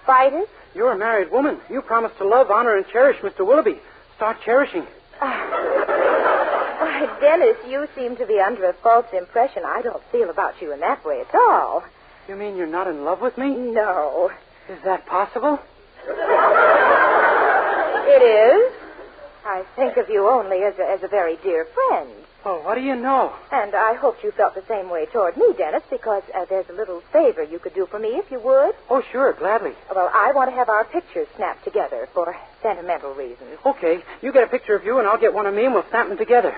Fight it? You're a married woman. You promised to love, honor, and cherish Mr. Willoughby. Start cherishing. Dennis, you seem to be under a false impression. I don't feel about you in that way at all. You mean you're not in love with me? No. Is that possible? It is. I think of you only as a very dear friend. Oh, what do you know? And I hoped you felt the same way toward me, Dennis, because there's a little favor you could do for me if you would. Oh, sure, gladly. Well, I want to have our pictures snapped together for sentimental reasons. Okay, you get a picture of you and I'll get one of me and we'll snap them together.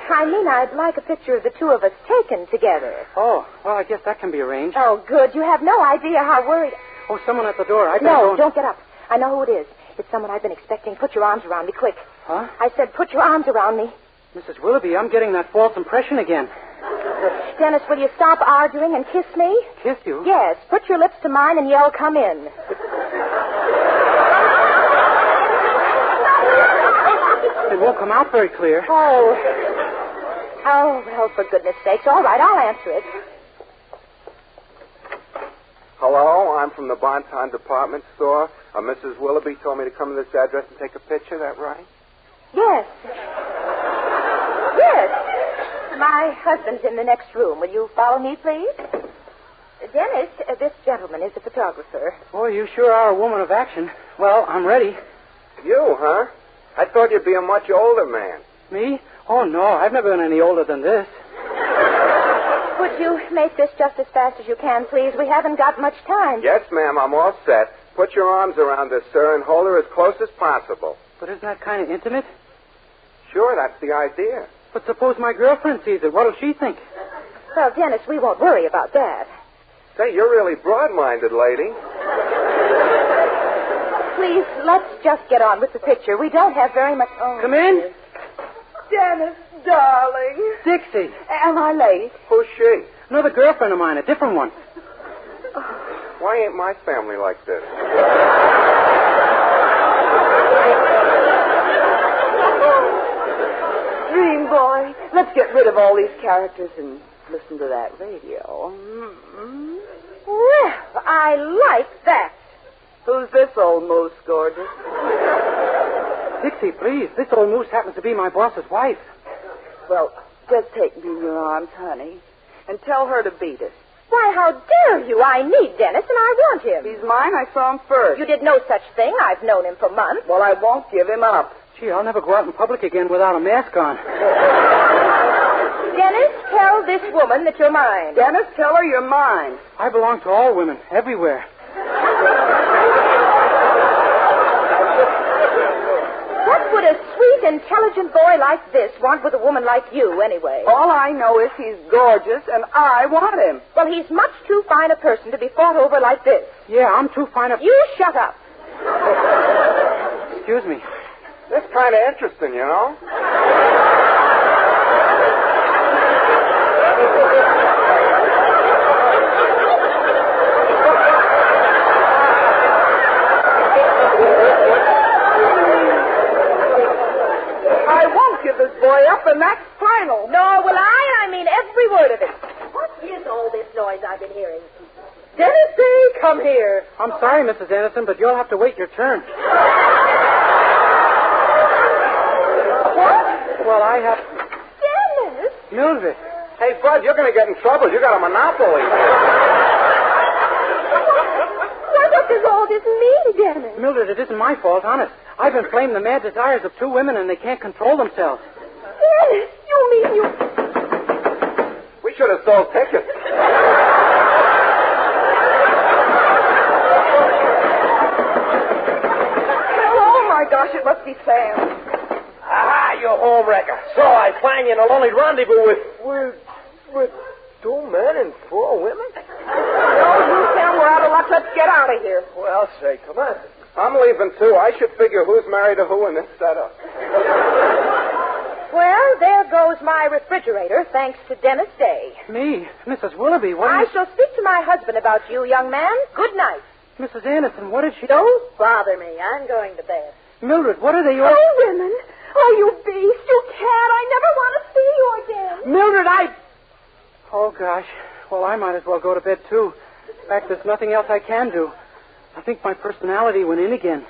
I mean, I'd like a picture of the two of us taken together. Oh, well, I guess that can be arranged. Oh, good. You have no idea how worried... Oh, someone at the door. No, don't get up. I know who it is. It's someone I've been expecting. Put your arms around me, quick. Huh? I said put your arms around me. Mrs. Willoughby, I'm getting that false impression again. Dennis, will you stop arguing and kiss me? Kiss you? Yes. Put your lips to mine and yell, come in. It won't come out very clear. Oh, well, for goodness sakes. All right, I'll answer it. Hello, I'm from the Bonton Department Store. Mrs. Willoughby told me to come to this address and take a picture, that right? Yes. Yes. My husband's in the next room. Will you follow me, please? Dennis, this gentleman is a photographer. Boy, you sure are a woman of action. Well, I'm ready. You, huh? I thought you'd be a much older man. Me? Oh, no, I've never been any older than this. Would you make this just as fast as you can, please? We haven't got much time. Yes, ma'am, I'm all set. Put your arms around this, sir, and hold her as close as possible. But isn't that kind of intimate? Sure, that's the idea. But suppose my girlfriend sees it. What'll she think? Well, Dennis, we won't worry about that. Say, you're really broad-minded, lady. Please, let's just get on with the picture. We don't have very much... Oh, come in. Dennis, darling. Dixie. Am I late? Who's she? Another girlfriend of mine, a different one. Why ain't my family like this? Dream boy, let's get rid of all these characters and listen to that radio. Mm-hmm. Well, I like that. Who's this old moose, gorgeous? Dixie, please. This old moose happens to be my boss's wife. Well, just take me in your arms, honey, and tell her to beat it. Why, how dare you? I need Dennis, and I want him. He's mine. I saw him first. You did no such thing. I've known him for months. Well, I won't give him up. Gee, I'll never go out in public again without a mask on. Dennis, tell this woman that you're mine. Dennis, tell her you're mine. I belong to all women, everywhere. What would a sweet, intelligent boy like this want with a woman like you, anyway? All I know is he's gorgeous, and I want him. Well, he's much too fine a person to be fought over like this. Yeah, I'm too fine a... You shut up. Excuse me. That's kind of interesting, you know? I won't give this boy up, and that's final. Nor will I mean every word of it. What is all this noise I've been hearing? Dennis Day, come here. I'm sorry, Mrs. Anderson, but you'll have to wait your turn. What? Well, I have... Dennis? Mildred. Hey, Bud, you're going to get in trouble. You got a monopoly. What does all this mean, Dennis? Mildred, it isn't my fault, honest. I've inflamed the mad desires of two women, and they can't control themselves. Dennis, you mean you... We should have sold tickets. Oh, my gosh, it must be Sam. Aha, you home wrecker. So I find you in a lonely rendezvous with 2 men and 4 women? No, you, Sam, we're out of luck. Let's get out of here. Well, say, come on. I'm leaving, too. I should figure who's married to who in this setup. Well, there goes my refrigerator, thanks to Dennis Day. Me? Mrs. Willoughby, what I are you... shall speak to my husband about you, young man. Good night. Mrs. Anderson, what did she... Don't bother me. I'm going to bed. Mildred, what are they... Oh, women. Oh, you beast. You can't. I never want to see you again. Mildred, Oh, gosh. Well, I might as well go to bed, too. In fact, there's nothing else I can do. I think my personality went in again.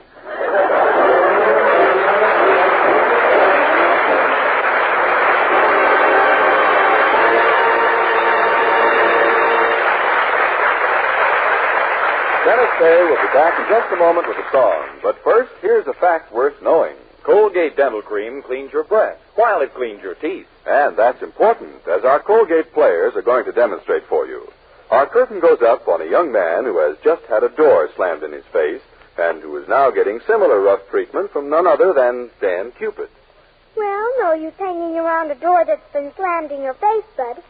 Dennis Day will be back in just a moment with a song. But first, here's a fact worth knowing. Colgate Dental Cream cleans your breath while it cleans your teeth. And that's important, as our Colgate players are going to demonstrate for you. Our curtain goes up on a young man who has just had a door slammed in his face and who is now getting similar rough treatment from none other than Dan Cupid. Well, no use hanging around a door that's been slammed in your face, Bud.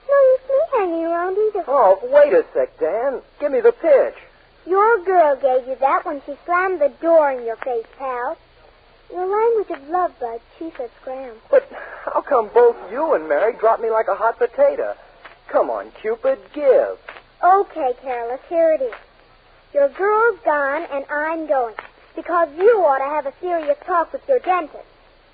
No use me hanging around either. Oh, wait a sec, Dan. Give me the pitch. Your girl gave you that when she slammed the door in your face, pal. Your language of love, Bud, she said scram. But how come both you and Mary dropped me like a hot potato? Come on, Cupid, give. Okay, Careless, here it is. Your girl's gone, and I'm going. Because you ought to have a serious talk with your dentist.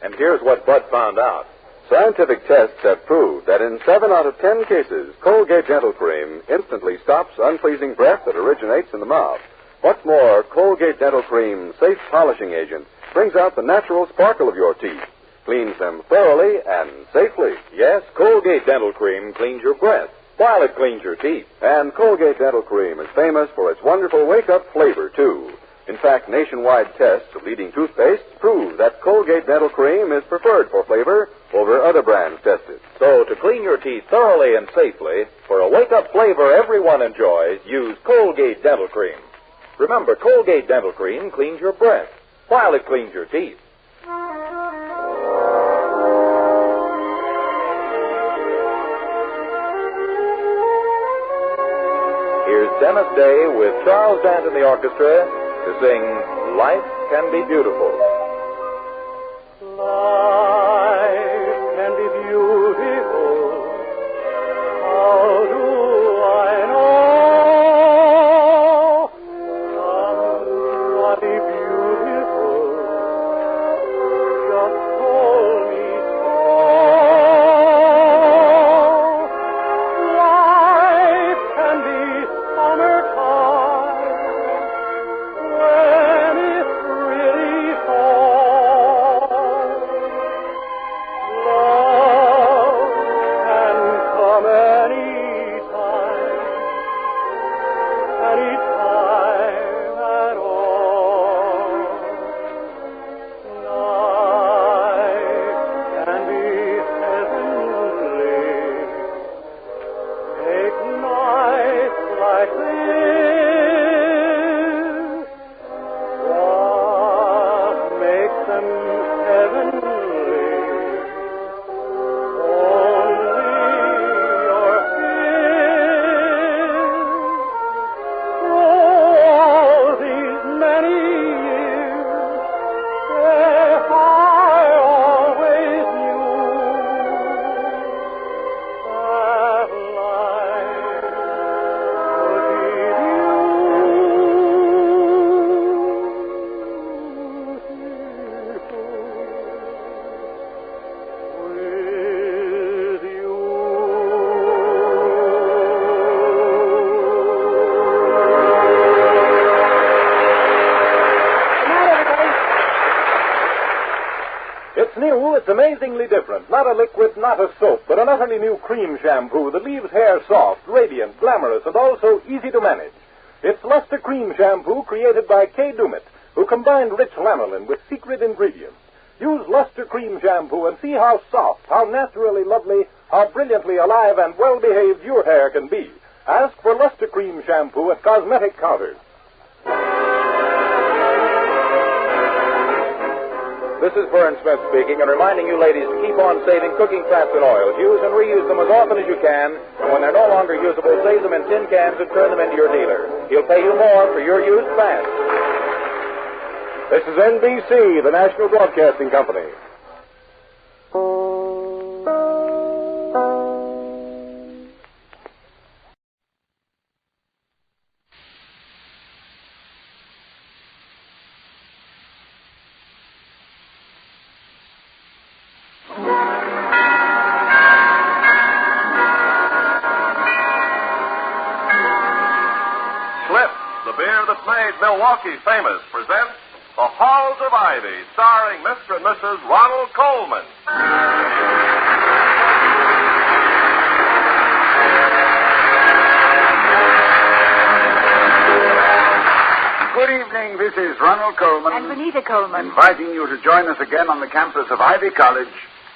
And here's what Bud found out. Scientific tests have proved that in 7 out of 10 cases, Colgate Dental Cream instantly stops unpleasing breath that originates in the mouth. What's more, Colgate Dental Cream's safe polishing agent brings out the natural sparkle of your teeth, cleans them thoroughly and safely. Yes, Colgate Dental Cream cleans your breath while it cleans your teeth. And Colgate Dental Cream is famous for its wonderful wake-up flavor, too. In fact, nationwide tests of leading toothpastes prove that Colgate Dental Cream is preferred for flavor over other brands tested. So, to clean your teeth thoroughly and safely, for a wake-up flavor everyone enjoys, use Colgate Dental Cream. Remember, Colgate Dental Cream cleans your breath while it cleans your teeth. Here's Dennis Day with Charles Dant and the orchestra to sing Life Can Be Beautiful. Life can be beautiful. How do I know? Somebody beautiful just told me so. Life can be summertime when it's really so. It's new, it's amazingly different. Not a liquid, not a soap, but an utterly new cream shampoo that leaves hair soft, radiant, glamorous, and also easy to manage. It's Luster Cream Shampoo created by Kay Dumit, who combined rich lanolin with secret ingredients. Use Luster Cream Shampoo and see how soft, how naturally lovely, how brilliantly alive and well-behaved your hair can be. Ask for Luster Cream Shampoo at cosmetic counters. This is Vern Smith speaking and reminding you ladies to keep on saving cooking fats and oils. Use and reuse them as often as you can. And when they're no longer usable, save them in tin cans and turn them into your dealer. He'll pay you more for your used fats. This is NBC, the National Broadcasting Company. Milwaukee famous presents The Halls of Ivy, starring Mr. and Mrs. Ronald Colman. Good evening, this is Ronald Colman. And Benita Coleman. Inviting you to join us again on the campus of Ivy College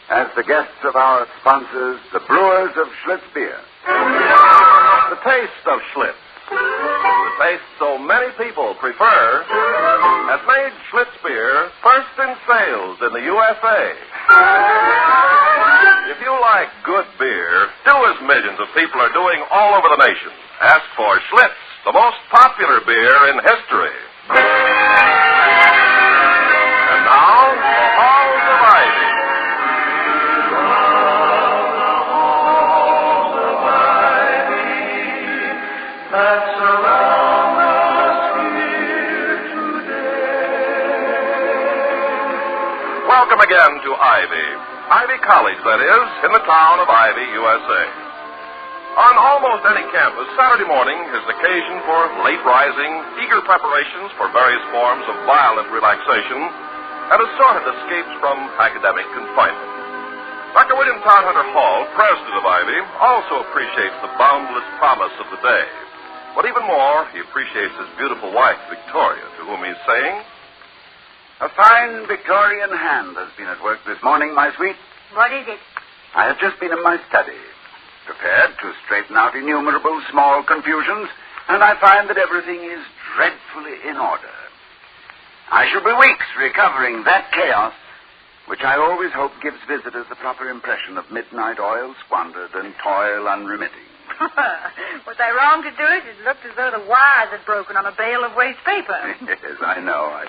as the guests of our sponsors, the brewers of Schlitz Beer. The taste of Schlitz. The taste so many people prefer has made Schlitz beer first in sales in the USA. If you like good beer, do as millions of people are doing all over the nation. Ask for Schlitz, the most popular beer in history. And now, the Halls of Ivy. Welcome again to Ivy. Ivy College, that is, in the town of Ivy, USA. On almost any campus, Saturday morning is the occasion for late rising, eager preparations for various forms of violent relaxation and assorted escapes from academic confinement. Dr. William Todhunter Hall, president of Ivy, also appreciates the boundless promise of the day. But even more, he appreciates his beautiful wife, Victoria, to whom he's saying, "A fine Victorian hand has been at work this morning, my sweet. What is it? I have just been in my study, prepared to straighten out innumerable small confusions, and I find that everything is dreadfully in order. I shall be weeks recovering that chaos, which I always hope gives visitors the proper impression of midnight oil squandered and toil unremitting." Was I wrong to do it? It looked as though the wires had broken on a bale of waste paper. Yes, I know.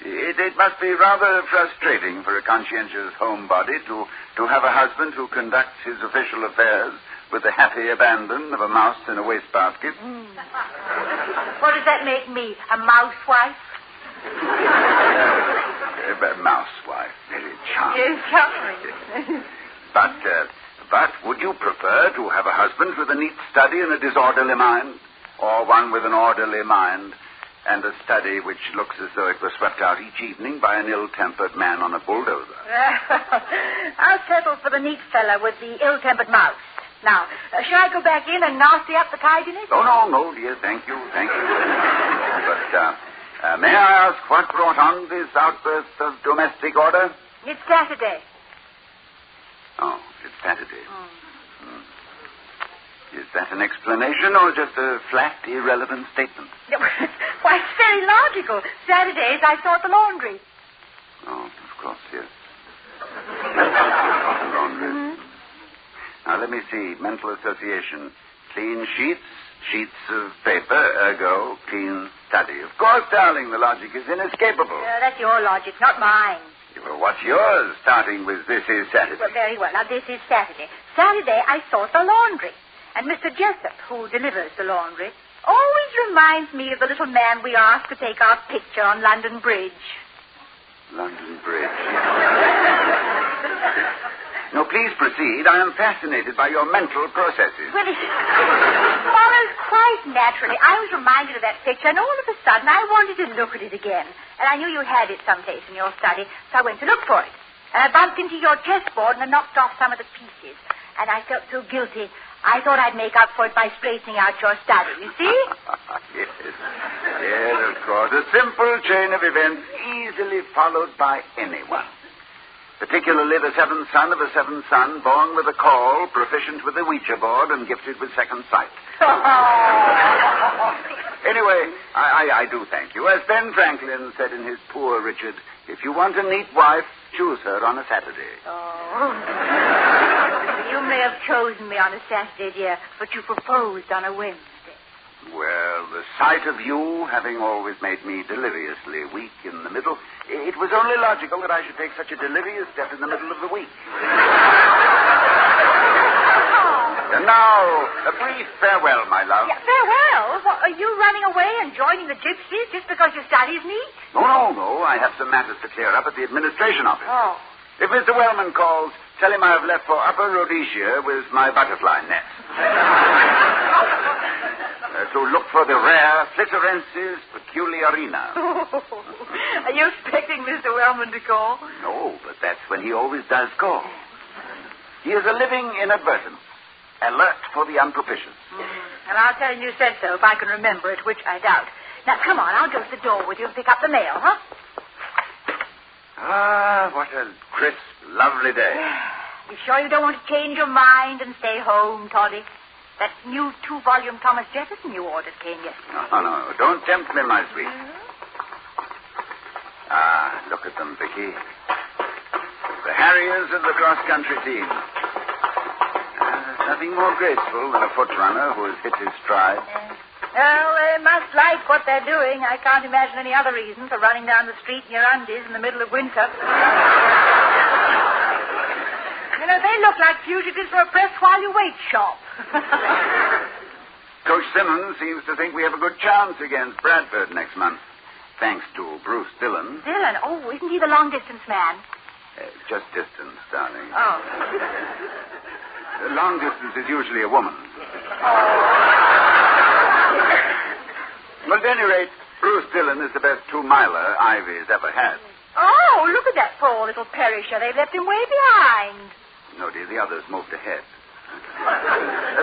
It must be rather frustrating for a conscientious homebody to have a husband who conducts his official affairs with the happy abandon of a mouse in a wastebasket. What does that make me, a mousewife? Mousewife, very charming. Yes, charming. But would you prefer to have a husband with a neat study and a disorderly mind, or one with an orderly mind and a study which looks as though it were swept out each evening by an ill-tempered man on a bulldozer? I'll settle for the neat fella with the ill-tempered mouse. Now, shall I go back in and nasty up the tidiness? Oh, no, dear, thank you. But, may I ask what brought on this outburst of domestic order? It's Saturday. Oh, it's Saturday. Is that an explanation or just a flat, irrelevant statement? Why, it's very logical. Saturdays I sort the laundry. Oh, of course, yes. Laundry. Mm-hmm. Now, let me see. Mental association. Clean sheets of paper, ergo, clean study. Of course, darling, the logic is inescapable. That's your logic, not mine. Well, what's yours, starting with this is Saturday? Well, very well. Now, this is Saturday. Saturday I sort the laundry. And Mr. Jessup, who delivers the laundry, always reminds me of the little man we asked to take our picture on London Bridge. London Bridge. No, please proceed. I am fascinated by your mental processes. Well, it follows quite naturally. I was reminded of that picture, and all of a sudden I wanted to look at it again. And I knew you had it someplace in your study, so I went to look for it. And I bumped into your chessboard and I knocked off some of the pieces. And I felt so guilty. I thought I'd make up for it by straightening out your study, you see? Yes, of course. A simple chain of events easily followed by anyone. Particularly the seventh son of a seventh son, born with a caul, proficient with the Ouija board, and gifted with second sight. Anyway, I do thank you. As Ben Franklin said in his Poor Richard, if you want a neat wife, choose her on a Saturday. Oh. You may have chosen me on a Saturday, dear, but you proposed on a Wednesday. Well, the sight of you, having always made me deliriously weak in the middle, it was only logical that I should take such a delirious step in the middle of the week. And now, a brief farewell, my love. Yeah, farewell? What, are you running away and joining the gypsies just because your studies meet? No. I have some matters to clear up at the administration office. Oh. If Mr. Wellman calls, tell him I have left for Upper Rhodesia with my butterfly net. To look for the rare Flitterensis peculiarina. Are you expecting Mr. Wellman to call? No, but that's when he always does call. He is a living inadvertence, alert for the unpropitious. And I'll tell him you said so if I can remember it, which I doubt. Now, come on, I'll go to the door with you and pick up the mail, huh? Ah, what a crisp, lovely day. You sure you don't want to change your mind and stay home, Toddy? That new 2-volume Thomas Jefferson you ordered came yesterday. No. Don't tempt me, my sweet. Ah, look at them, Vicky. The Harriers of the cross-country team. Nothing more graceful than a foot runner who has hit his stride. Well, they must like what they're doing. I can't imagine any other reason for running down the street in your undies in the middle of winter. You know, they look like fugitives from a press-while-you-wait shop. Coach Simmons seems to think we have a good chance against Bradford next month, thanks to Bruce Dillon. Dillon? Oh, isn't he the long-distance man? Just distance, darling. Oh. Long distance is usually a woman. But at any rate, Bruce Dillon is the best 2-miler Ivy's ever had. Oh, look at that poor little perisher. They've left him way behind. No, dear, the others moved ahead.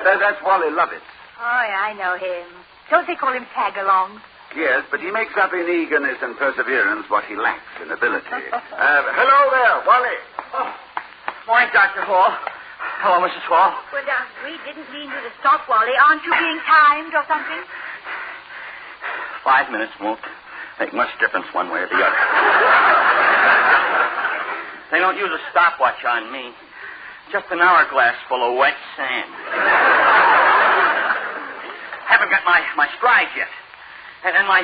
That's Wally Lovett. Oh, yeah, I know him. Don't they call him Tag-along? Yes, but he makes up in eagerness and perseverance what he lacks in ability. Hello there, Wally. Oh. Morning, Dr. Hall. Hello, Mrs. Hall. Well, we didn't mean you to stop, Wally. Aren't you being timed or something? 5 minutes won't make much difference one way or the other. They don't use a stopwatch on me. Just an hourglass full of wet sand. Haven't got my stride yet. And my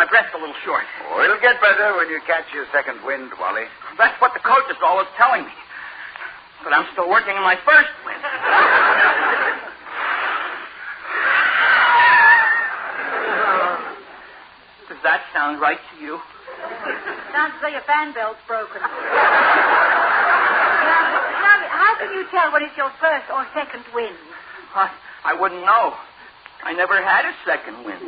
breath's a little short. Oh, it'll get better when you catch your second wind, Wally. That's what the coach is always telling me. But I'm still working in my first wind. Does that sound right to you? Sounds as though your fan belt's broken. Now, how can you tell when it's your first or second wind? I wouldn't know. I never had a second wind.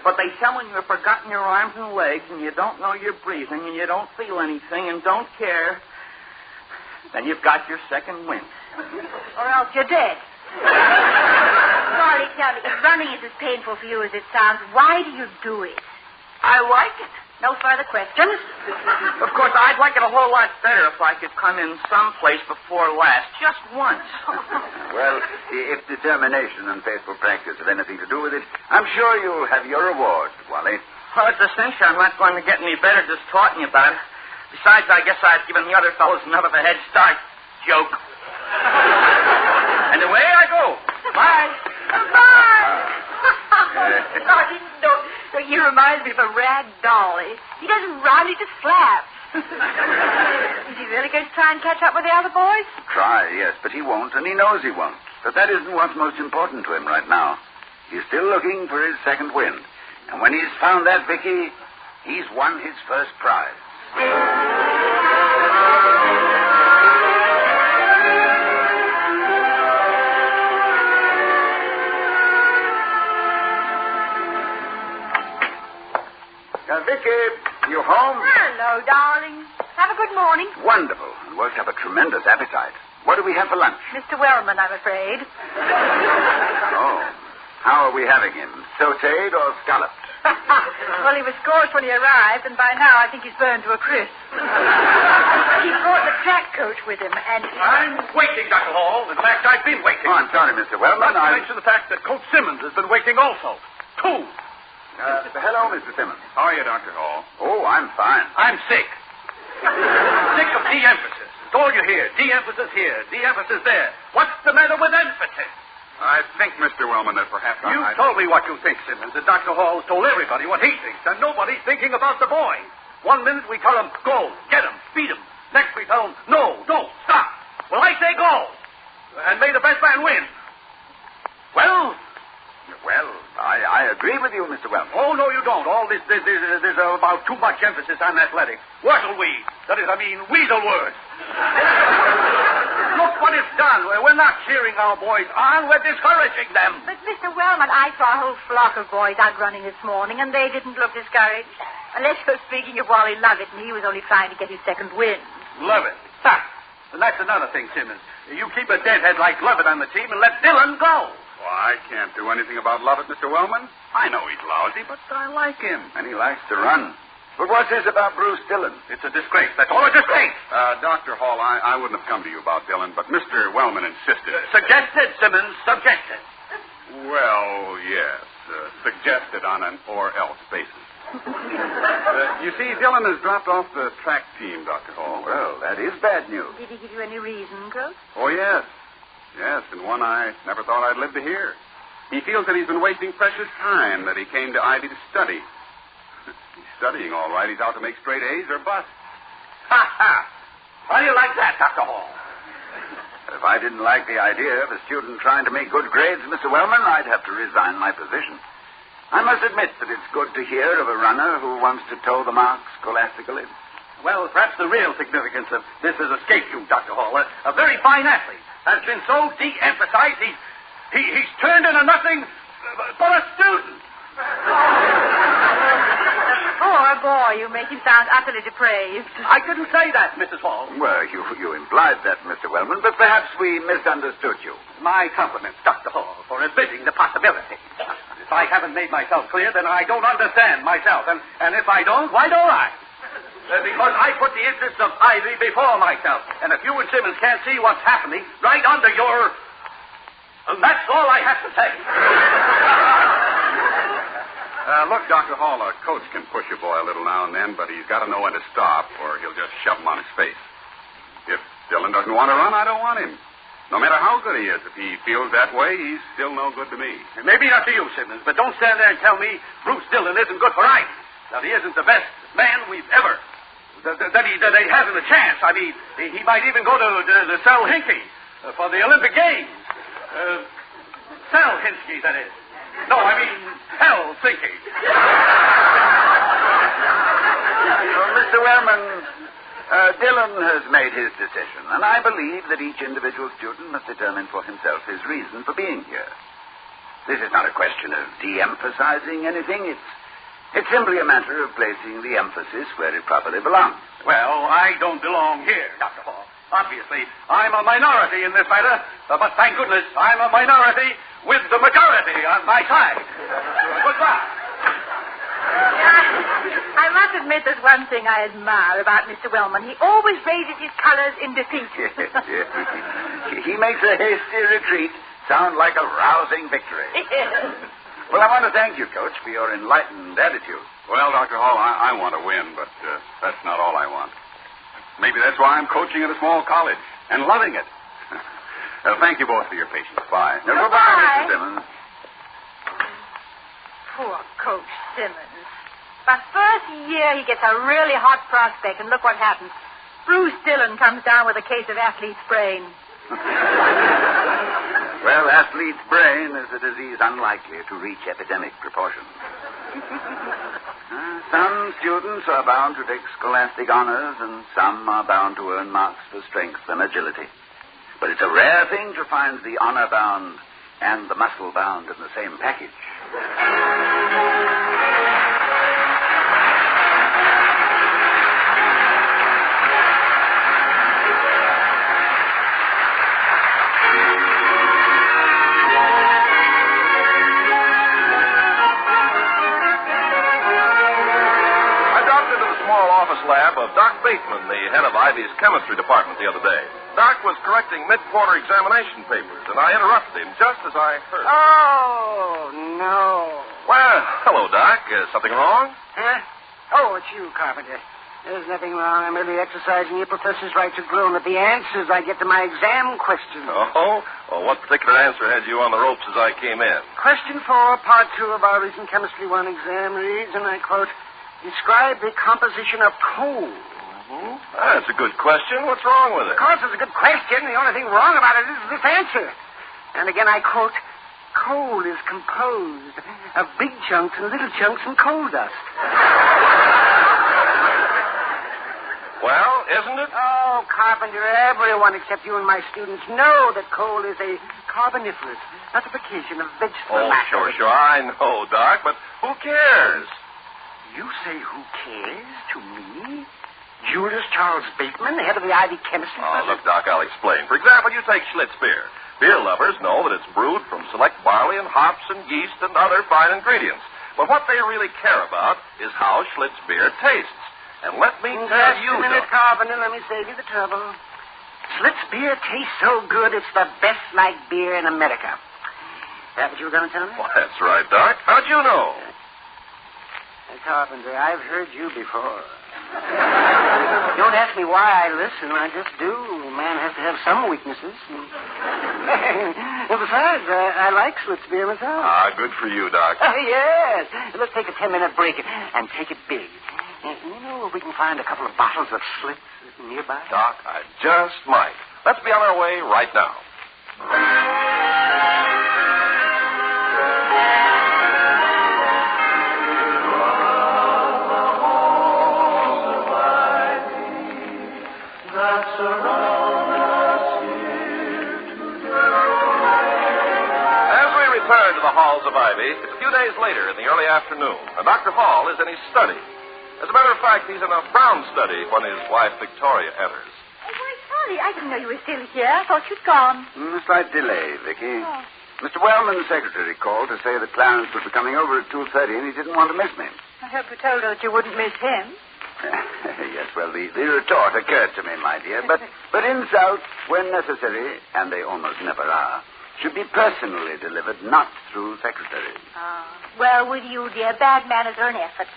But they tell when you've forgotten your arms and legs and you don't know you're breathing and you don't feel anything and don't care, then you've got your second wind. Or else you're dead. Sorry, tell me, if running is as painful for you as it sounds, why do you do it? I like it. No further questions? Of course, I'd like it a whole lot better if I could come in someplace before last, just once. Well, if determination and faithful practice have anything to do with it, I'm sure you'll have your reward, Wally. Well, it's a cinch I'm not going to get any better just talking about it. Besides, I guess I've given the other fellows enough of a head start. Joke. And away I go. Bye. Bye. He reminds me of a rag doll. He doesn't run, he just slaps. Is he really going to try and catch up with the other boys? Try, yes, but he won't, and he knows he won't. But that isn't what's most important to him right now. He's still looking for his second wind. And when he's found that, Vicky, he's won his first prize. Vicky, you home? Hello, darling. Have a good morning. morning? Wonderful. And worked up a tremendous appetite. What do we have for lunch? Mr. Wellman, I'm afraid. Oh. How are we having him? Sautéed or scalloped? Well, he was scorched when he arrived, and by now I think he's burned to a crisp. He brought the track coach with him, and... I'm waiting, Dr. Hall. In fact, I've been waiting. Oh, I'm sorry, Mr. Wellman. Not to mention the fact that Coach Simmons has been waiting also. Two. Hello, Mr. Simmons. How are you, Dr. Hall? Oh, I'm fine. I'm sick. Sick of de-emphasis. It's all you hear. De-emphasis here, de-emphasis there. What's the matter with emphasis? I think, Mr. Wellman, that perhaps You told me what you think, Simmons, and Dr. Hall told everybody what he thinks, and nobody's thinking about the boy. 1 minute we tell him, go, get him, beat him. Next we tell him, no, don't, stop. Well, I say go, and may the best man win. Well, I agree with you, Mr. Wellman. Oh, no, you don't. All this, there's about too much emphasis on athletics. Wurzelweed. That is, weasel words. Look what it's done. We're not cheering our boys on. We're discouraging them. But, Mr. Wellman, I saw a whole flock of boys out running this morning, and they didn't look discouraged. Unless you're speaking of Wally Lovett, and he was only trying to get his second win. Lovett. Ha! And that's another thing, Simmons. You keep a deadhead like Lovett on the team and let Dillon go. Well, I can't do anything about Lovett, Mr. Wellman. I know he's lousy, but I like him. And he likes to run. But what's this about Bruce Dillon? It's a disgrace. That's all a disgrace. Dr. Hall, I wouldn't have come to you about Dillon, but Mr. Wellman insisted. Suggested, Simmons, subjected. Well, yes. Suggested on an or-else basis. You see, Dillon has dropped off the track team, Dr. Hall. Well, that is bad news. Did he give you any reason, Coach? Oh, yes. Yes, and one I never thought I'd live to hear. He feels that he's been wasting precious time that he came to Ivy to study. He's studying all right. He's out to make straight A's or bust. Ha, ha. How do you like that, Dr. Hall? If I didn't like the idea of a student trying to make good grades, Mr. Wellman, I'd have to resign my position. I must admit that it's good to hear of a runner who wants to toe the mark scholastically. Well, perhaps the real significance of this has escaped you, Dr. Hall. A very fine athlete has been so de-emphasized, he's turned into nothing but a student. Poor boy, you make him sound utterly depraved. I didn't say that, Mrs. Hall. Well, you implied that, Mr. Wellman, but perhaps we misunderstood you. My compliments, Dr. Hall, for admitting the possibility. If I haven't made myself clear, then I don't understand myself. And if I don't, why don't I? Because I put the interests of Ivy before myself. And if you and Simmons can't see what's happening right under your... And that's all I have to say. Look, Dr. Hall, a coach can push a boy a little now and then, but he's got to know when to stop, or he'll just shove him on his face. If Dillon doesn't want to run, I don't want him. No matter how good he is, if he feels that way, he's still no good to me. Maybe not to you, Simmons, but don't stand there and tell me Bruce Dillon isn't good for Ivy. That he isn't the best man we've ever... That he hasn't a chance. He might even go to Helsinki for the Olympic Games. Helsinki, that is. No, Helsinki. Well, Mr. Wellman, Dillon has made his decision, and I believe that each individual student must determine for himself his reason for being here. This is not a question of de-emphasizing anything. It's simply a matter of placing the emphasis where it properly belongs. Well, I don't belong here, Dr. Hall. Obviously, I'm a minority in this matter, but thank goodness I'm a minority with the majority on my side. Goodbye. I must admit there's one thing I admire about Mr. Wellman. He always raises his colors in defeat. He makes a hasty retreat sound like a rousing victory. Well, I want to thank you, Coach, for your enlightened attitude. Well, Dr. Hall, I want to win, but that's not all I want. Maybe that's why I'm coaching at a small college and loving it. Thank you both for your patience. Bye. Goodbye, Mr. Simmons. Poor Coach Simmons. The first year he gets a really hot prospect, and look what happens. Bruce Dillon comes down with a case of athlete's brain. Well, athlete's brain is a disease unlikely to reach epidemic proportions. Some students are bound to take scholastic honors, and some are bound to earn marks for strength and agility. But it's a rare thing to find the honor-bound and the muscle-bound in the same package. Bateman, the head of Ivy's chemistry department, the other day. Doc was correcting mid-quarter examination papers, and I interrupted him just as I heard. Oh, no. Well, hello, Doc. Something wrong? Huh? Oh, it's you, Carpenter. There's nothing wrong. I'm merely exercising your professor's right to groan at the answers I get to my exam questions. Oh? Well, what particular answer had you on the ropes as I came in? Question 4, part 2 of our recent Chemistry 1 exam reads, and I quote, describe the composition of coal. Mm-hmm. That's a good question. What's wrong with it? Of course, it's a good question. The only thing wrong about it is this answer. And again, I quote, coal is composed of big chunks and little chunks and coal dust. Well, isn't it? Oh, Carpenter, everyone except you and my students know that coal is a carboniferous classification of vegetable matter. Sure. I know, Doc, but who cares? You say who cares to me? Julius Charles Bateman, the head of the Ivy Chemistry? Oh, look, Doc, I'll explain. For example, you take Schlitz beer. Beer lovers know that it's brewed from select barley and hops and yeast and other fine ingredients. But what they really care about is how Schlitz beer tastes. And let me tell you... Just a minute, Carpenter. Let me save you the trouble. Schlitz beer tastes so good, it's the best liked beer in America. That what you were going to tell me? Well, that's right, Doc. How'd you know? Carpenter, I've heard you before. Don't ask me why I listen. I just do. A man has to have some weaknesses. Besides, I like Schlitz beer myself. Good for you, Doc. Yes. Let's take a 10-minute break and take it big. You know where we can find a couple of bottles of Schlitz nearby? Doc, I just might. Let's be on our way right now. Return to the halls of Ivy. It's a few days later in the early afternoon, and Dr. Hall is in his study. As a matter of fact, he's in a brown study when his wife Victoria enters. Oh, why, Polly, I didn't know you were still here. I thought you'd gone. A slight delay, Vicky. Oh. Mr. Wellman's secretary called to say that Clarence would be coming over at 2:30, and he didn't want to miss me. I hope you told her that you wouldn't miss him. Yes, well, the retort occurred to me, my dear. But insults, when necessary, and they almost never are, should be personally delivered, not through secretaries. Well, with you, dear, bad manners are an effort.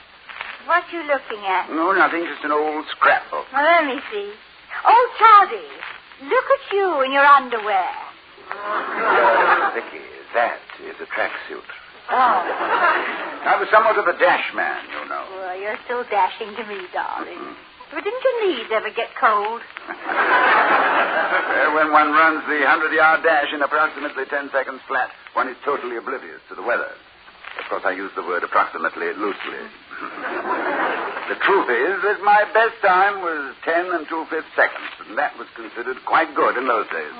What you looking at? No, nothing, just an old scrapbook. Well, let me see. Oh, Charlie, look at you in your underwear. Vicky, that is a tracksuit. Oh. I was somewhat of a dash man, you know. Well, you're still dashing to me, darling. But didn't your knees ever get cold? Well, when one runs the 100-yard dash in approximately 10 seconds flat, one is totally oblivious to the weather. Of course, I use the word approximately loosely. The truth is that my best time was 10 2/5 seconds, and that was considered quite good in those days.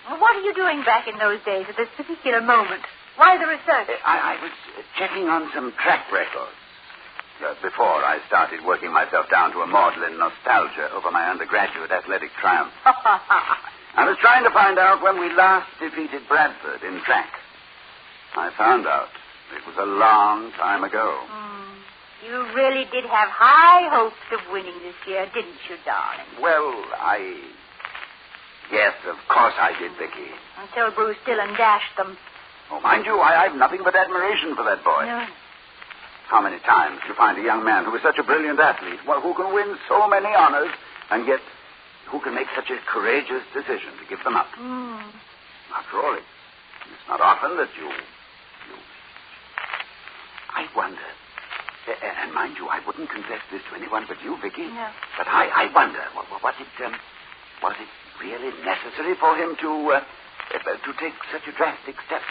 Well, what are you doing back in those days at this particular moment? Why the research? I was checking on some track records. Before I started working myself down to a maudlin nostalgia over my undergraduate athletic triumph. I was trying to find out when we last defeated Bradford in track. I found out it was a long time ago. You really did have high hopes of winning this year, didn't you, darling? Well, Yes, of course I did, Vicky. Until Bruce Dillon dashed them. Oh, mind you, I have nothing but admiration for that boy. No. How many times do you find a young man who is such a brilliant athlete, who can win so many honors, and yet who can make such a courageous decision to give them up? After all, it's not often that you... I wonder, and mind you, I wouldn't confess this to anyone but you, Vicky. No. But I wonder, was it really necessary for him to take such a drastic step?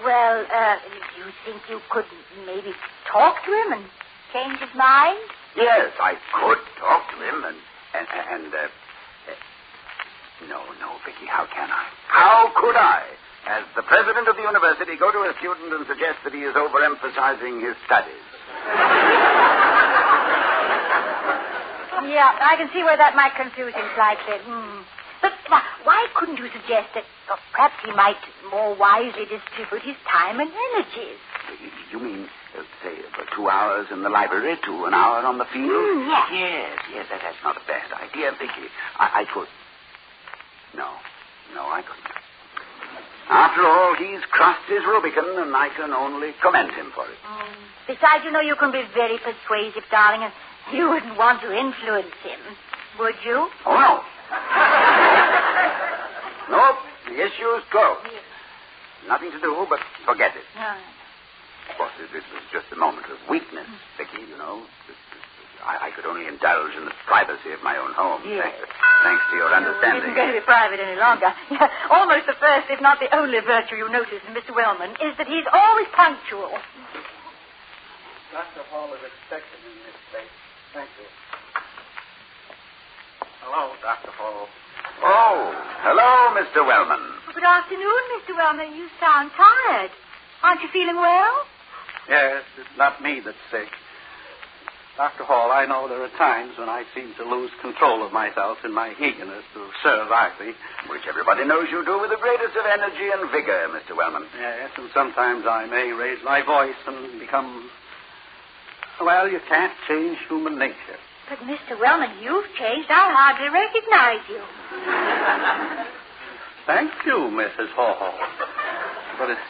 Well, do you think you could maybe talk to him and change his mind? Yes, I could talk to him and no, Vicky, how can I? How could I, as the president of the university, go to a student and suggest that he is overemphasizing his studies? Yeah, I can see where that might confuse him slightly. But why couldn't you suggest that perhaps he might more wisely distribute his time and energies? You mean, say, 2 hours in the library to an hour on the field? Yes, that's not a bad idea, Vicky. I could. No, I couldn't. After all, he's crossed his Rubicon, and I can only commend him for it. Besides, you can be very persuasive, darling, and you wouldn't want to influence him, would you? Oh, no. Nope, the issue's closed. Nothing to do but forget it. No. Of course, this was just a moment of weakness, Vicky, I could only indulge in the privacy of my own home. Yes. Thanks to your understanding. It isn't going to be private any longer. Almost the first, if not the only virtue you notice in Mr. Wellman is that he's always punctual. Dr. Hall is expected in this place. Thank you. Hello, Dr. Hall. Oh, hello, Mr. Wellman. Good afternoon, Mr. Wellman. You sound tired. Aren't you feeling well? Yes, it's not me that's sick. Dr. Hall, I know there are times when I seem to lose control of myself in my eagerness to serve Arthur. Which everybody knows you do with the greatest of energy and vigor, Mr. Wellman. Yes, and sometimes I may raise my voice and become... Well, you can't change human nature. But, Mr. Wellman, you've changed. I hardly recognize you. Thank you, Mrs. Hall. But it's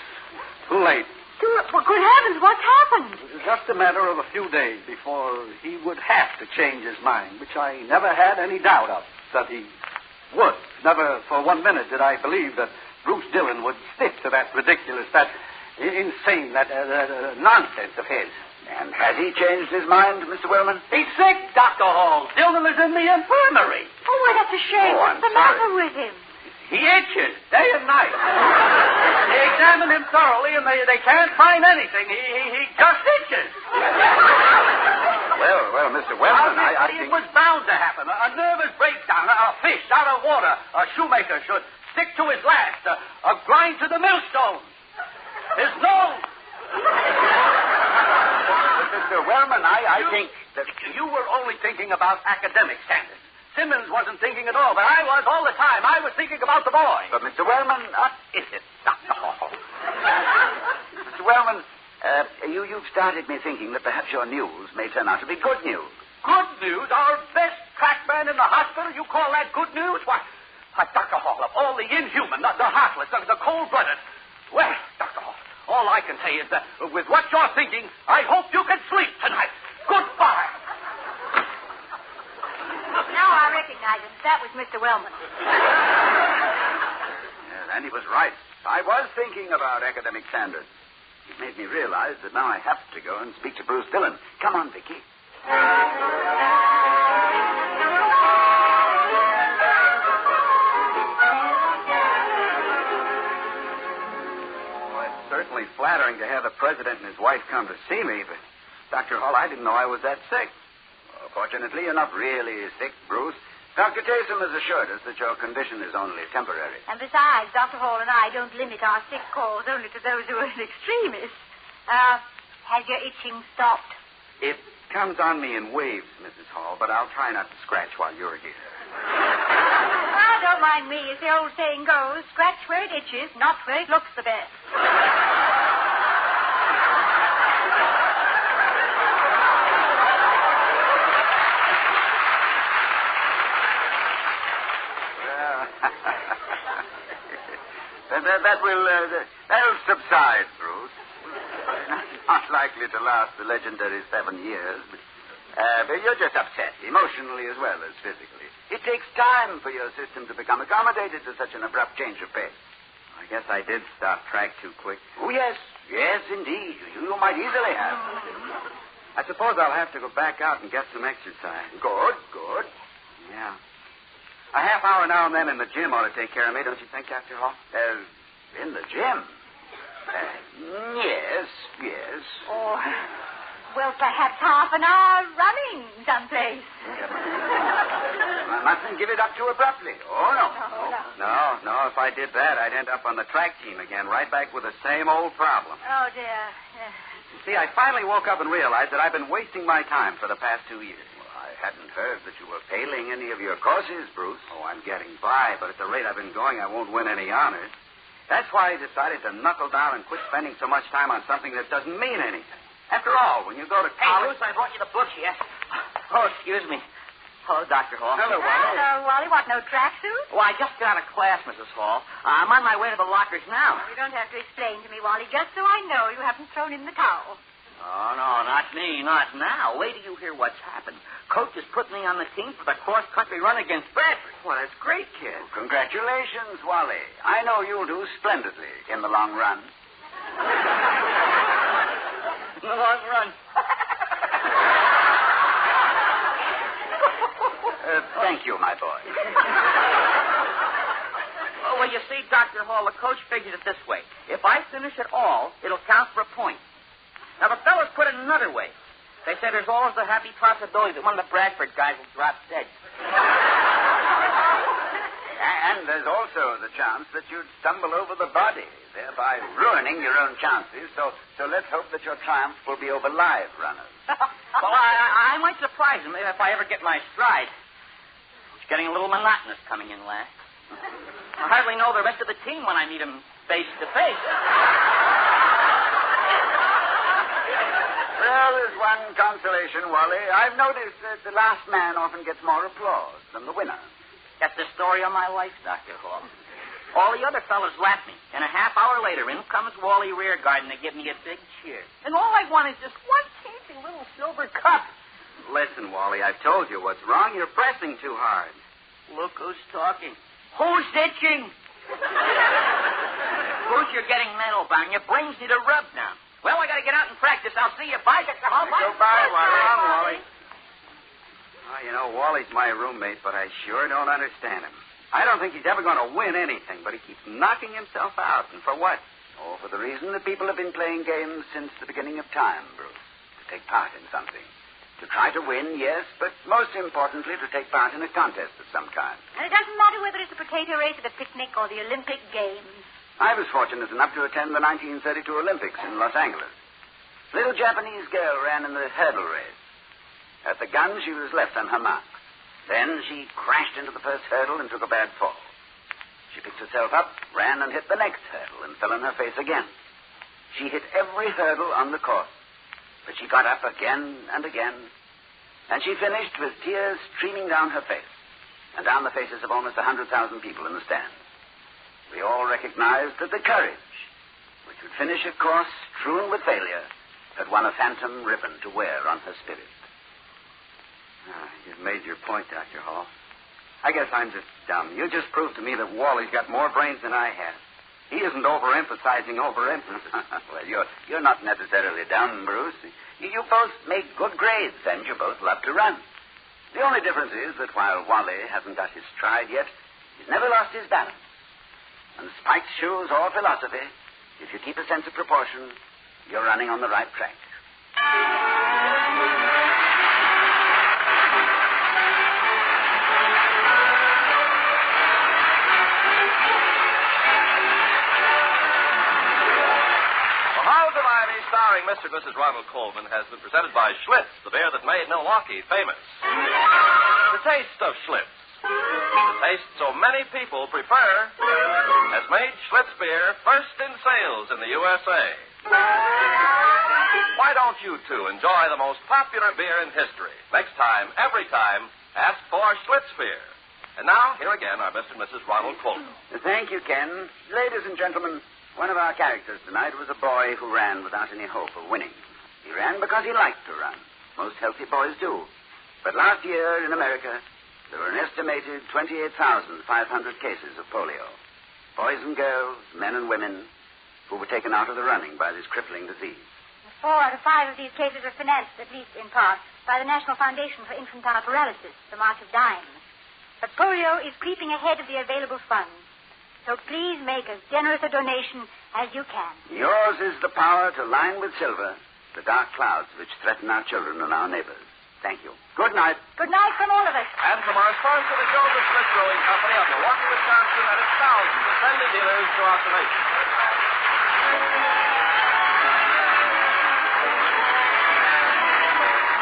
too late. Well, good heavens, what's happened? It was just a matter of a few days before he would have to change his mind, which I never had any doubt of, that he would. Never for 1 minute did I believe that Bruce Dillon would stick to that ridiculous, that insane, that nonsense of his. And has he changed his mind, Mr. Wellman? He's sick, Dr. Hall. Dillon is in the infirmary. Oh, well, that's a shame. Oh, What's the matter with him? He itches day and night. They examine him thoroughly, and they can't find anything. He just itches. Well, Mr. Wellman, I think... It was bound to happen. A nervous breakdown, a fish out of water. A shoemaker should stick to his last, a grind to the millstone. His nose. Mr. Wellman, I think that... You were only thinking about academic standards. Simmons wasn't thinking at all, but I was all the time. I was thinking about the boy. But, Mr. Wellman... What is it, Dr. Hall? Mr. Wellman, you've started me thinking that perhaps your news may turn out to be good news. Good news? Our best crackman in the hospital? You call that good news? Why, Dr. Hall, of all the inhuman, the heartless, the cold-blooded... Well, Dr. Hall, all I can say is that with what you're thinking, I hope you can sleep tonight. Goodbye. Now I recognize him. That was Mr. Wellman. Yes, and he was right. I was thinking about academic standards. It made me realize that now I have to go and speak to Bruce Dillon. Come on, Vicky. Well, it's certainly flattering to have the president and his wife come to see me, but, Dr. Hall, I didn't know I was that sick. Fortunately, you're not really sick, Bruce. Dr. Taysom has assured us that your condition is only temporary. And besides, Dr. Hall and I don't limit our sick calls only to those who are extremists. Has your itching stopped? It comes on me in waves, Mrs. Hall, but I'll try not to scratch while you're here. Don't mind me. As the old saying goes, scratch where it itches, not where it looks the best. That'll subside, Bruce. Not likely to last the legendary 7 years. But you're just upset, emotionally as well as physically. It takes time for your system to become accommodated to such an abrupt change of pace. I guess I did stop track too quick. Oh, yes, indeed. You might easily have. I suppose I'll have to go back out and get some exercise. Good. Yeah. A half hour now and then in the gym ought to take care of me, don't you think, Dr. Hall? In the gym? Yes. Oh, well, perhaps half an hour running someplace. I mustn't give it up too abruptly. Oh, no. No, if I did that, I'd end up on the track team again, right back with the same old problem. Oh, dear. Yeah. You see, I finally woke up and realized that I've been wasting my time for the past 2 years. I hadn't heard that you were failing any of your courses, Bruce. Oh, I'm getting by, but at the rate I've been going, I won't win any honors. That's why I decided to knuckle down and quit spending so much time on something that doesn't mean anything. After all, when you go to Hey, college... Bruce, I brought you the books, yes? Oh, excuse me. Hello, Dr. Hall. Hello, Wally. Hello, Wally. What, no tracksuit? Well, I just got out of class, Mrs. Hall. I'm on my way to the lockers now. You don't have to explain to me, Wally, just so I know you haven't thrown in the towel. Oh, no, not me, not now. Wait till you hear what's happened. Coach is putting me on the team for the cross-country run against Bradford. Well, that's great, kid. Congratulations, Wally. I know you'll do splendidly in the long run. In the long run. Thank you, my boy. Well, you see, Dr. Hall, the coach figured it this way. If I finish at all, it'll count for a point. Now, the fellas put it another way. They say there's always the happy possibility that one of the Bradford guys will drop dead. And there's also the chance that you'd stumble over the body, thereby ruining your own chances. So let's hope that your triumph will be over live runners. Well, I might surprise him if I ever get my stride. It's getting a little monotonous coming in last. I hardly know the rest of the team when I meet him face to face. Well, there's one consolation, Wally. I've noticed that the last man often gets more applause than the winner. That's the story of my life, Dr. Hall. All the other fellas laughed me, and a half hour later, in comes Wally Rearguard, and they give me a big cheer. And all I want is just one teensy little silver cup. Listen, Wally, I've told you what's wrong. You're pressing too hard. Look who's talking. Who's itching? Bruce, you're getting mental, Bang. Your brains need a rub now. Well, I got to get out and practice. I'll see you. Bye, Dr. Hall. Bye. Goodbye, Wally. Oh, you know, Wally's my roommate, but I sure don't understand him. I don't think he's ever going to win anything, but he keeps knocking himself out. And for what? Oh, for the reason that people have been playing games since the beginning of time, Bruce. To take part in something. To try to win, yes, but most importantly, to take part in a contest of some kind. And it doesn't matter whether it's a potato race at a picnic or the Olympic Games. I was fortunate enough to attend the 1932 Olympics in Los Angeles. A little Japanese girl ran in the hurdle race. At the gun, she was left on her mark. Then she crashed into the first hurdle and took a bad fall. She picked herself up, ran and hit the next hurdle and fell on her face again. She hit every hurdle on the course, but she got up again and again, and she finished with tears streaming down her face and down the faces of almost 100,000 people in the stands. We all recognized that the courage, which would finish a course strewn with failure, had won a phantom ribbon to wear on her spirit. You've made your point, Dr. Hall. I guess I'm just dumb. You just proved to me that Wally's got more brains than I have. He isn't overemphasizing overemphasis. Well, you're not necessarily dumb, Bruce. You both make good grades, and you both love to run. The only difference is that while Wally hasn't got his stride yet, he's never lost his balance. And spiked shoes or philosophy, if you keep a sense of proportion, you're running on the right track. Starring Mr. and Mrs. Ronald Coleman has been presented by Schlitz, the beer that made Milwaukee famous. The taste of Schlitz, the taste so many people prefer, has made Schlitz beer first in sales in the USA. Why don't you two enjoy the most popular beer in history? Next time, every time, ask for Schlitz beer. And now, here again are Mr. and Mrs. Ronald Coleman. Thank you, Ken. Ladies and gentlemen, one of our characters tonight was a boy who ran without any hope of winning. He ran because he liked to run. Most healthy boys do. But last year in America, there were an estimated 28,500 cases of polio. Boys and girls, men and women, who were taken out of the running by this crippling disease. 4 out of 5 of these cases are financed, at least in part, by the National Foundation for Infantile Paralysis, the March of Dimes. But polio is creeping ahead of the available funds. So please make as generous a donation as you can. Yours is the power to line with silver the dark clouds which threaten our children and our neighbors. Thank you. Good night. Good night from all of us. And from our sponsor, the Joseph Schlitz Brewing Company of Milwaukee, Wisconsin, and its thousands of friendly dealers throughout the nation.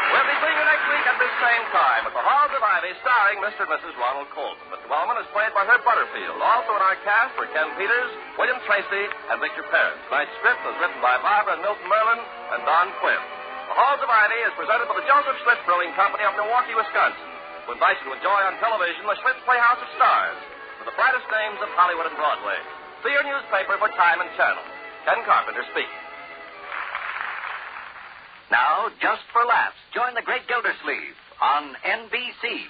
We'll be seeing you next week at this same time with The Halls of Ivy starring Mr. and Mrs. Ronald Colton. Mr. Wellman is played by Herb Butterfield. Also in our cast were Ken Peters, William Tracy, and Victor Perrin. Tonight's script was written by Barbara and Milton Merlin and Don Quinn. The Halls of Ivy is presented by the Joseph Schlitz Brewing Company of Milwaukee, Wisconsin, who invites you to enjoy on television the Schlitz Playhouse of Stars with the brightest names of Hollywood and Broadway. See your newspaper for time and channel. Ken Carpenter speaking. Now, just for laughs, join the Great Gildersleeve on NBC.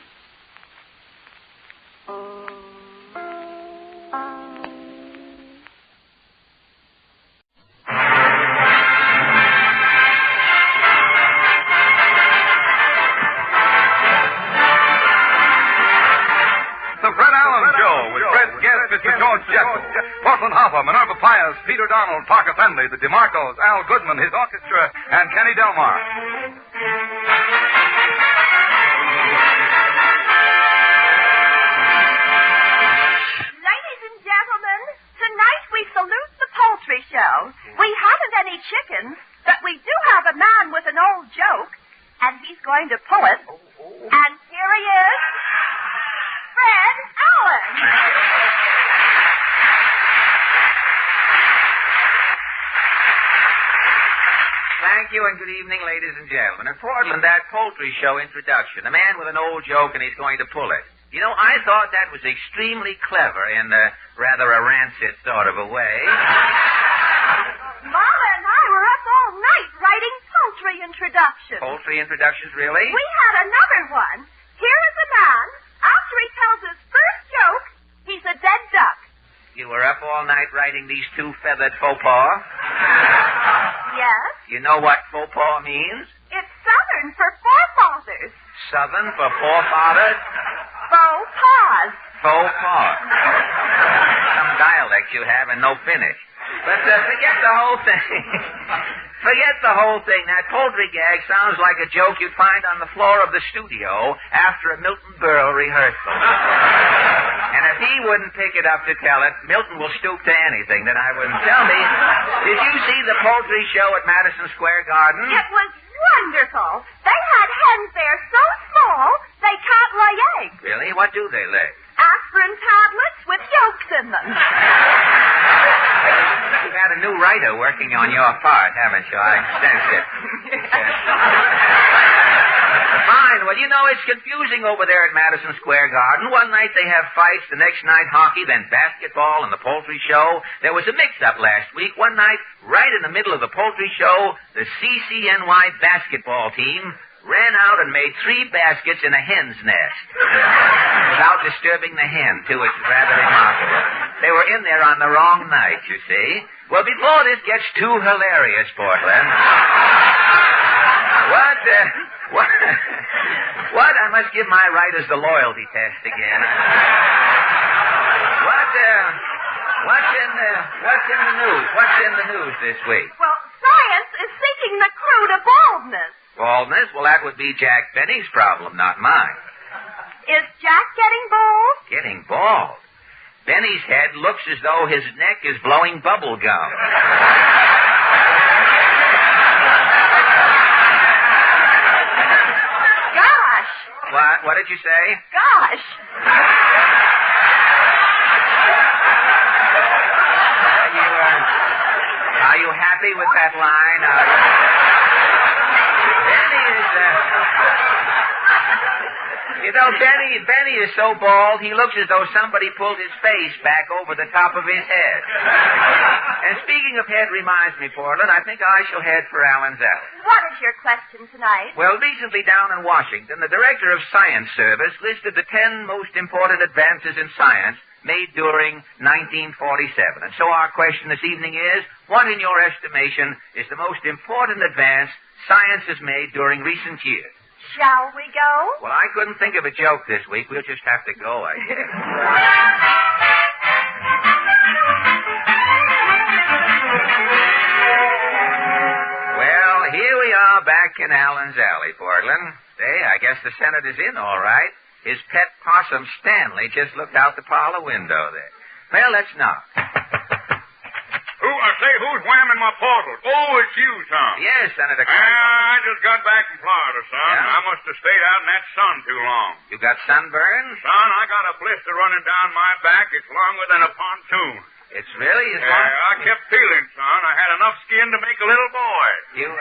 Mr. George Jessel, Portland Hopper, Minerva Pius, Peter Donald, Parker Fenley, the DeMarcos, Al Goodman, his orchestra, and Kenny Delmar. Ladies and gentlemen, tonight we salute the poultry show. We haven't any chickens, but we do have a man with an old joke, and he's going to pull it. And here he is, Fred Allen. Thank you and good evening, ladies and gentlemen. In Portland, that poultry show introduction, a man with an old joke and he's going to pull it. You know, I thought that was extremely clever in rather a rancid sort of a way. Mama and I were up all night writing poultry introductions. Poultry introductions, really? We had another one. Here is a man. After he tells his first joke, he's a dead duck. You were up all night writing these two feathered faux pas? Yes? You know what faux pas means? It's Southern for forefathers. Southern for forefathers? Faux pas. Faux pas. Some dialect you have and no finish. But forget the whole thing. Forget the whole thing. That poultry gag sounds like a joke you'd find on the floor of the studio after a Milton Berle rehearsal. And if he wouldn't pick it up to tell it, Milton will stoop to anything that I wouldn't. Tell me, did you see the poultry show at Madison Square Garden? It was wonderful. They had hens there so small they can't lay eggs. Really? What do they lay? Aspirin tablets with yolks in them. You've had a new writer working on your part, haven't you? I sense it. Fine. Well, you know, it's confusing over there at Madison Square Garden. One night they have fights, the next night hockey, then basketball and the poultry show. There was a mix-up last week. One night, right in the middle of the poultry show, the CCNY basketball team ran out and made 3 baskets in a hen's nest. Without disturbing the hen, too. It's rather remarkable. They were in there on the wrong night, you see. Well, before this gets too hilarious, Portland. What? I must give my writers the loyalty test again. What's in the news? What's in the news this week? Well, science is seeking the clue to baldness. Baldness? Well, that would be Jack Benny's problem, not mine. Is Jack getting bald? Getting bald? Benny's head looks as though his neck is blowing bubble gum. Gosh. What did you say? Gosh. Are you happy with that line? You know, Benny is so bald, he looks as though somebody pulled his face back over the top of his head. And speaking of head reminds me, Portland, I think I shall head for Allen's Alley. What is your question tonight? Well, recently down in Washington, the Director of Science Service listed the 10 most important advances in science made during 1947. And so our question this evening is, what in your estimation is the most important advance science has made during recent years? Shall we go? Well, I couldn't think of a joke this week. We'll just have to go, I guess. Well, here we are back in Allen's Alley, Portland. Say, I guess the Senate is in all right. His pet possum, Stanley, just looked out the parlor window there. Well, let's knock. Who's whamming my portal? Oh, it's you, son. Yes, Senator Carter. I just got back from Florida, son. Yeah? I must have stayed out in that sun too long. You got sunburn? Son, I got a blister running down my back. It's longer than a pontoon. It's really? I kept feeling, son. I had enough skin to make a little boy. Well,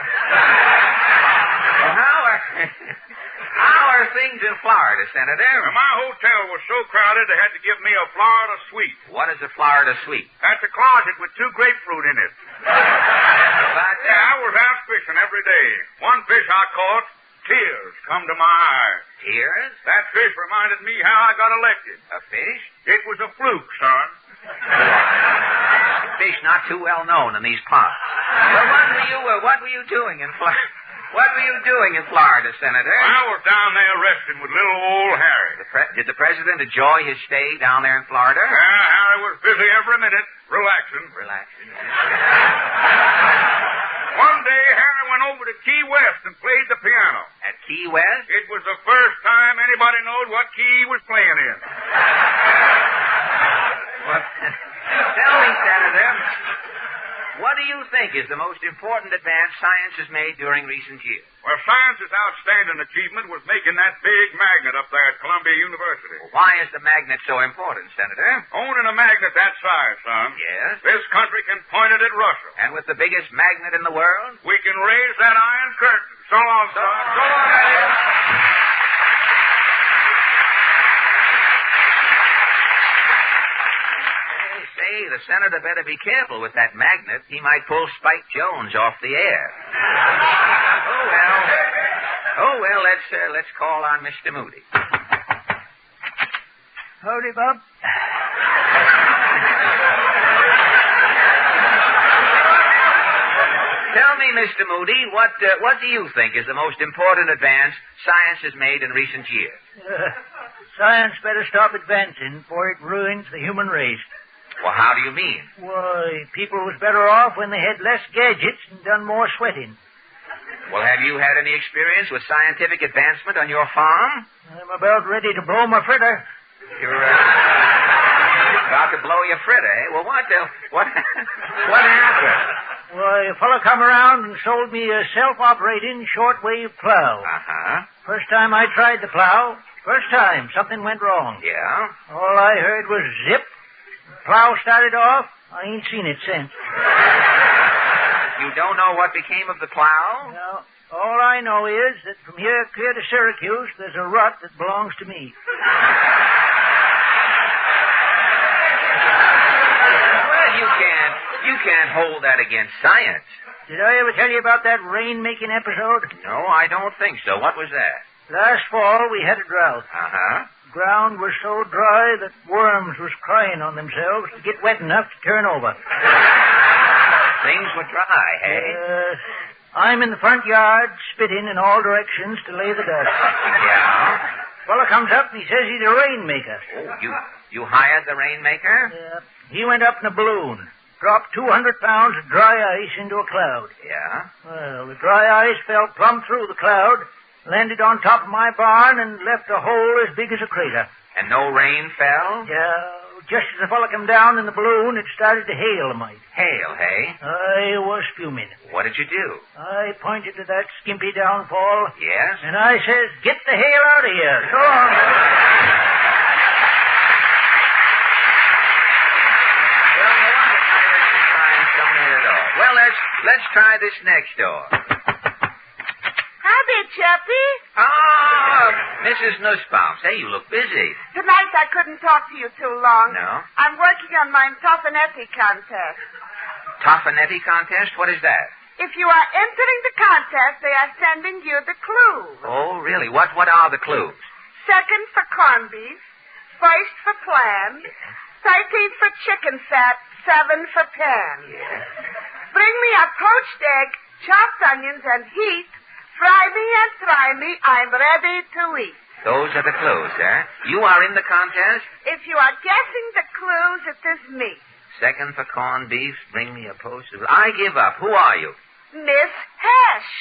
how are things in Florida, Senator? Well, my hotel was so crowded they had to give me a Florida suite. What is a Florida suite? That's a closet with 2 grapefruit in it. I was out fishing every day. One fish I caught, tears come to my eyes. Tears? That fish reminded me how I got elected. A fish? It was a fluke, son. Fish not too well known in these parts. Well, what were you doing in Florida? What were you doing in Florida, Senator? I was down there resting with little old Harry. Did the president enjoy his stay down there in Florida? Harry was busy every minute, relaxing. One day, Harry went over to Key West and played the piano. At Key West? It was the first time anybody knowed what key he was playing in. Tell me, Senator, what do you think is the most important advance science has made during recent years? Well, science's outstanding achievement was making that big magnet up there at Columbia University. Well, why is the magnet so important, Senator? Owning a magnet that size, son. Yes? This country can point it at Russia. And with the biggest magnet in the world? We can raise that iron curtain. So long, son. So long, Eddie. The senator better be careful with that magnet. He might pull Spike Jones off the air. Oh well. Let's call on Mr. Moody. Howdy, Bob. Tell me, Mr. Moody, what do you think is the most important advance science has made in recent years? Science better stop advancing before it ruins the human race. Well, how do you mean? Why, people was better off when they had less gadgets and done more sweating. Well, have you had any experience with scientific advancement on your farm? I'm about ready to blow my fritter. You're about to blow your fritter, eh? Well, what happened? Why, a fellow come around and sold me a self-operating shortwave plow. Uh-huh. First time I tried the plow, something went wrong. Yeah? All I heard was zip. Plow started off. I ain't seen it since. You don't know what became of the plow? No. All I know is that from here clear to Syracuse, there's a rut that belongs to me. Well, you can't hold that against science. Did I ever tell you about that rain-making episode? No, I don't think so. What was that? Last fall, we had a drought. Uh-huh. Ground was so dry that worms was crying on themselves to get wet enough to turn over. Things were dry, hey? I'm in the front yard, spitting in all directions to lay the dust. Yeah? Fellow comes up and he says he's a rainmaker. Oh, you hired the rainmaker? Yeah. He went up in a balloon, dropped 200 pounds of dry ice into a cloud. Yeah? Well, the dry ice fell plumb through the cloud, landed on top of my barn, and left a hole as big as a crater. And no rain fell? Yeah. Just as the fellow came down in the balloon, it started to hail a mite. Hail, hey? I was fuming. What did you do? I pointed to that skimpy downfall. Yes? And I says, get the hail out of here. So long. Well, let's try this next door. Howdy, Chirpy. Mrs. Nussbaum. Say, you look busy. Tonight I couldn't talk to you too long. No? I'm working on my Toffanetti contest. Toffanetti contest? What is that? If you are entering the contest, they are sending you the clues. Oh, really? What are the clues? Second for corned beef, first for clams, 13 for chicken fat, 7 for pan. Yes. Bring me a poached egg, chopped onions, and heat. Fry me and try me. I'm ready to eat. Those are the clues, eh? You are in the contest? If you are guessing the clues, it is me. Second for corned beef, bring me a post of... I give up. Who are you? Miss Hesh.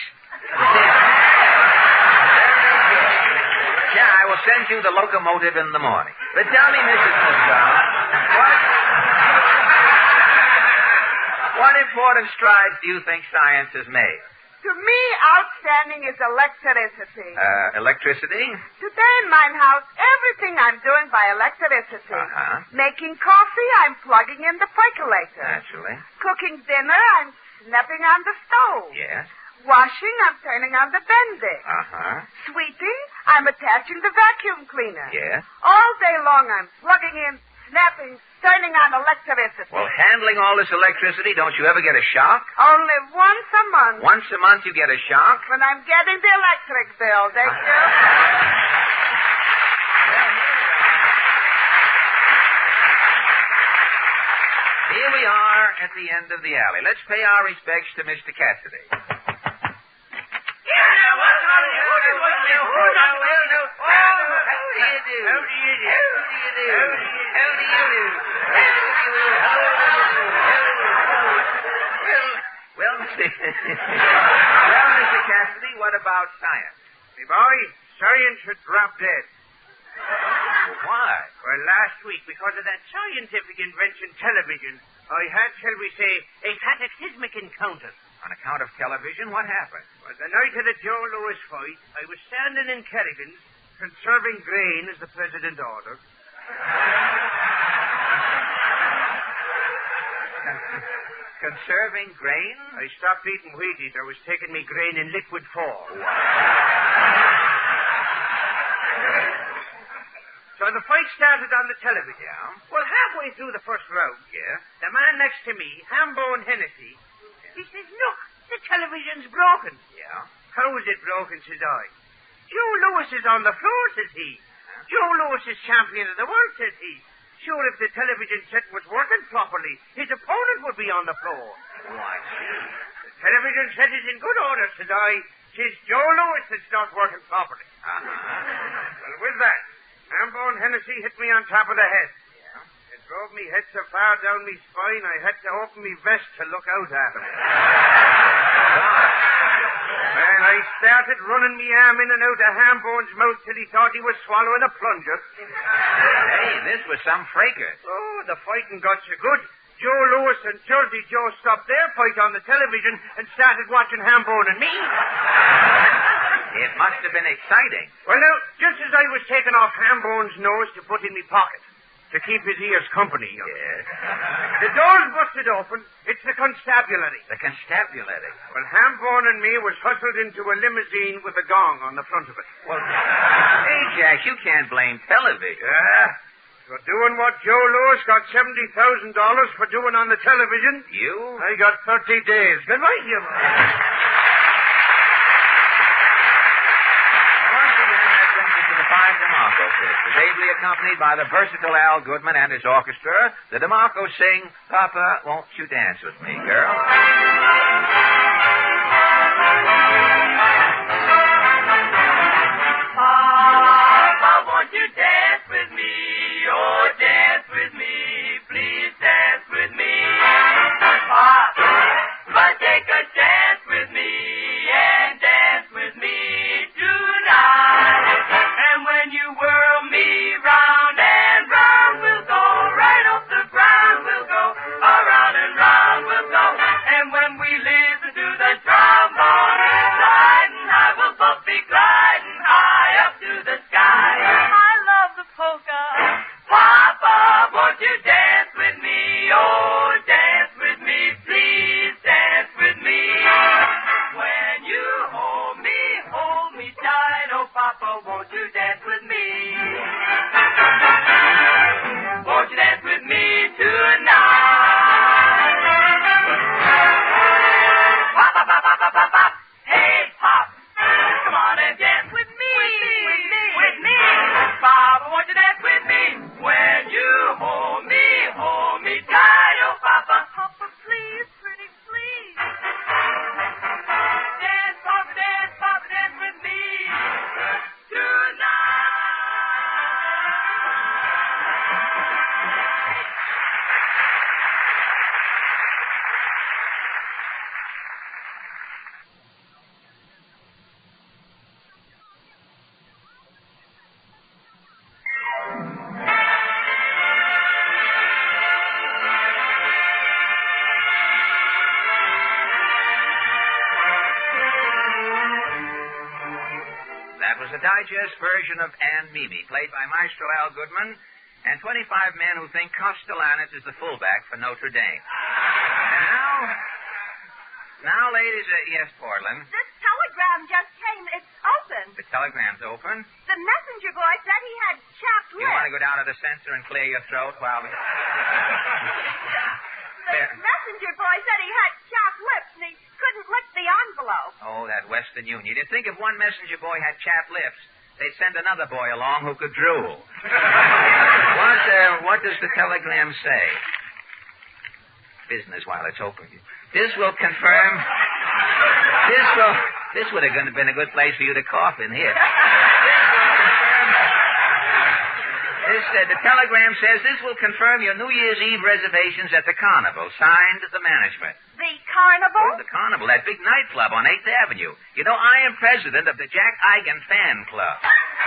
Yeah, I will send you the locomotive in the morning. But tell me, Mrs. Nussbaum, important strides do you think science has made? To me, outstanding is electricity. Electricity? Today in my house, everything I'm doing by electricity. Uh-huh. Making coffee, I'm plugging in the percolator. Naturally. Cooking dinner, I'm snapping on the stove. Yes. Washing, I'm turning on the bending. Uh-huh. Sweeping, I'm attaching the vacuum cleaner. Yes. All day long, I'm plugging in, snapping, turning on electricity. Well, handling all this electricity, don't you ever get a shock? Only once a month. Once a month you get a shock? When I'm getting the electric bill, thank you. Here we are at the end of the alley. Let's pay our respects to Mr. Cassidy. Well, Mr. Cassidy, what about science? Me boy, science had dropped dead. Why? Well, last week, because of that scientific invention, television, I had, shall we say, a cataclysmic encounter. On account of television, what happened? Well, the night of the Joe Louis fight, I was standing in Kerrigan's, conserving grain as the president ordered. Conserving grain? I stopped eating Wheaties. I was taking me grain in liquid form. So the fight started on the television. Yeah. Well, halfway through the first round, the man next to me, Hambone Hennessy, he says, look, the television's broken. Yeah. How is it broken, says I. Joe Louis is on the floor, says he. Joe Louis is champion of the world, says he. Sure, if the television set was working properly, his opponent would be on the floor. Oh, I see. The television set is in good order, says I. Tis Joe Louis that's not working properly. Well, with that, Hambone Hennessy hit me on top of the head. Yeah. It drove me head so far down me spine, I had to open me vest to look out at him. Well, I started running me arm in and out of Hambone's mouth till he thought he was swallowing a plunger. Hey, this was some fracas. Oh, the fighting got so good. Joe Louis and Jersey Joe stopped their fight on the television and started watching Hambone and me. It must have been exciting. Well, now, just as I was taking off Hambone's nose to put in me pocket, to keep his ears company. Yes. The doors busted open. It's the constabulary. The constabulary? Well, Hambone and me was hustled into a limousine with a gong on the front of it. Well, hey, Jack, you can't blame television. Yeah. For doing what Joe Louis got $70,000 for doing on the television. You? I got 30 days. Good night, you. Five DeMarco sisters, ably accompanied by the versatile Al Goodman and his orchestra. The DeMarcos sing, Papa, Won't You Dance With Me, Girl? Papa, won't you dance with me? Oh, dance with me. Please dance with me. Papa, take a chance with me and dance with me tonight. When you whirl me round and round, we'll go right off the ground. We'll go around and round, we'll go. And when we listen to the trombone sliding high, we'll both be gliding high up to the sky. I love the polka. Papa, won't you dance with me? Oh, dance with me, please dance with me. When you hold me tight. Oh, Papa, won't you dance with me? Won't you dance with me tonight? Pop, pop, pop, pop, pop, pop, pop. Hey, Pop, come on and dance with me. With me. Papa, won't you dance with me? When you hold me the digest version of Ann Mimi, played by Maestro Al Goodman, and 25 men who think Castellanos is the fullback for Notre Dame. And now, ladies, yes, Portland. This telegram just came. It's open. The telegram's open. The messenger boy said he had chapped lips. You want to go down to the censor and clear your throat while we... The messenger boy said he had chapped lips and he couldn't lick the envelope. Oh, that Western Union. You'd think if one messenger boy had chapped lips, they'd send another boy along who could drool. What does the telegram say? Business while it's open. This will confirm... This would have been a good place for you to cough in here. The telegram says this will confirm your New Year's Eve reservations at the Carnival, signed the management. The Carnival? Oh, the Carnival, that big nightclub on 8th Avenue. You know, I am president of the Jack Eigen Fan Club.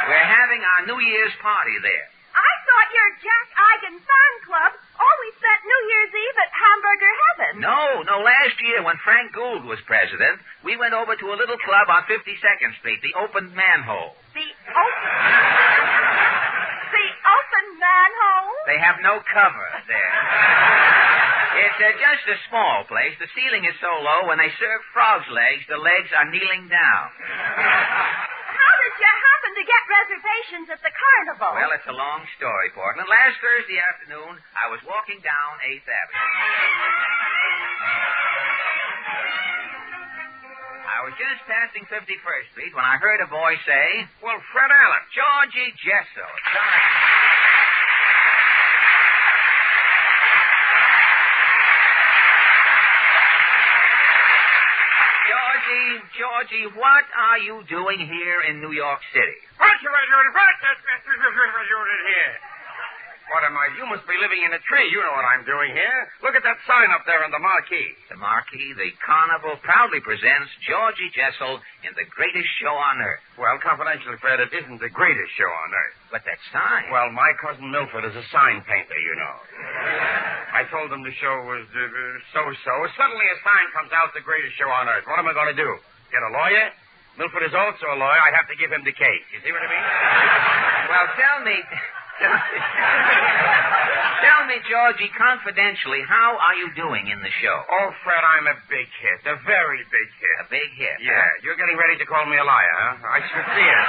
We're having our New Year's party there. I thought your Jack Eigen Fan Club always spent New Year's Eve at Hamburger Heaven. No. Last year, when Frank Gould was president, we went over to a little club on 52nd Street, the Open Manhole. The Open Manhole? They have no cover there. It's just a small place. The ceiling is so low, when they serve frog's legs, the legs are kneeling down. How did you happen to get reservations at the Carnival? Well, it's a long story, Portland. Last Thursday afternoon, I was walking down 8th Avenue. I was just passing 51st Street when I heard a voice say, "Well, Fred Allen." "Georgie Jessel." Georgie, what are you doing here in New York City? What are you doing here? What am I? You must be living in a tree. You know what I'm doing here. Look at that sign up there on the marquee. The marquee, the Carnival proudly presents Georgie Jessel in the greatest show on earth. Well, confidentially, Fred, it isn't the greatest show on earth. But that sign. Well, my cousin Milford is a sign painter, you know. I told him the show was so-so. Suddenly a sign comes out, the greatest show on earth. What am I going to do? Get a lawyer? Milford is also a lawyer. I'd have to give him the case. You see what I mean? Well, tell me, Georgie, confidentially, how are you doing in the show? Oh, Fred, I'm a big hit. A very big hit. A big hit? Yeah. Huh? You're getting ready to call me a liar, huh? I should see it.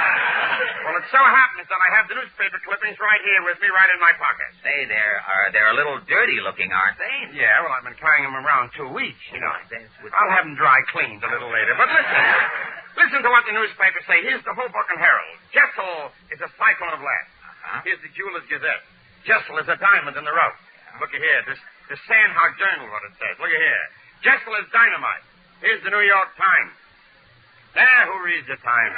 Well, it so happens that I have the newspaper clippings right here with me, right in my pocket. Say, they're a little dirty looking, aren't they? Yeah, well, I've been carrying them around 2 weeks, you know. I'll have them dry cleaned a little later. But listen to what the newspapers say. Here's the Hoboken Herald. Jessel is a cyclone of lead. Here's the Jeweller's Gazette. Jessel is a diamond in the rough. Look at here. This Sandhog Journal, what it says. Look at here. Jessel is dynamite. Here's the New York Times. There, who reads the Times?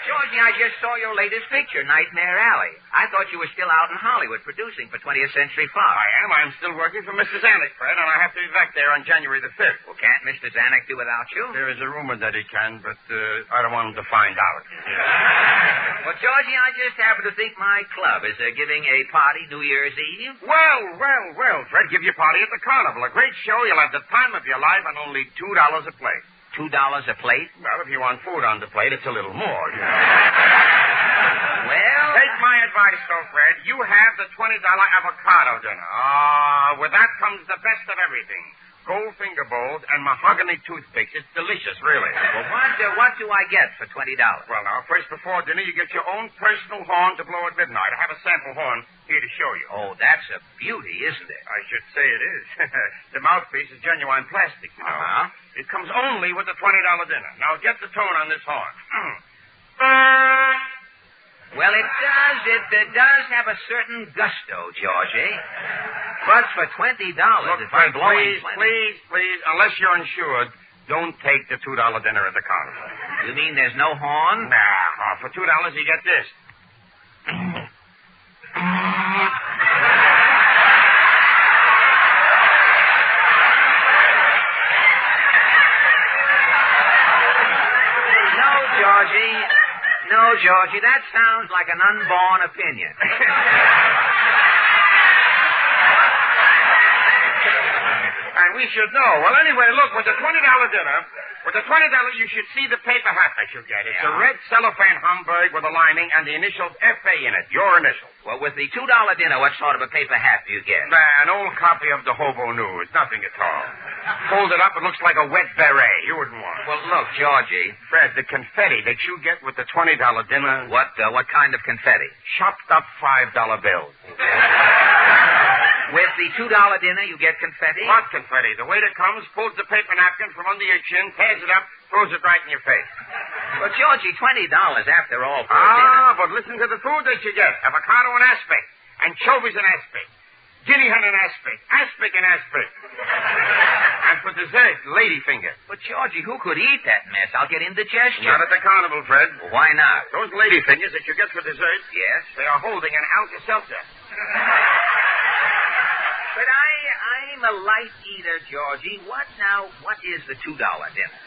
Georgie, I just saw your latest picture, Nightmare Alley. I thought you were still out in Hollywood producing for 20th Century Fox. I am. I'm still working for Mr. Zanuck, Fred, and I have to be back there on January the 5th. Well, can't Mr. Zanuck do without you? There is a rumor that he can, but I don't want him to find out. Well, Georgie, I just happen to think my club is giving a party New Year's Eve. Well, Fred, give your party at the Carnival. A great show. You'll have the time of your life on only $2 a plate. $2 a plate? Well, if you want food on the plate, it's a little more. Well... Take my advice, though, Fred. You have the $20 avocado dinner. With that comes the best of everything. Goldfinger bowls and mahogany toothpicks. It's delicious, really. Well, what do I get for $20? Well, now, first before dinner, you get your own personal horn to blow at midnight. I have a sample horn here to show you. Oh, that's a beauty, isn't it? I should say it is. The mouthpiece is genuine plastic, you know. Uh-huh. It comes only with the $20 dinner. Now, get the tone on this horn. Well, it does have a certain gusto, Georgie. But for $20, look, if I'm blowing... Please, unless you're insured, don't take the $2 dinner at the Carnival. You mean there's no horn? Nah, for $2 you get this. No, Georgie, that sounds like an unborn opinion. fine. We should know. Well, anyway, look, with the $20 dinner, you should see the paper hat that you get. It's a red cellophane Hamburg with a lining and the initials F.A. in it, your initials. Well, with the $2 dinner, what sort of a paper hat do you get? An old copy of the Hobo News. Nothing at all. Folded up, it looks like a wet beret. You wouldn't want it. Well, look, Georgie. Fred, the confetti that you get with the $20 dinner... What kind of confetti? Chopped up $5 bills. With the $2 dinner, you get confetti? What confetti? The waiter comes, pulls the paper napkin from under your chin, tears it up, throws it right in your face. But, Georgie, $20 after all for a dinner. But listen to the food that you get. Avocado and aspic, anchovies and aspic, guinea hen and aspic and aspic. And for dessert, ladyfinger. But, Georgie, who could eat that mess? I'll get indigestion. Not at the carnival, Fred. Well, why not? Those ladyfingers that you get for dessert, yes, they are holding an Alka-Seltzer. But I'm a light eater, Georgie. What is the $2 dinner?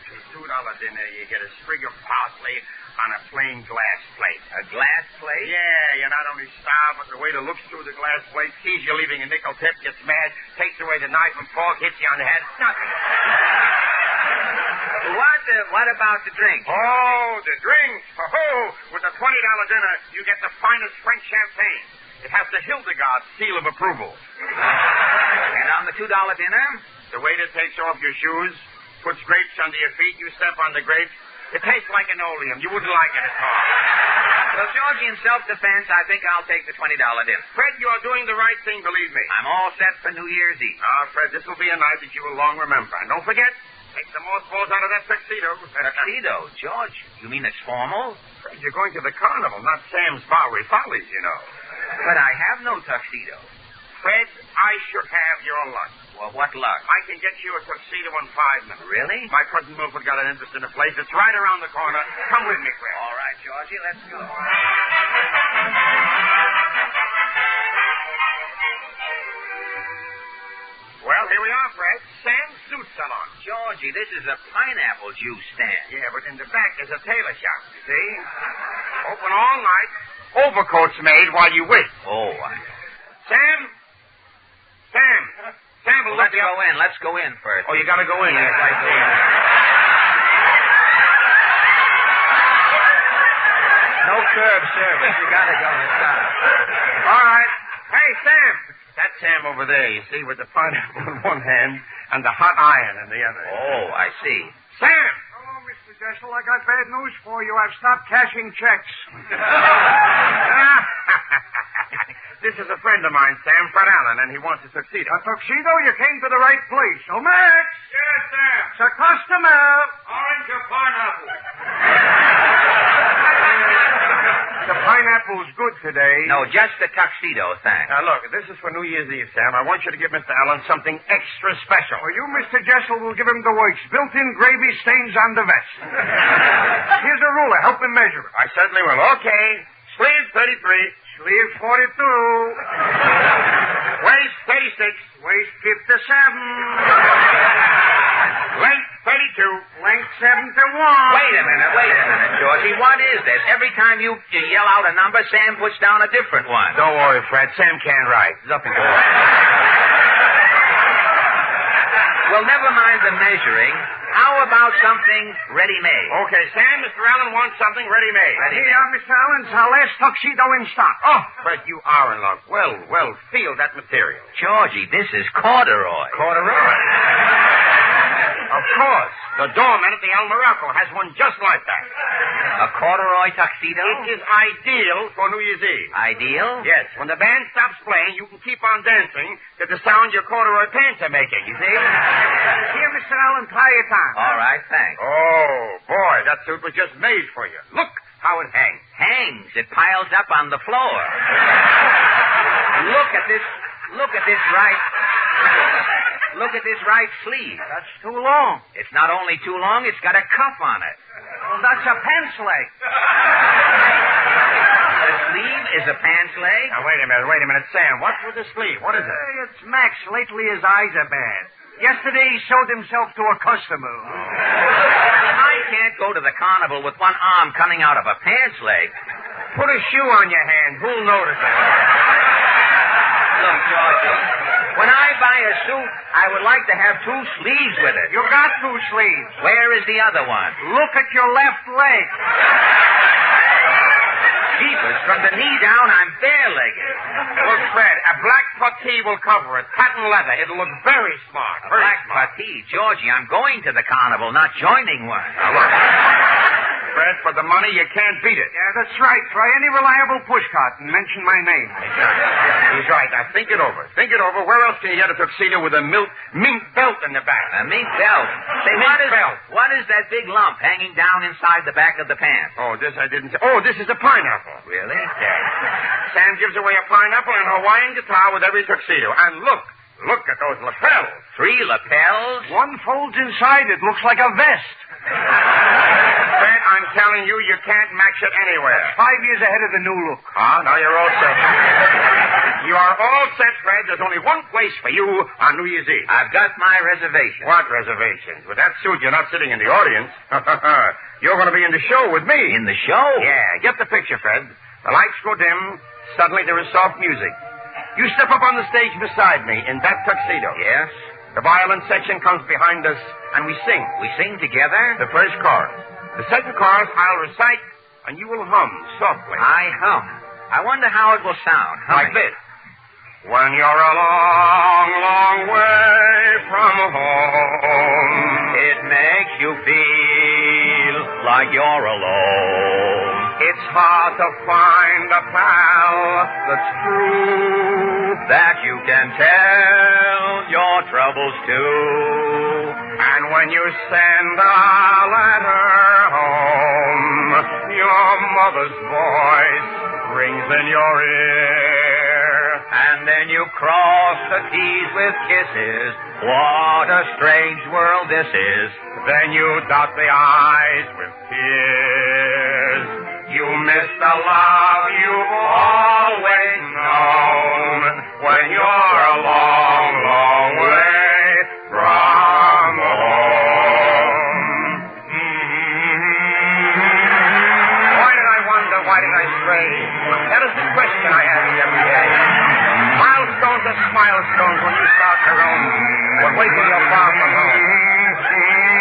The $2 dinner, you get a sprig of parsley on a plain glass plate. A glass plate? Yeah, you're not only starved, but the waiter looks through the glass plate, sees you leaving a nickel tip, gets mad, takes away the knife and fork, hits you on the head. Nothing. What about the drink? Oh, the drinks. With the $20 dinner, you get the finest French champagne. It has the Hildegard seal of approval. And on the $2 dinner? The waiter takes off your shoes, puts grapes under your feet, you step on the grapes. It tastes like an oleum. You wouldn't like it at all. Well, Georgie, in self-defense, I think I'll take the $20 dinner. Fred, you're doing the right thing, believe me. I'm all set for New Year's Eve. Fred, this will be a night that you will long remember. And don't forget, take the mothballs out of that tuxedo. Tuxedo? George, you mean it's formal? Fred, you're going to the carnival, not Sam's Bowery Follies, you know. But I have no tuxedo. Fred, I should have your luck. Well, what luck? I can get you a tuxedo in 5 minutes. Really? My cousin Milford got an interest in a place. It's right around the corner. Come with me, Fred. All right, Georgie, let's go. Well, here we are, Fred. Sam's Suit Salon. Georgie, this is a pineapple juice stand. Yeah, but in the back is a tailor shop, you see? Open all night. Overcoats made while you wait. Oh, Sam, will let's go in. Let's go in first. Oh, you got to go in. Yes, I go in. No curb service. You got to go inside. All right. Hey, Sam. That's Sam over there, you see, with the pineapple in one hand and the hot iron in the other. Oh, I see. Sam! Hello, Mr. Jessel. I got bad news for you. I've stopped cashing checks. This is a friend of mine, Sam, Fred Allen, and he wants a tuxedo. A tuxedo? You came to the right place. Oh, Max! Yes, Sam. It's a customer. Orange or pineapple? The pineapple's good today. No, just the tuxedo, thanks. Now, look, this is for New Year's Eve, Sam. I want you to give Mr. Allen something extra special. Well, you, Mr. Jessel, will give him the works. Built-in gravy stains on the vest. Here's a ruler. Help him measure it. I certainly will. Okay. Sleeve 33. Sleeve 42. Waist 36. Waist 57. Length 32. Length 71. Wait a minute, Georgie. What is this? Every time you yell out a number, Sam puts down a different one. Don't worry, Fred. Sam can't write. Nothing to worry. Well, never mind the measuring. How about something ready-made? Okay, Sam, Mr. Allen wants something ready-made. Here, Mr. Allen's our last tuxedo in stock. Oh, Fred, you are in luck. Well, feel that material. Georgie, this is corduroy. Corduroy? Of course. The doorman at the El Morocco has one just like that. A corduroy tuxedo? It is ideal for New Year's Eve. Ideal? Yes. When the band stops playing, you can keep on dancing to the sound your corduroy pants are making, you see? Here, Mr. Allen, tie it on. All right, thanks. Oh, boy, that suit was just made for you. Look how it hangs. Hangs? It piles up on the floor. Look at this right sleeve. That's too long. It's not only too long, it's got a cuff on it. Well, that's a pants leg. The sleeve is a pants leg? Now, wait a minute. Sam, what's with the sleeve? What is it? It's Max. Lately his eyes are bad. Yesterday he showed himself to a customer. I can't go to the carnival with one arm coming out of a pants leg. Put a shoe on your hand. Who'll notice it? Look, Georgie, When I buy a suit, I would like to have 2 sleeves with it. You got 2 sleeves. Where is the other one? Look at your left leg. Jeepers, from the knee down, I'm bare-legged. Look, Fred, a black puttee will cover it. Patent leather. It'll look very smart. A black puttee? Georgie, I'm going to the carnival, not joining one. Now, look. Fred, for the money, you can't beat it. Yeah, that's right. Try any reliable pushcart and mention my name. He's right. Now, think it over. Think it over. Where else can you get a tuxedo with a mink belt in the back? A mink belt? Say, what is that big lump hanging down inside the back of the pants? Oh, this I didn't say. Oh, this is a pineapple. Really? Yeah. Sam gives away a pineapple and a Hawaiian guitar with every tuxedo. And look at those lapels. 3 lapels? One folds inside. It looks like a vest. Fred, I'm telling you, you can't match it anywhere. That's 5 years ahead of the new look. Ah, now you're all set. You are all set, Fred. There's only one place for you on New Year's Eve. I've got my reservation. What reservations? With that suit, you're not sitting in the audience. You're going to be in the show with me. In the show? Yeah, get the picture, Fred. The lights go dim. Suddenly there is soft music. You step up on the stage beside me in that tuxedo. Yes? The violin section comes behind us, and we sing. We sing together? The first chorus. The second chorus I'll recite, and you will hum softly. I hum. I wonder how it will sound. Like this. When you're a long, long way from home, it makes you feel like you're alone. It's hard to find a pal that's true, that you can tell your troubles to. And when you send a letter home, your mother's voice rings in your ear. And then you cross the T's with kisses. What a strange world this is. Then you dot the I's with tears. You miss the love you've always known when you're a long, long way from home. Why did I wonder? Why did I stray? That is the question I ask every day. Milestones are smilestones when you start to roam, but wait till you're far from home.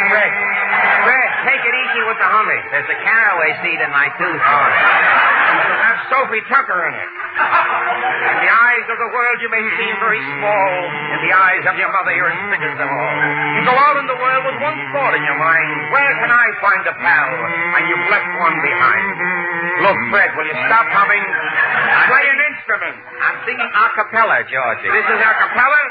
Fred, take it easy with the humming. There's a caraway seed in my tooth. Have Sophie Tucker in it. In the eyes of the world, you may seem very small. In the eyes of your mother, you're as big as them all. You go out in the world with one thought in your mind. Where can I find a pal? And you've left one behind. Look, Fred, will you stop humming? Play an instrument. I'm singing a cappella, Georgie. This is a cappella?